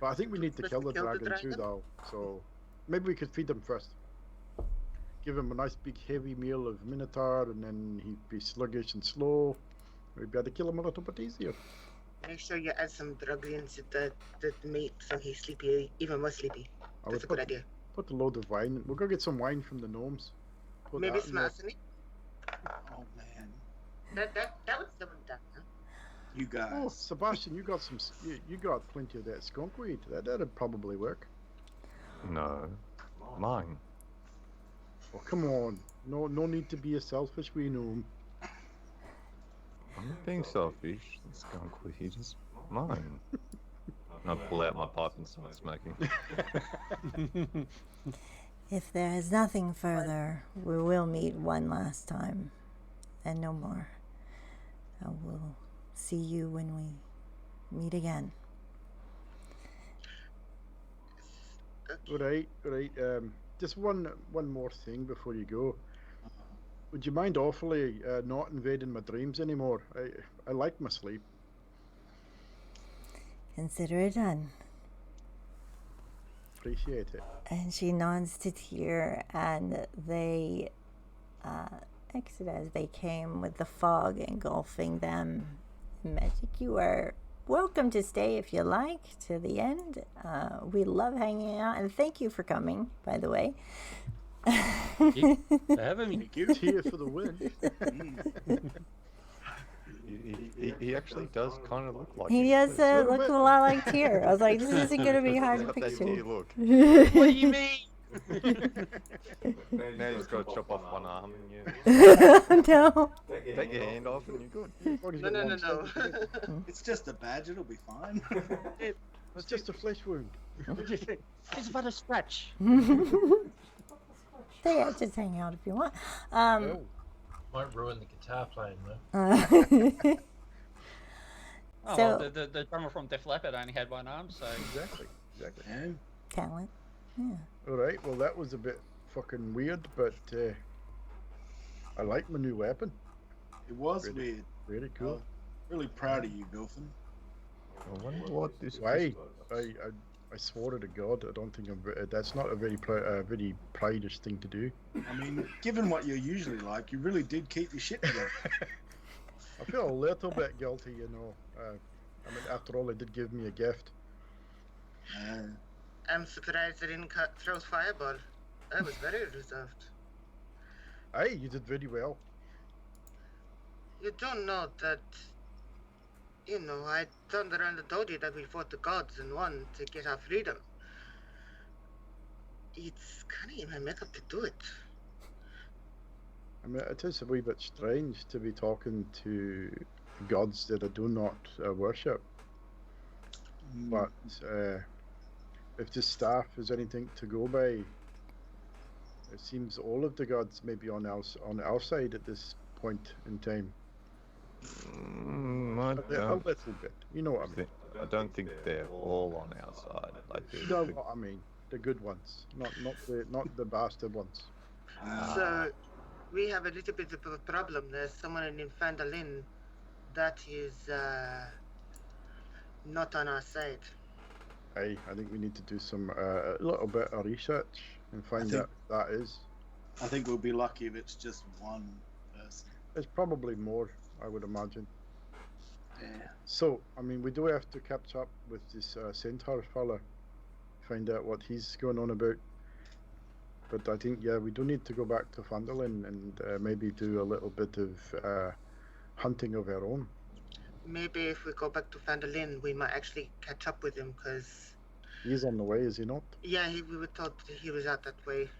But I think we need to kill the dragon too, though. So maybe we could feed them first. Give him a nice big heavy meal of Minotaur, and then he'd be sluggish and slow. We'd be able to kill him a little bit easier. Make sure you add some drug into the meat so he's sleepy, even more sleepy. That's a good idea. Put a load of wine. We'll go get some wine from the gnomes. Put Maybe that in there. Smasony. Oh man, That would still done. you guys. Oh, Sebastian, you got some. You got plenty of that skunk weed. That'd probably work. No, mine. Oh, come on. No need to be a selfish wee gnome. I'm not being selfish. The skunk weed is mine. And I pull out my pipe and start smoking. If there is nothing further, we will meet one last time, and no more. I will see you when we meet again. Right. Just one more thing before you go. Would you mind awfully not invading my dreams anymore? I like my sleep. Consider it done. Appreciate it. And she nods to Tyr, and they exit as they came, with the fog engulfing them. Magic, you are welcome to stay if you like to the end. We love hanging out, and thank you for coming, by the way. For having me. He's here for the win. He actually does kind of look like He him. does look a lot like Tyr. I was like, this isn't going to be hard to He's got that picture. deer look. What do you mean? Now he's got to chop off one arm and No. take your hand off and you're good. No. It's just a badge. It'll be fine. It's just a flesh wound. It's but a scratch. Stay out, just hang out if you want. Might ruin the guitar playing though. Oh, So- well, the drummer from Def Leppard only had one arm, so Exactly. Yeah. Talent. Yeah. Alright, well that was a bit fucking weird, but I like my new weapon. It was Really? weird. Very cool. Really proud of you, Gilfin. I wonder what this Why? I swore to God. I don't think that's not a very very prideish thing to do. I mean, given what you're usually like, you really did keep your shit together. I feel a little bit guilty, you know. I mean, after all, they did give me a gift. I'm surprised I didn't throw fireball. I was very reserved. Aye, you did very well. You don't know that, you know, I turned around and told you that we fought the gods and won to get our freedom. It's kind of in my makeup to do it. I mean, it is a wee bit strange to be talking to gods that I do not worship. But if the staff is anything to go by, it seems all of the gods may be on our side at this point in time. I A little bit, you know what I mean. I don't think they're all on our side. Like You know what I mean. The good ones, not the bastard ones. So, we have a little bit of a problem. There's someone in Fandolin that is not on our side. I think we need to do some a little bit of research and find out what that is. I think we'll be lucky if it's just one person. It's probably more, I would imagine. Yeah. So, I mean, we do have to catch up with this centaur fella, find out what he's going on about. But I think, yeah, we do need to go back to Fandolin and maybe do a little bit of hunting of our own. Maybe if we go back to Fandolin, we might actually catch up with him, because... He's on the way, is he not? Yeah, we were told that he was out that way,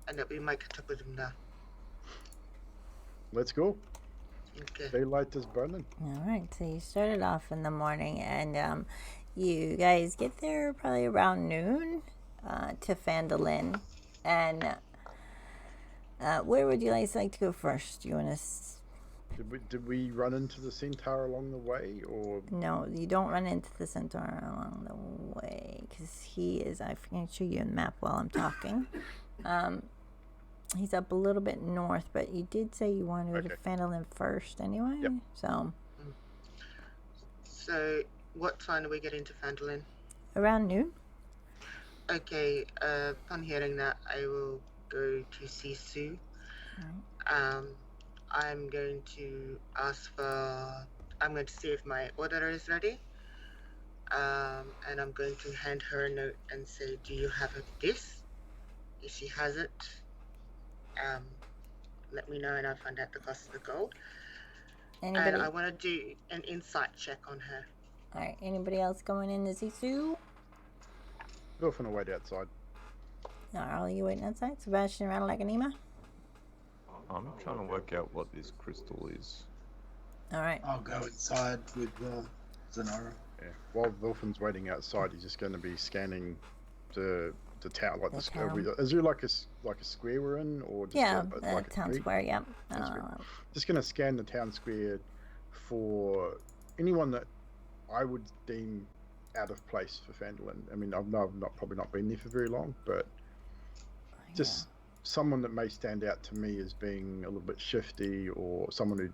and that we might catch up with him now. Let's go. Okay. Daylight is burning. All right, so you started off in the morning, and you guys get there probably around noon to Fandolin. And where would you guys like to go first? Do you want to... Did we run into the centaur along the way, or... No, you don't run into the centaur along the way, because he is... I can show you a map while I'm talking. He's up a little bit north, but you did say you wanted to go to Fandolin first anyway. Yep. So, what time do we get into Fandolin? Around noon. Okay, upon hearing that, I will go to see Sue. I'm going to ask for... I'm going to see if my order is ready. And I'm going to hand her a note and say, do you have this? If she has it, let me know and I'll find out the cost of the gold. Anybody? And I want to do an insight check on her. All right. Anybody else going in to see Sue? Wilfin will wait outside. Are you waiting outside? Sebastian, Rattlelack, and Ema? I'm trying to work out what this crystal is. All right. I'll go inside with Zenora. Yeah. While Wilfin's waiting outside, he's just going to be scanning the tower, like The town. Is there like a square we're in, or just Yeah, like a town street? square, yeah. Town square. Just going to scan the town square for anyone that I would deem out of place for Phandalin. I mean, I've probably not been there for very long, but just someone that may stand out to me as being a little bit shifty, or someone who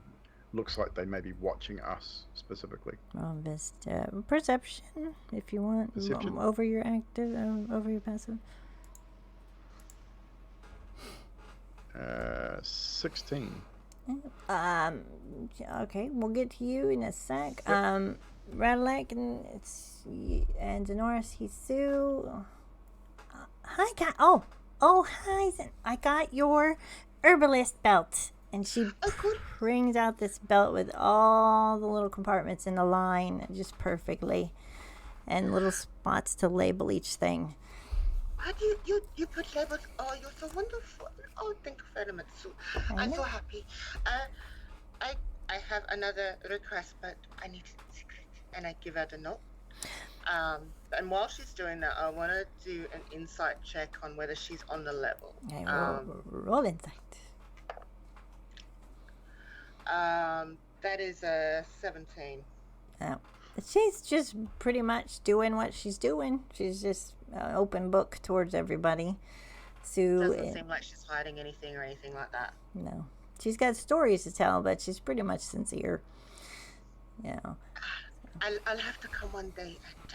looks like they may be watching us specifically. Well, just perception, if you want, Perception. over your active, over your passive. 16. Okay, we'll get to you in a sec. Rattlelack and Denoris, he's Sue. Hi, hi, I got your herbalist belt. And she brings out this belt with all the little compartments in the line just perfectly, and little spots to label each thing. How do you put labels? Oh, you're so wonderful. Oh, thank you very much, Sue. I'm so happy. I have another request, but I need it secret. And I give her the note. And while she's doing that, I want to do an insight check on whether she's on the level. Okay, roll insight. That is a 17. She's just pretty much doing what she's doing. She's just open book towards everybody. Sue Doesn't seem like she's hiding anything or anything like that. No, she's got stories to tell, but she's pretty much sincere. You know. I'll have to come one day and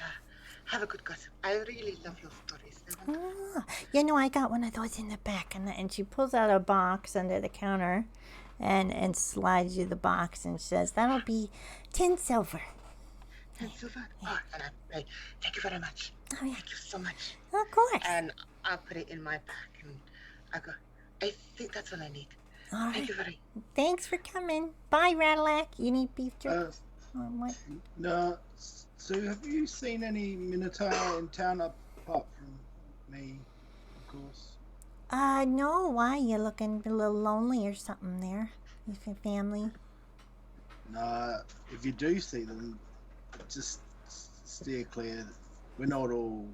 have a good gossip. I really love your stories. I got one of those in the back, and she pulls out a box under the counter. And slides you the box and says, that'll be 10 silver. 10 silver? Oh, and I thank you very much. Oh, yeah. Thank you so much. Of course. And I'll put it in my bag and I go, I think that's what I need. All right. Thank you very much. Thanks for coming. Bye, Rattlelack. You need beef jerky? What? No, Sue, have you seen any Minotaur in town apart from me, of course? No, why? You looking a little lonely or something there with your family? No, if you do see them, just steer clear. We're not all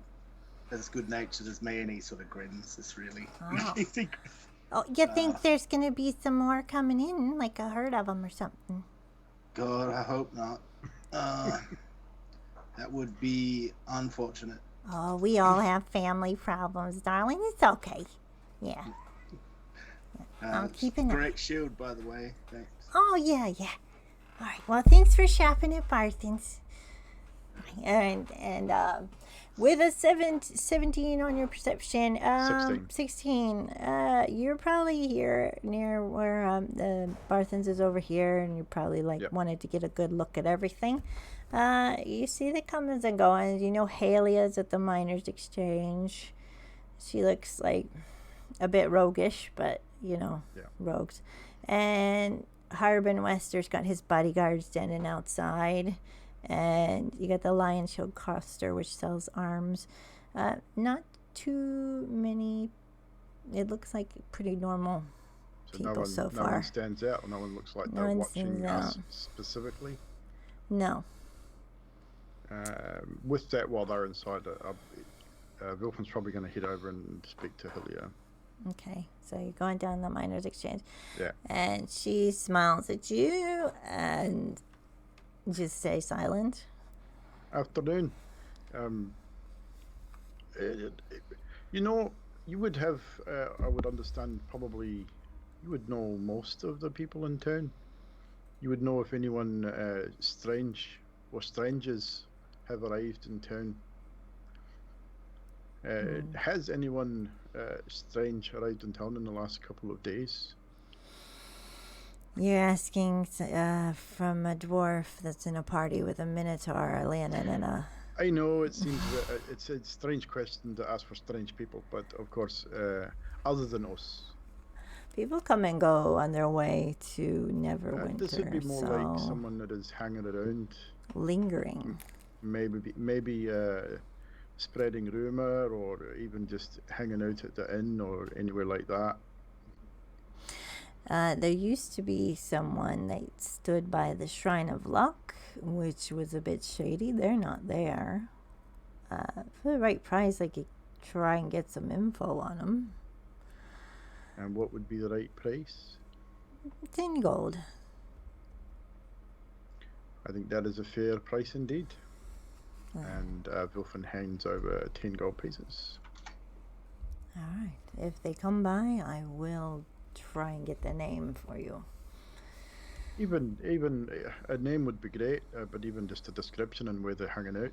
as good-natured as me, and he sort of grins. It's really... Oh, you think there's going to be some more coming in, like a herd of them or something? God, I hope not. That would be unfortunate. Oh, we all have family problems, darling. It's okay. Yeah. I'll keep an eye. Great shield, by the way. Thanks. Oh, yeah. All right. Well, thanks for shopping at Barthen's. And with a 17 on your perception, 16. You're probably here near where the Barthen's is over here, and you probably wanted to get a good look at everything. You see the comings and goings. You know Halia's at the Miners' Exchange. She looks like a bit roguish, but rogues. And Harbin Wester's got his bodyguard standing outside, and you got the Lion Shield Coster, which sells arms. Not too many. It looks like pretty normal people so far. No one stands out, or no one looks like they're watching us specifically. No. With that, while they're inside, Wilfin's probably going to head over and speak to Hilia. Okay, so you're going down the Miners' Exchange. Yeah. And she smiles at you and just stay silent. Afternoon. You would have, I would understand, probably, you would know most of the people in town. You would know if anyone strange or strangers have arrived in town. Has anyone strange arrived in town in the last couple of days? You're asking from a dwarf that's in a party with a minotaur, a Leonin, and a I know it seems it's a strange question to ask for strange people, but of course, other than us, People come and go on their way to Neverwinter. this would be more so like someone that is hanging around, lingering. maybe spreading rumor, or even just hanging out at the inn or anywhere like that. There used to be someone that stood by the Shrine of Luck, which was a bit shady. They're not there. For the right price, I could try and get some info on them. And what would be the right price? 10 gold. I think that is a fair price indeed. And Wilfen hands over 10 gold pieces. All right. If they come by, I will try and get the name for you. Even a name would be great, but even just a description and where they're hanging out.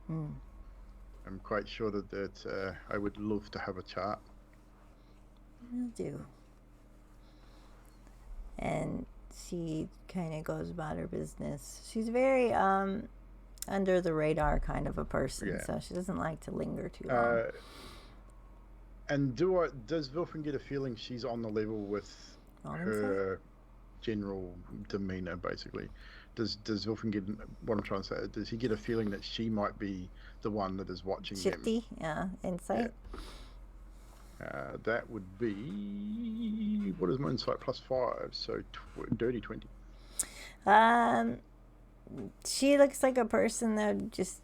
I'm quite sure that I would love to have a chat. Will do. And she kind of goes about her business. She's very under the radar kind of a person, so she doesn't like to linger too long. And does Wilfen get a feeling she's on the level with her general demeanor, basically? Does Wilfen get, what I'm trying to say, does he get a feeling that she might be the one that is watching Shifty, insight? Yeah. That would be, what is my insight, +5, so dirty 20. She looks like a person that would just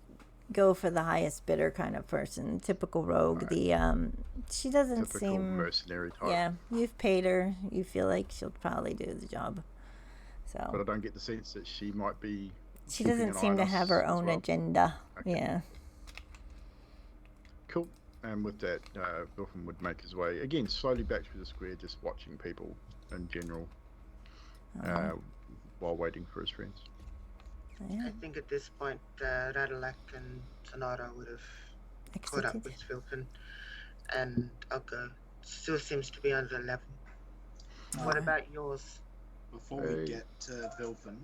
go for the highest bidder kind of person, typical rogue. Right. She doesn't typical seem mercenary type. Yeah, you've paid her. You feel like she'll probably do the job. So. But I don't get the sense that she might be. She doesn't seem to have her own agenda. Okay. Yeah. Cool. And with that, Wilfen would make his way again slowly back through the square, just watching people in general, while waiting for his friends. Yeah. I think at this point, Radalak and Sonata would have caught up with Wilfen, and I'll go. Still seems to be under the level. What about yours? Before we get to Wilfen,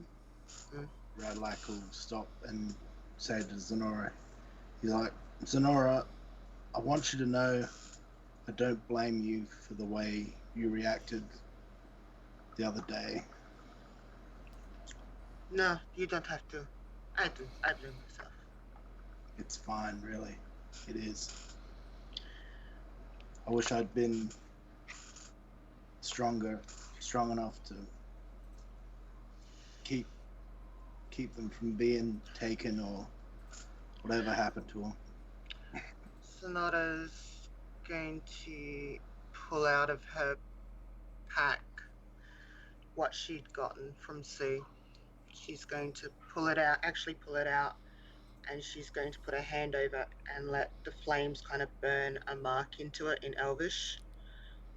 Radalak will stop and say to Zenora, he's like, Zenora, I want you to know I don't blame you for the way you reacted the other day. No, you don't have to. I do. I blame myself. It's fine, really. It is. I wish I'd been strong enough to keep them from being taken or whatever happened to them. Sonata's going to pull out of her pack what she'd gotten from Sue. She's going to pull it out, and she's going to put her hand over and let the flames kind of burn a mark into it in Elvish,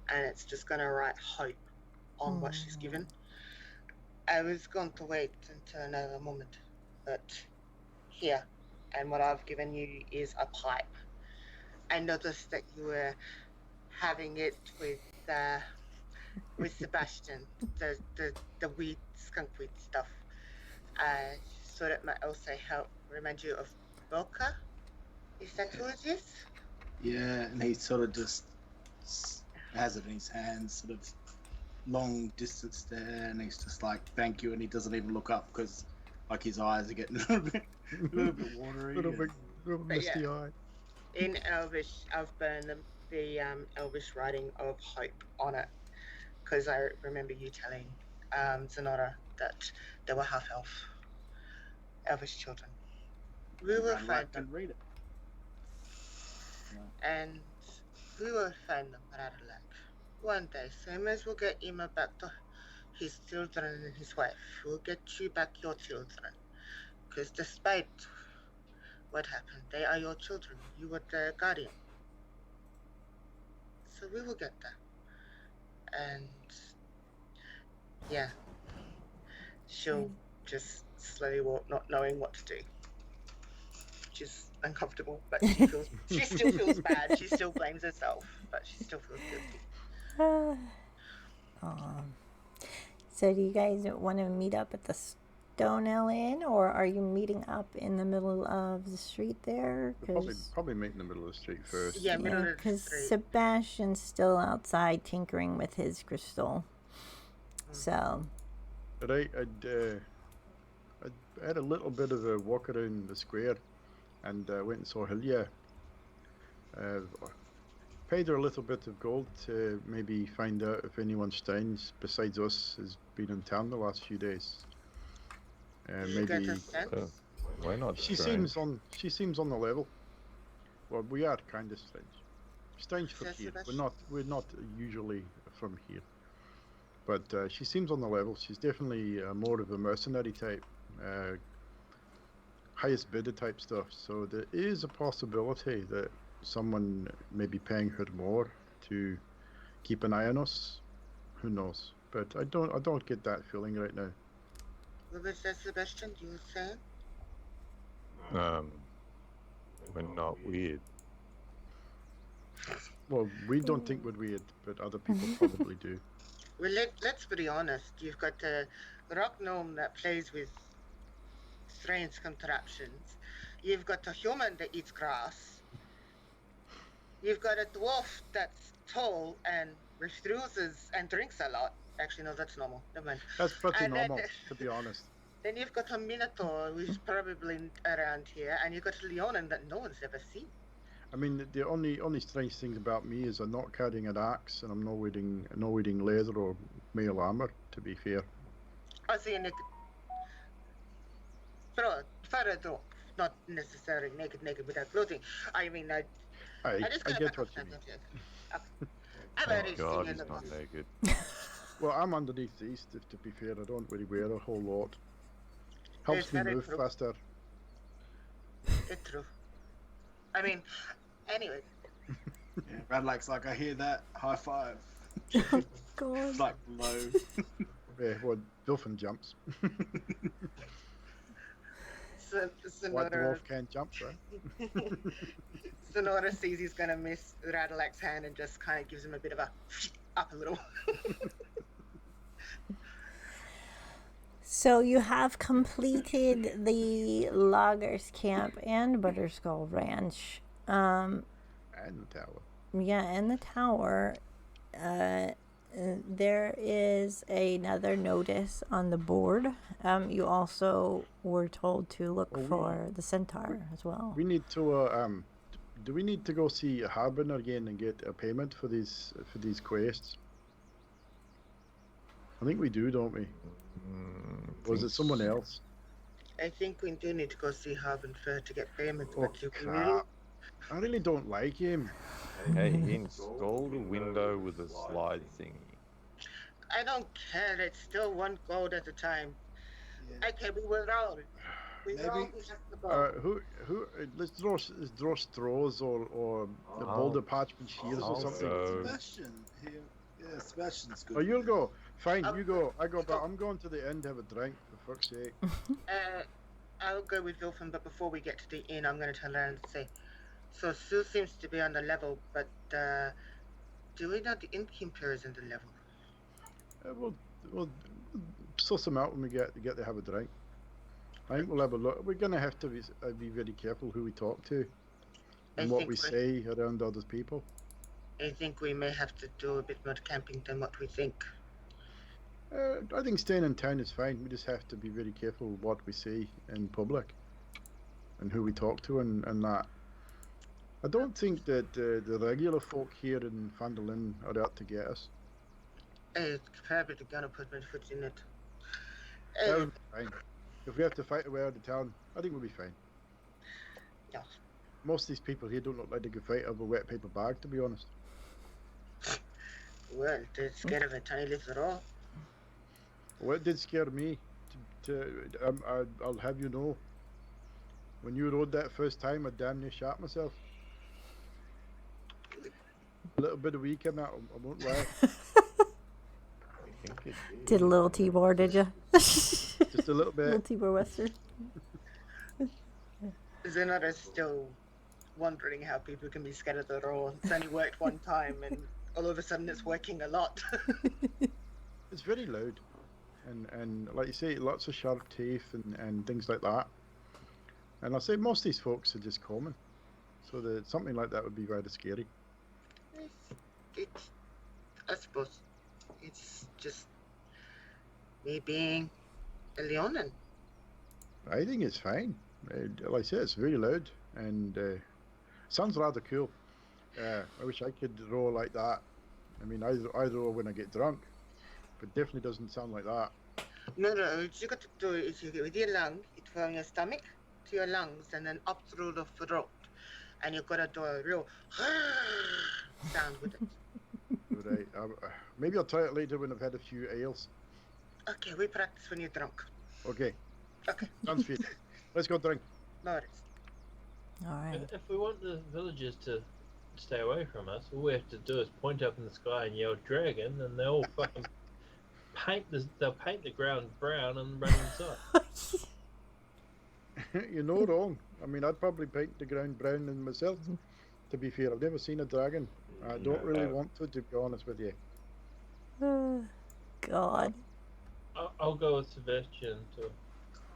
and it's just going to write hope on what she's given. I was going to wait until another moment, but here, and what I've given you is a pipe. I noticed that you were having it with Sebastian, the weed, skunk weed stuff. So that might also help remind you of Volka. Is that who it is? Yeah, and he sort of just has it in his hands, sort of long distance there, and he's just like, thank you, and he doesn't even look up because like his eyes are getting a little bit watery. little misty eye. In Elvish, I've burned the Elvish writing of hope on it because I remember you telling Zenora that they were half elf, Elvish children. We will find them. Read it. And we will find them, Radalak. One day, same as we'll get Ima back to his children and his wife, we'll get you back your children. Because despite what happened, they are your children. You were their guardian. So we will get there. And yeah, she'll just slowly walk, not knowing what to do. Which is uncomfortable, but she still feels bad. She still blames herself, but she still feels guilty. So do you guys want to meet up at the Donell Inn, or are you meeting up in the middle of the street there? We'll probably meet in the middle of the street first. Yeah, middle of the Because street. Sebastian's still outside tinkering with his crystal. So. Right, I had a little bit of a walk around the square, and went and saw Hilya. Paid her a little bit of gold to maybe find out if anyone Steins besides us has been in town the last few days. You get Maybe a sense? Why not? she strange? seems on the level. Well, we are kind of strange. Strange from Yes, here. Sebastian. We're not usually from here. But she seems on the level. She's definitely more of a mercenary type, highest bidder type stuff. So there is a possibility that someone may be paying her more to keep an eye on us. Who knows? But I don't get that feeling right now. What was that, Sebastian? You were saying? We're not weird. Well, we don't think we're weird, but other people probably do. Well, let's be honest. You've got a rock gnome that plays with strange contraptions. You've got a human that eats grass. You've got a dwarf that's tall and refuses and drinks a lot. Actually, no, that's normal. Never mind. That's pretty And then- normal, to be honest. Then you've got a minotaur who's probably around here, and you've got a leonin that no one's ever seen. I mean, the only strange things about me is I'm not carrying an axe, and I'm not wearing leather or mail armor. To be fair, I see a naked. For a dwarf, not necessarily naked without clothing. I mean, I just I got get what you mean. I've Thank already God seen he's in the not past. naked. Well, I'm underneath these. To be fair, I don't really wear a whole lot. Helps It's me very move true. faster. It's true. I mean, anyway, Yeah, Radlack's like, I hear that. High five. God. It's like low. Yeah, well, dolphin jumps. Son- What Sonora, dwarf can't jump, right? Sonora sees he's gonna miss Radalak's hand and just kind of gives him a bit of a up a little. So you have completed the Loggers Camp and Butterskull Ranch. And the tower. Yeah, and the tower. There is another notice on the board. You also were told to look for the centaur as well. We need to do we need to go see Harbinger again and get a payment for these quests? I think we do, don't we? Or is it someone else? I think we do need to go see Harbin Fair to get payment, Oh but you can really. crap! I really don't like him. Hey, he installed a window with a slide thingy. I don't care. It's still one gold at a time. Yeah. Okay, we will roll. We Maybe- roll. We have to go. Who? Let's draw straws or the boulder parchment shears or I'll something. go. Sebastian. Yeah, Sebastian's good. Oh, you'll go. Fine, you go. I go, but I'm going to the end to have a drink, for fuck's sake. I'll go with Wilfin, but before we get to the inn, I'm going to turn around and say, so Sue seems to be on the level, but do we know the innkeeper is in the level? We'll suss them out when we get to have a drink. I think we'll have a look. We're going to have to be very careful who we talk to and I what think we say around other people. I think we may have to do a bit more camping than what we think. I think staying in town is fine. We just have to be very careful what we say in public and who we talk to and that. I don't think that the regular folk here in Fandolin are out to get us. It's probably going to put my foot in it. That would be fine. If we have to fight our way out of town, I think we'll be fine. Yeah. Most of these people here don't look like they could fight over a wet paper bag, to be honest. Well, they're scared of a tiny little roll. What did scare me, I'll have you know, when you rode that first time, I damn near shot myself. A little bit of weak in that, I won't lie. I think it Did a little T-bar, did you? Just a little Little bit. T-bar Western. Zenara's still wondering how people can be scared of the roll. It's only worked one time, and all of a sudden it's working a lot. It's very loud. and like you say, lots of sharp teeth and things like that. And I say most of these folks are just common, so that something like that would be rather scary. It's, I suppose, it's just me being a Leonin. I think it's fine. Like I say, it's very loud and sounds rather cool. I wish I could roar like that. I mean, I roar when I get drunk, but definitely doesn't sound like that. No, what you got to do is you get with your lung, it's from your stomach to your lungs and then up through the throat. And you gotta do a real sound with it. Right. Maybe I'll try it later when I've had a few ales. Okay, we practice when you're drunk. Okay. Okay. Sounds good. Let's go drink. No worries. All right. If we want the villagers to stay away from us, all we have to do is point up in the sky and yell dragon, and they'll fucking they'll paint the ground brown and run inside. You're no wrong. I mean, I'd probably paint the ground brown in myself. To be fair, I've never seen a dragon. I don't really want to be honest with you. God. I'll go with Sebastian to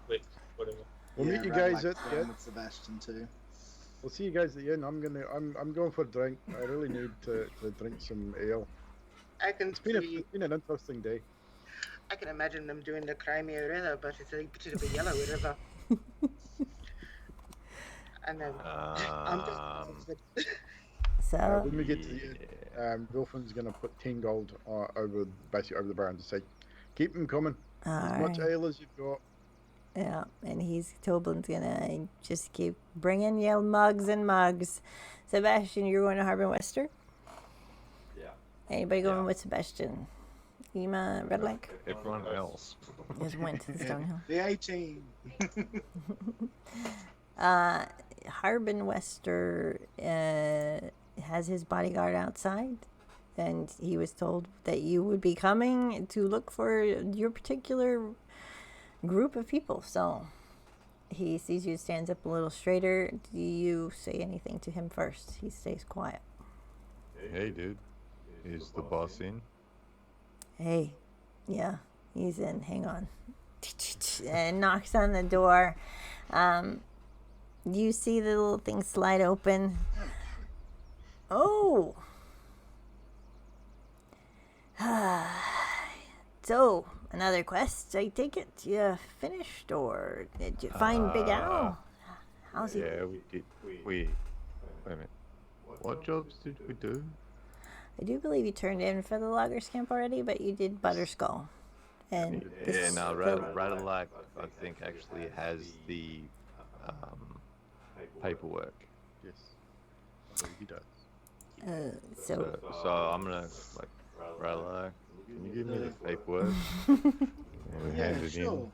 Wix, whatever. We'll meet you Rat guys likes at the going end. with Sebastian too. We'll see you guys at the end. I'm going for a drink. I really need to drink some ale. It's been an interesting day. I can imagine them doing the Crimea River, but it's a bit of a yellow river. And then So when we get to the end, Wilfrin's going to put 10 gold over the bar and just say, keep them coming. As much ale as you've got. yeah, and Toblin's gonna just keep bringing you mugs and mugs. Sebastian, you're going to Harbin Wester? Yeah. Anybody going with Sebastian? Ema, Red Lake? Everyone else. Just went to the Stonehill. The 18. Harbin Wester has his bodyguard outside, and he was told that you would be coming to look for your particular group of people. So he sees you, stands up a little straighter. Do you say anything to him first? He stays quiet. Hey, dude. Is the boss in? Hey, yeah, he's in. Hang on. And knocks on the door. You see the little thing slide open. Oh. So, another quest, I take it. You finished, or did you find Big Al? How's he? Yeah, we did. Wait a minute. What jobs did we do? I do believe you turned in for the loggers camp already, but you did Butterskull. And Yeah, no, Radalac, I think, actually has the paperwork. Yes. I believe he does. So So I'm gonna, like, Radalac, can you give me the paperwork? And Yeah, hand it sure.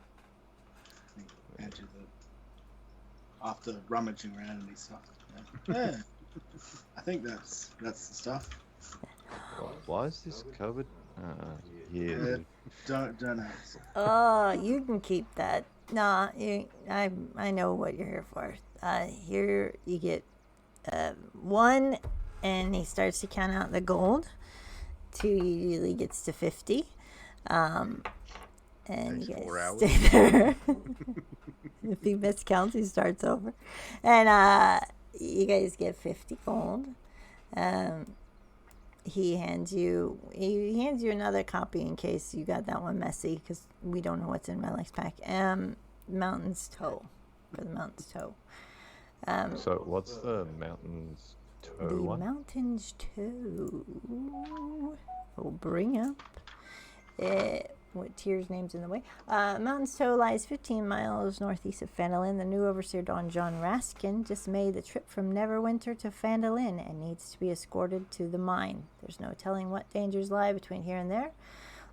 Hand you after rummaging around and stuff. Yeah. I think that's the stuff. Why is this covered? Yeah. Don't ask. oh, you can keep that. Nah, I know what you're here for. Here you get 1, and he starts to count out the gold. 2 usually gets to 50. And Takes you 4 guys hours. stay there. If he miscounts, he starts over. And you guys get 50 gold. He hands you another copy in case you got that one messy, because we don't know what's in Relic's pack. Mountain's Toe, for the Mountain's Toe. So what's the Mountain's Toe The one? Mountain's Toe will bring up what Tyr's name's in the way. Mountain's Toe lies 15 miles northeast of Phandalin. The new overseer Don John Raskin just made the trip from Neverwinter to Phandalin and needs to be escorted to the mine. There's no telling what dangers lie between here and there.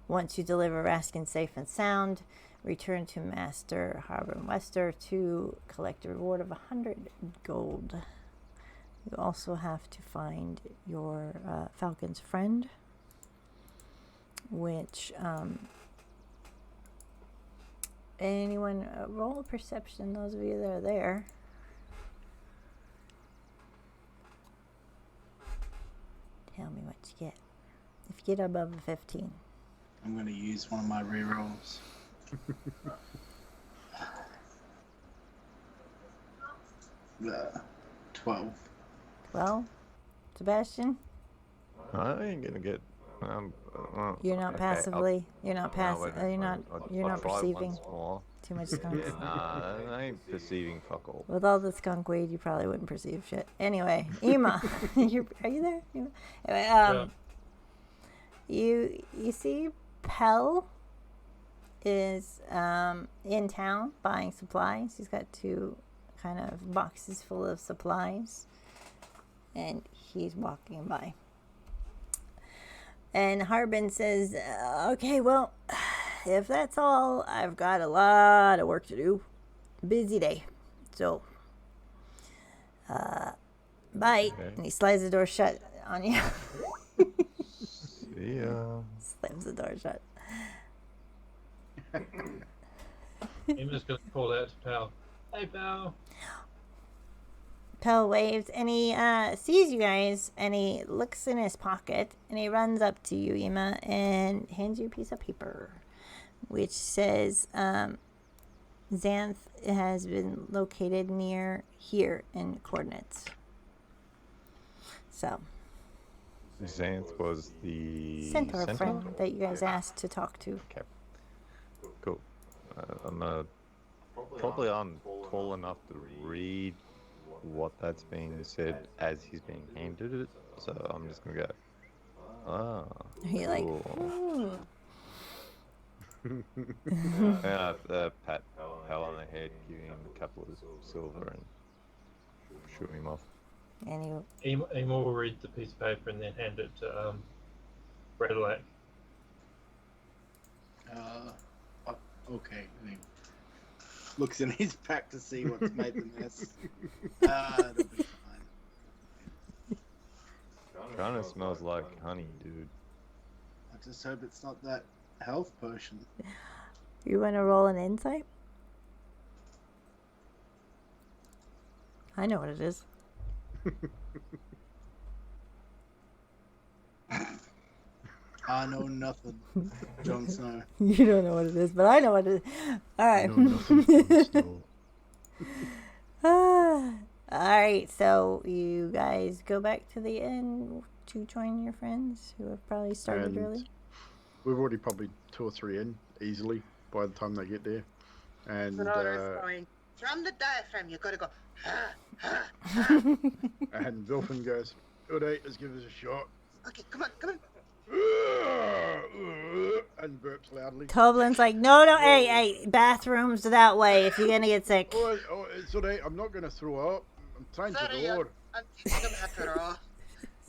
Once you deliver Raskin safe and sound, return to Master Harbin Wester to collect a reward of 100 gold. You also have to find your Falcon's friend, which anyone roll a perception, those of you that are there. Tell me what you get. If you get above a 15. I'm going to use one of my rerolls. Uh, 12. 12. Sebastian, I ain't gonna get. you're not okay, passively. You're not No, passive. wait a minute, You're not. You're I'll not try perceiving once more. too much skunks. Nah, I ain't perceiving fuck all. With all the skunk weed, you probably wouldn't perceive shit. Anyway, Ema, are you there? Ema? Anyway, you see, Pell is in town buying supplies. He's got 2 kind of boxes full of supplies, and he's walking by. And Harbin says, "Okay, well, if that's all, I've got a lot of work to do. Busy day. So, bye." Okay. And he slides the door shut on you. See ya. Slams the door shut. I'm just gonna call out to Pal. Hey, Pal. Pell waves and he sees you guys and he looks in his pocket and he runs up to you, Ema, and hands you a piece of paper which says Xanth has been located near here in coordinates. So Xanth was the centaur friend that you guys asked to talk to. Okay. Cool. I'm probably I'm tall enough to read what that's being said as he's being handed it, so I'm just gonna go. Ah. You're like, cool. And I pat Pal on the head, give him a couple of silver, and shoot him off. and you Emil will read the piece of paper and then hand it to Bradlack. Okay. And he looks in his pack to see what's made the mess. It'll be fine. Kinda smells like honey, dude. I just hope it's not that health potion. You want to roll an insight? I know what it is. I know nothing. Jon Snow. You don't know what it is, but I know what it is. All right. All right, so you guys go back to the inn to join your friends who have probably started And early. We've already probably 2 or 3 in easily by the time they get there. And Sonora's going, from the diaphragm, you gotta go, and Wilfin goes, "Alright, let's give this a shot." okay, come on, come on. And burps loudly. Toblin's like, no, hey, bathrooms that way if you're gonna get sick. Oh, it's alright. I'm not gonna throw up. I'm trying Sorry, to roar. I'm teaching them how to roar.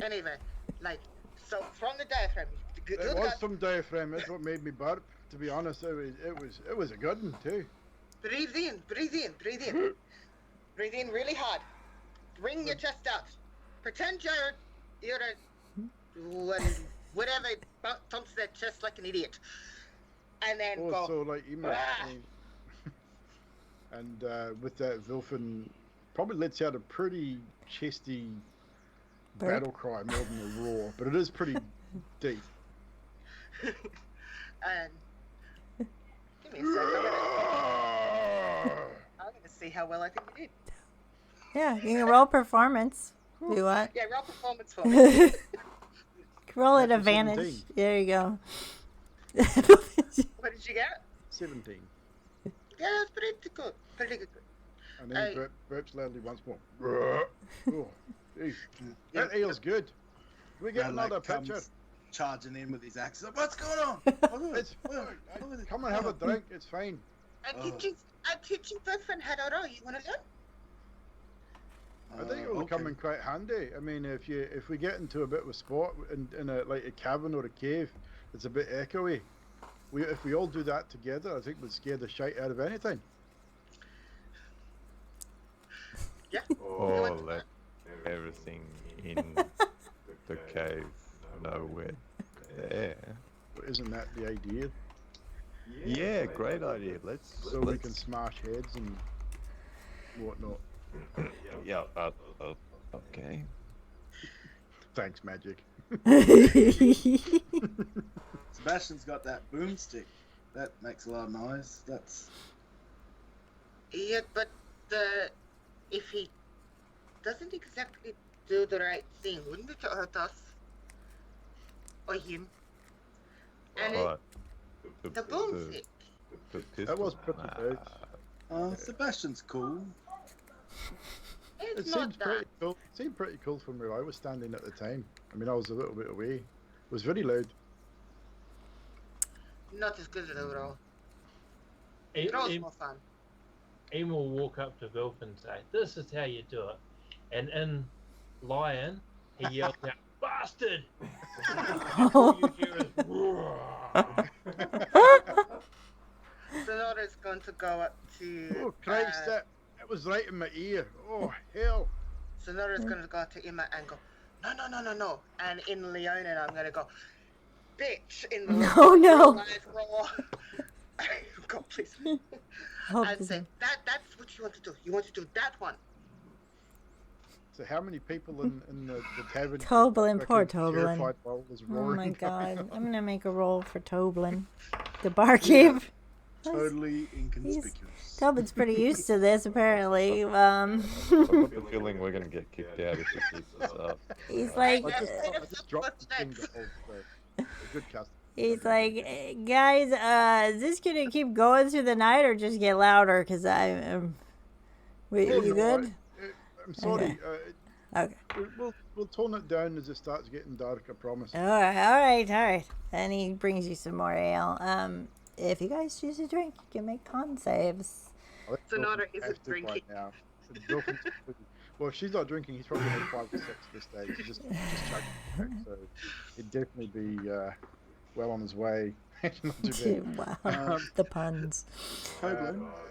Anyway, like, so from the diaphragm, good It was God, some diaphragm. That's what made me burp. To be honest, it was a good one too. breathe in, breathe in, breathe in. Breathe in really hard. Bring your chest out. Pretend you're a whatever thumps their chest like an idiot. And then go. So like you might, and with that, Wilfin probably lets out a pretty chesty battle cry more than a roar, but it is pretty deep. And give me a sec. I'm gonna see how well I think you did. Yeah, you can roll performance. Do what? Yeah, roll performance for me. Roll at Natural advantage. 17. There you go. What did you get? 17. Yeah, that's pretty good. Pretty good. And then he burps loudly once more. Oh, geez. That ale's good. Can we get Bradlack another comes picture? charging in with his axe. Like, what's going on? It's come and have a drink. It's fine. I'm teaching boyfriend how to row. You wanna learn? I think it will come in quite handy. I mean, if we get into a bit of a spot in a like a cabin or a cave, it's a bit echoey. If we all do that together, I think we'd scare the shite out of anything. Yeah. Or let everything in the cave know we're there. But isn't that the idea? Yeah, great idea. Let's We can smash heads and whatnot. Yeah. Okay. Thanks, Magic. Sebastian's got that boomstick That makes a lot of noise. That's Yeah, but if he doesn't exactly do the right thing, wouldn't it hurt us or him? And But the boomstick. the pistol. That was pretty big. Sebastian's cool. It's It not seemed that. pretty cool. It seemed pretty cool from where I was standing at the time. I mean, I was a little bit away. It was very loud. Not as good as overall. Em, It was Em, more fun. Em will walk up to Vilf and say, "This is how you do it." And in Lion, he yells out, "Bastard!" And all you hear is roar. Sonora's going to go up to. Oh Christ! That was right in my ear. Oh hell! Sonora's going to go to Emma and go, no. And in Leonin, I'm going to go, bitch, in the No. live roar. God, please. Hope And this- say, that's what you want to do. You want to do that one. So how many people in the tavern? Toblin, poor fucking Toblin. terrified while it was Oh roaring? my god. I'm gonna make a roll for Toblin. The barkeep. Totally inconspicuous. Toblin's pretty used to this, apparently. I've got the feeling we're gonna get kicked out if we keep this up. He's like, I just dropped the thing a good cast. he's like, guys, is this gonna keep going through the night or just get louder? Cause you good? I'm sorry. Okay. We'll tone it down as it starts getting dark. I promise. All right. And he brings you some more ale. If you guys choose to drink, you can make con saves. I think Sonora Wilson isn't has to by drinking. now. Well, if she's not drinking, he's probably had 5 or 6 this day. He's just chugging. So he'd definitely be well on his way. Not too bad. Wow, the puns.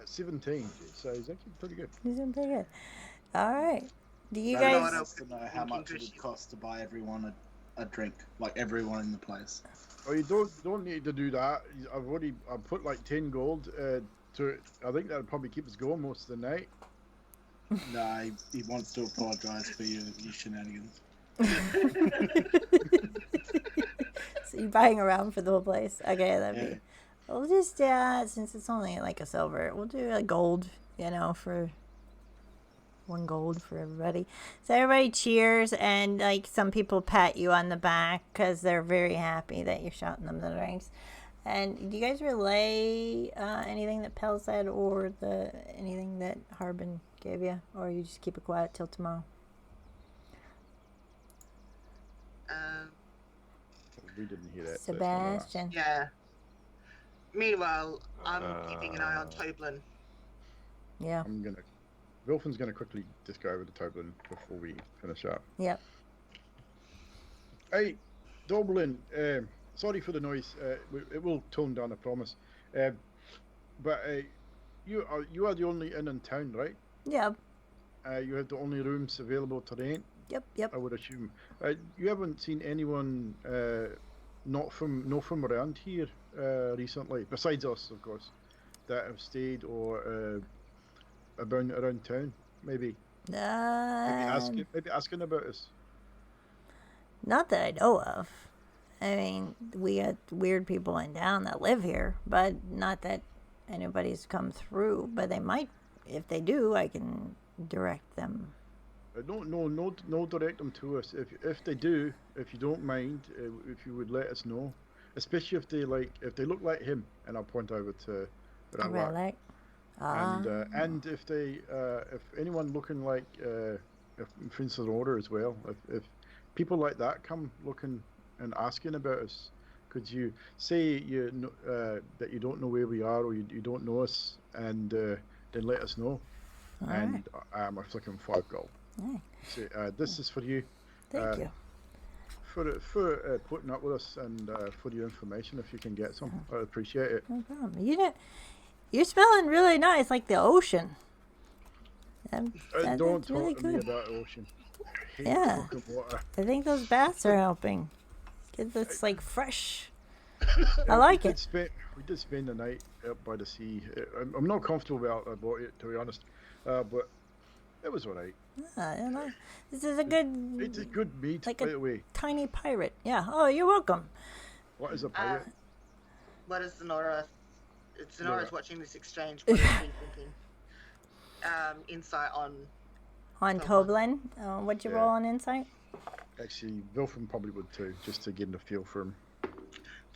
17. So he's actually pretty good. He's doing pretty good. All right. Do you That guys? wants to know how much it would cost to buy everyone a drink, like everyone in the place. Oh, you don't need to do that. I put like 10 gold to it. I think that'll probably keep us going most of the night. No, he wants to apologise for your shenanigans. So you're buying around for the whole place. Okay, that'd Yeah. be. We'll just since it's only like a silver, we'll do a gold. For 1 gold for everybody. So everybody cheers, and like some people pat you on the back because they're very happy that you're shouting them the drinks. And do you guys relay anything that Pell said or anything that Harbin gave you, or you just keep it quiet till tomorrow? We didn't hear that. Sebastian. Yeah. Meanwhile, I'm keeping an eye on Toblin. Yeah. Wilfon's gonna quickly just go over to Toblin before we finish up. Yep. Hey, Toblin. Sorry for the noise. It will tone down, I promise. But you are the only inn in town, right? Yep. You have the only rooms available to rent. Yep. I would assume. You haven't seen anyone not from around here recently, besides us, of course, that have stayed or around town, maybe. Maybe asking about us. Not that I know of. I mean, we got weird people in town that live here, but not that anybody's come through. But they might, if they do, I can direct them. No, direct them to us. If they do, if you don't mind, if you would let us know, especially if they look like him, and I'll point over to Ralak. And if anyone looking like Prince of the Order as well, if people like that come looking and asking about us, could you say that you don't know where we are or you don't know us, and then let us know. All and I'm flicking 5 gold. Right. So, this is for you. Thank you. For putting up with us and for your information, if you can get some, I appreciate it. No problem. You're smelling really nice, like the ocean. Don't that's talk really to me good. about ocean. I hate Yeah. fucking water. I think those baths are helping. It's like fresh. I like we it. did spend the night out by the sea. I'm not comfortable about it, to be honest, but it was alright. This is a good. It's a good meat, like by a the way. tiny pirate. Yeah. Oh, you're welcome. What is a pirate? What does Sonora Zenora's watching this exchange. What is she thinking? Insight on Toblin. What'd you roll on insight? Actually, Vilfin probably would too, just to get a feel for him.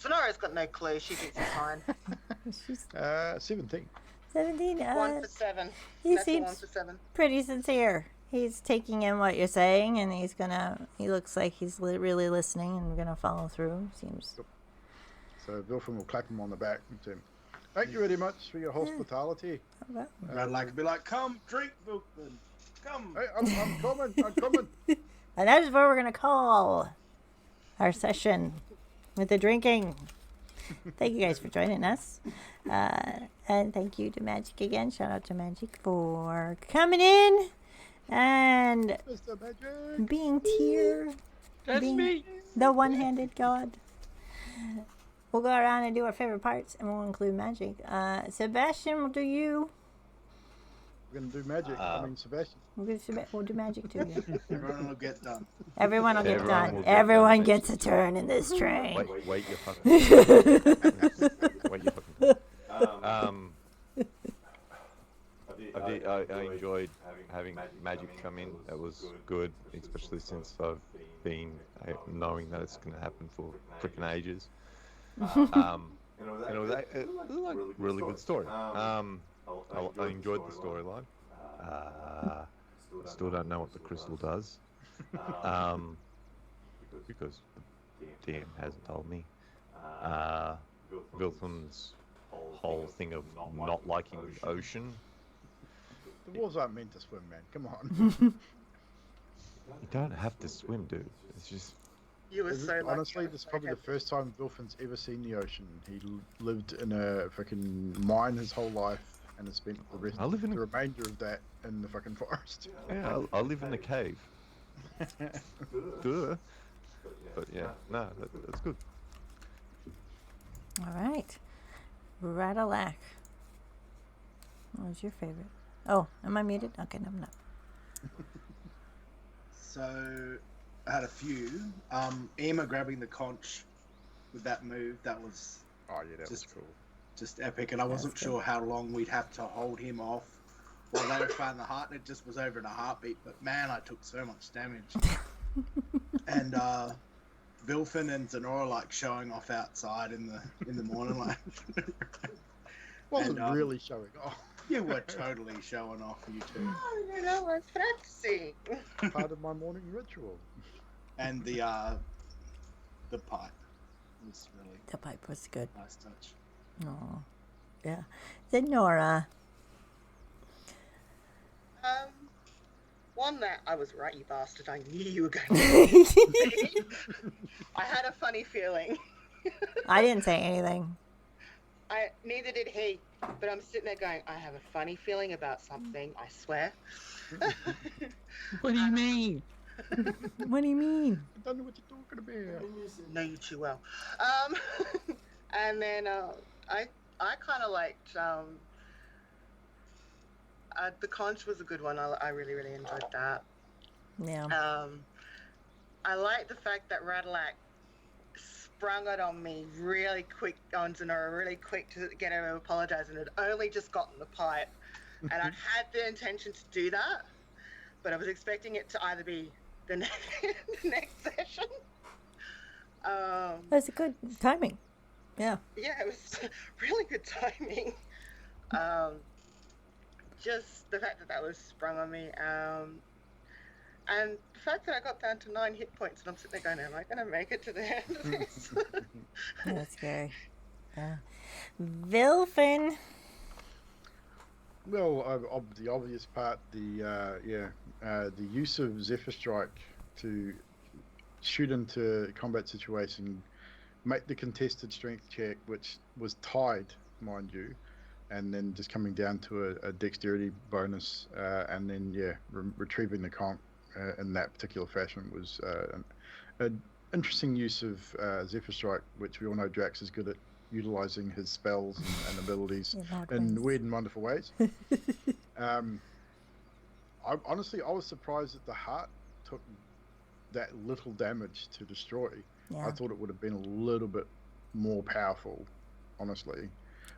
Zenora's got no clue. She thinks it's fine. She's 17. 17. 1 for 7. He That's a 1 seems for 7. pretty sincere. He's taking in what you're saying, and he looks like he's really listening and gonna follow through. Seems. So Vilfin will clap him on the back and say, "Thank you very much for your hospitality." Well, I'd like to be like, come, drink, Vilfin. Come. Hey, I'm coming. I'm coming. and that is where we're gonna call our session with the drinking. Thank you guys for joining us. And thank you to Magic again. Shout out to Magic for coming in and Mr. Magic. being here. That's being me. The one-handed god. We'll go around and do our favorite parts, and we'll include Magic. Sebastian, we'll do you. We're gonna do magic. Sebastian. We'll do Magic too. Yeah. Everyone will get done. Everyone will get Everyone done. will get Everyone done. gets a turn in this train. Wait your fucking. Wait your fucking. I enjoyed having Magic come in. That was good, especially since I've been knowing that it's going to happen for freaking ages. It was like a really good story. I enjoyed the storyline. Still don't know what the crystal does, because the DM hasn't told me. Vilfun's whole thing of not liking the ocean. The wolves aren't meant to swim, man. Come on. You don't have to swim, dude. It's just. You were so lucky. Honestly, this is probably the first time Vilfin's ever seen the ocean. He lived in a fucking mine his whole life and has spent the remainder of that in the fucking forest. Yeah, I live in a cave. Duh. But yeah, no, that's good. All right. Ratalac. What was your favorite? Oh, am I muted? Okay, no, I'm not. So, I had a few. Emma grabbing the conch with that move, that was Oh yeah, that was cool. just epic, and I wasn't sure how long we'd have to hold him off while they were fighting the heart, and it just was over in a heartbeat, but man, I took so much damage. And Vilfin and Zenora like showing off outside in the morning, like Wasn't and, really showing off. you were totally showing off, you two. Oh, you know, I was practicing. Part of my morning ritual. And the pipe was really The pipe was good. nice touch. Oh, yeah. Zenora. One that I was right, you bastard. I knew you were going to say. I had a funny feeling. I didn't say anything. Neither did he. But I'm sitting there going, I have a funny feeling about something, I swear. What do you mean? What do you mean? I don't know what you're talking about. Know you too well. And then I kind of liked the conch was a good one. I really enjoyed that. Yeah. I like the fact that Ratalac sprung it on me really quick, on Zenora really quick to get her to apologise, and had only just gotten the pipe. And I'd had the intention to do that, but I was expecting it to either be the next session. That's a good timing. Yeah. Yeah, it was really good timing. Just the fact that was sprung on me, and the fact that I got down to 9 hit points, and I'm sitting there going, am I going to make it to the end of this? That's scary. Vilfin. Well, the obvious part, the use of Zephyr Strike to shoot into combat situation, make the contested strength check, which was tied, mind you, and then just coming down to a dexterity bonus, and then retrieving the conch in that particular fashion was an interesting use of Zephyr Strike, which we all know Drax is good at utilizing his spells and abilities in weird and wonderful ways. I was surprised that the heart took that little damage to destroy. Yeah. I thought it would have been a little bit more powerful, honestly.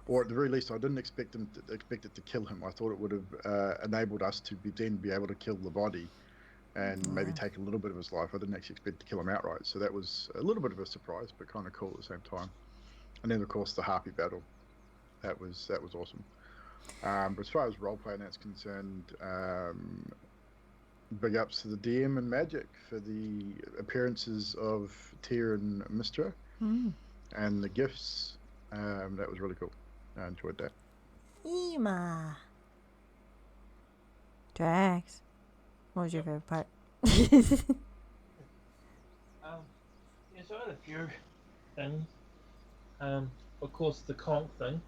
or at the very least, I didn't expect it to kill him. I thought it would have enabled us to be able to kill the body, and maybe take a little bit of his life. I didn't actually expect to kill him outright, so that was a little bit of a surprise, but kind of cool at the same time. And then, of course, the harpy battle. That was awesome. But as far as roleplay and that's concerned, big ups to the DM and Magic for the appearances of Tyr and Mistra and the gifts. That was really cool. I enjoyed that. Ema. Drax. What was your favorite part? Yeah, so I had a few things. Of course, the conch thing.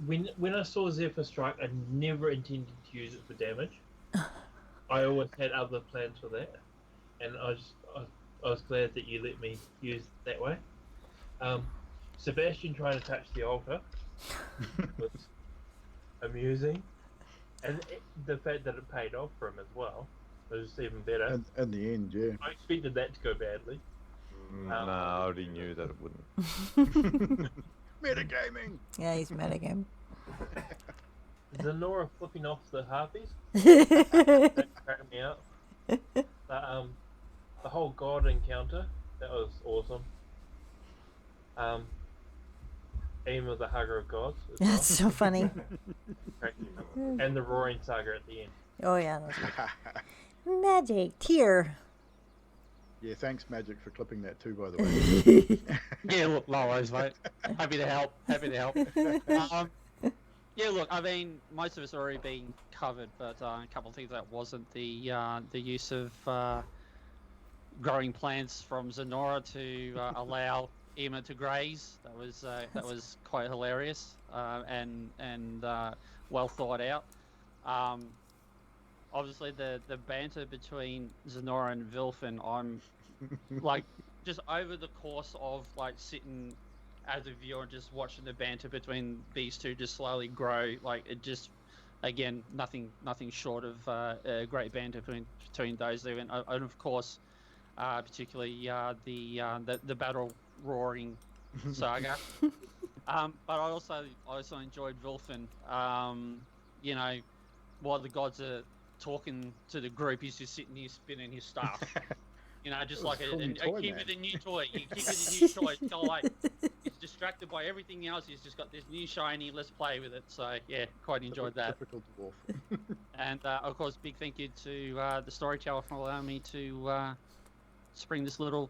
When I saw Zephyr Strike, I never intended to use it for damage. I always had other plans for that, and I was glad that you let me use it that way. Sebastian trying to touch the altar was amusing, and the fact that it paid off for him as well was even better. And in the end, yeah. I expected that to go badly. No, I already knew that it wouldn't. Metagaming! Yeah, he's metagame. Zenora flipping off the harpies. That cracked me up. But, the whole god encounter, that was awesome. Aim of the Hugger of Gods. As That's so funny. And the Roaring Saga at the end. Oh, yeah. Magic. Tyr. Yeah, thanks, Magic, for clipping that too, by the way. Yeah, look, no worries, mate. Happy to help. Yeah, look, I mean, most of it's already been covered, but a couple of things that wasn't the use of growing plants from Zenora to allow Emma to graze. That was quite hilarious and well thought out. Obviously, the banter between Zenora and Vilfin, I'm like just over the course of like sitting as a viewer and just watching the banter between these two just slowly grow. Like it just, again, nothing short of great banter between those two, and of course, particularly the battle roaring saga. But I also enjoyed Vilfin. You know, while the gods are talking to the group, he's just sitting here spinning his stuff. You know, just like a kid with a new toy. You keep with a new toy. It's kind of like he's distracted by everything else. He's just got this new shiny. Let's play with it. So yeah, quite enjoyed that. Typical dwarf. And of course, big thank you to the storyteller for allowing me to spring this little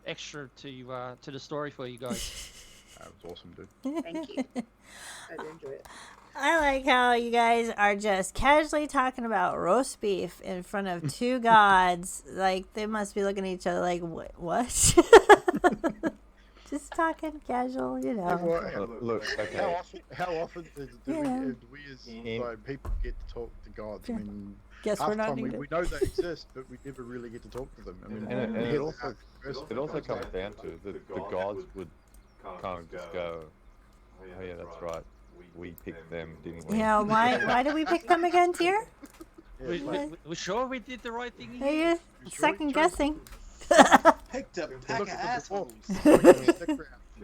extra to the story for you guys. That was awesome, dude. Thank you. I did enjoy it. I like how you guys are just casually talking about roast beef in front of two gods. Like, they must be looking at each other like, what? Just talking casual, you know. Look, okay. How often do we as like, people get to talk to gods? I mean, Guess half we're the not time we needed. know they exist, but we never really get to talk to them. I mean, And we it hear also comes down to the gods would kind of just go, oh yeah, that's right. We picked them, didn't we? Yeah, why did we pick them again, Tyr? We sure we did the right thing? Are you second guessing? Picked up a pack of assholes.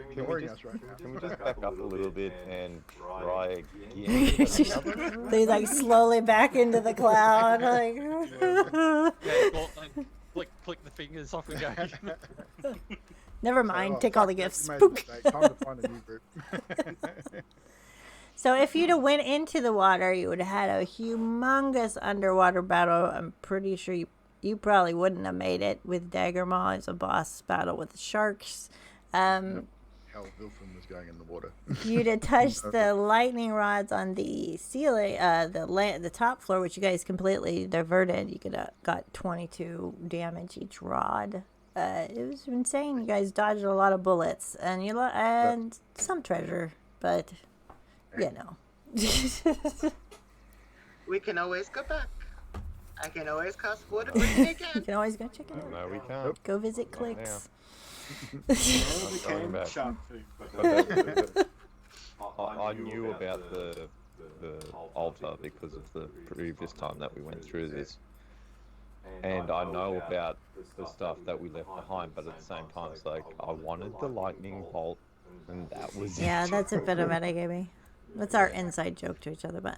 Ignoring us right now. Can we just back up a little bit and try again? They like slowly back into the cloud. Like, Click the fingers, off we go. never mind, take all the gifts. Time Spook. to find a new group. So if you'd have went into the water, you would have had a humongous underwater battle. I'm pretty sure you probably wouldn't have made it with Daggermaw as a boss battle with the sharks. How Vilfin was going in the water. You'd have touched the lightning rods on the ceiling, the top floor, which you guys completely diverted. You could have got 22 damage each rod. It was insane. You guys dodged a lot of bullets and some treasure, but you know. We can always go back. I can always cast water breathing You again. can always go check it out. No, we can't. Go visit Not Clicks. Going back. Shark food. But I knew about the altar because of the previous time that we went through this, and I know about the stuff that we left behind. But at the same time, it's like I wanted the lightning bolt And that was Yeah, it. that's a bit of metagaming. That's our inside joke to each other, but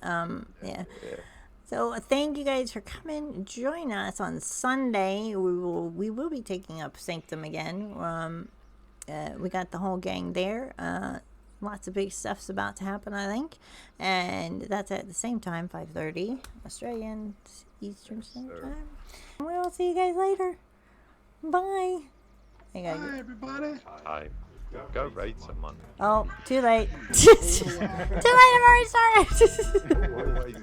yeah. So thank you guys for coming. Join us on Sunday. We will be taking up Sanctum again. We got the whole gang there. Lots of big stuff's about to happen, I think, and that's at the same time, 5:30 Australian Eastern Standard Time. We'll see you guys later. Bye. Hi, everybody. Hi. Go raid someone. Oh, too late. Too late. I've already started. Always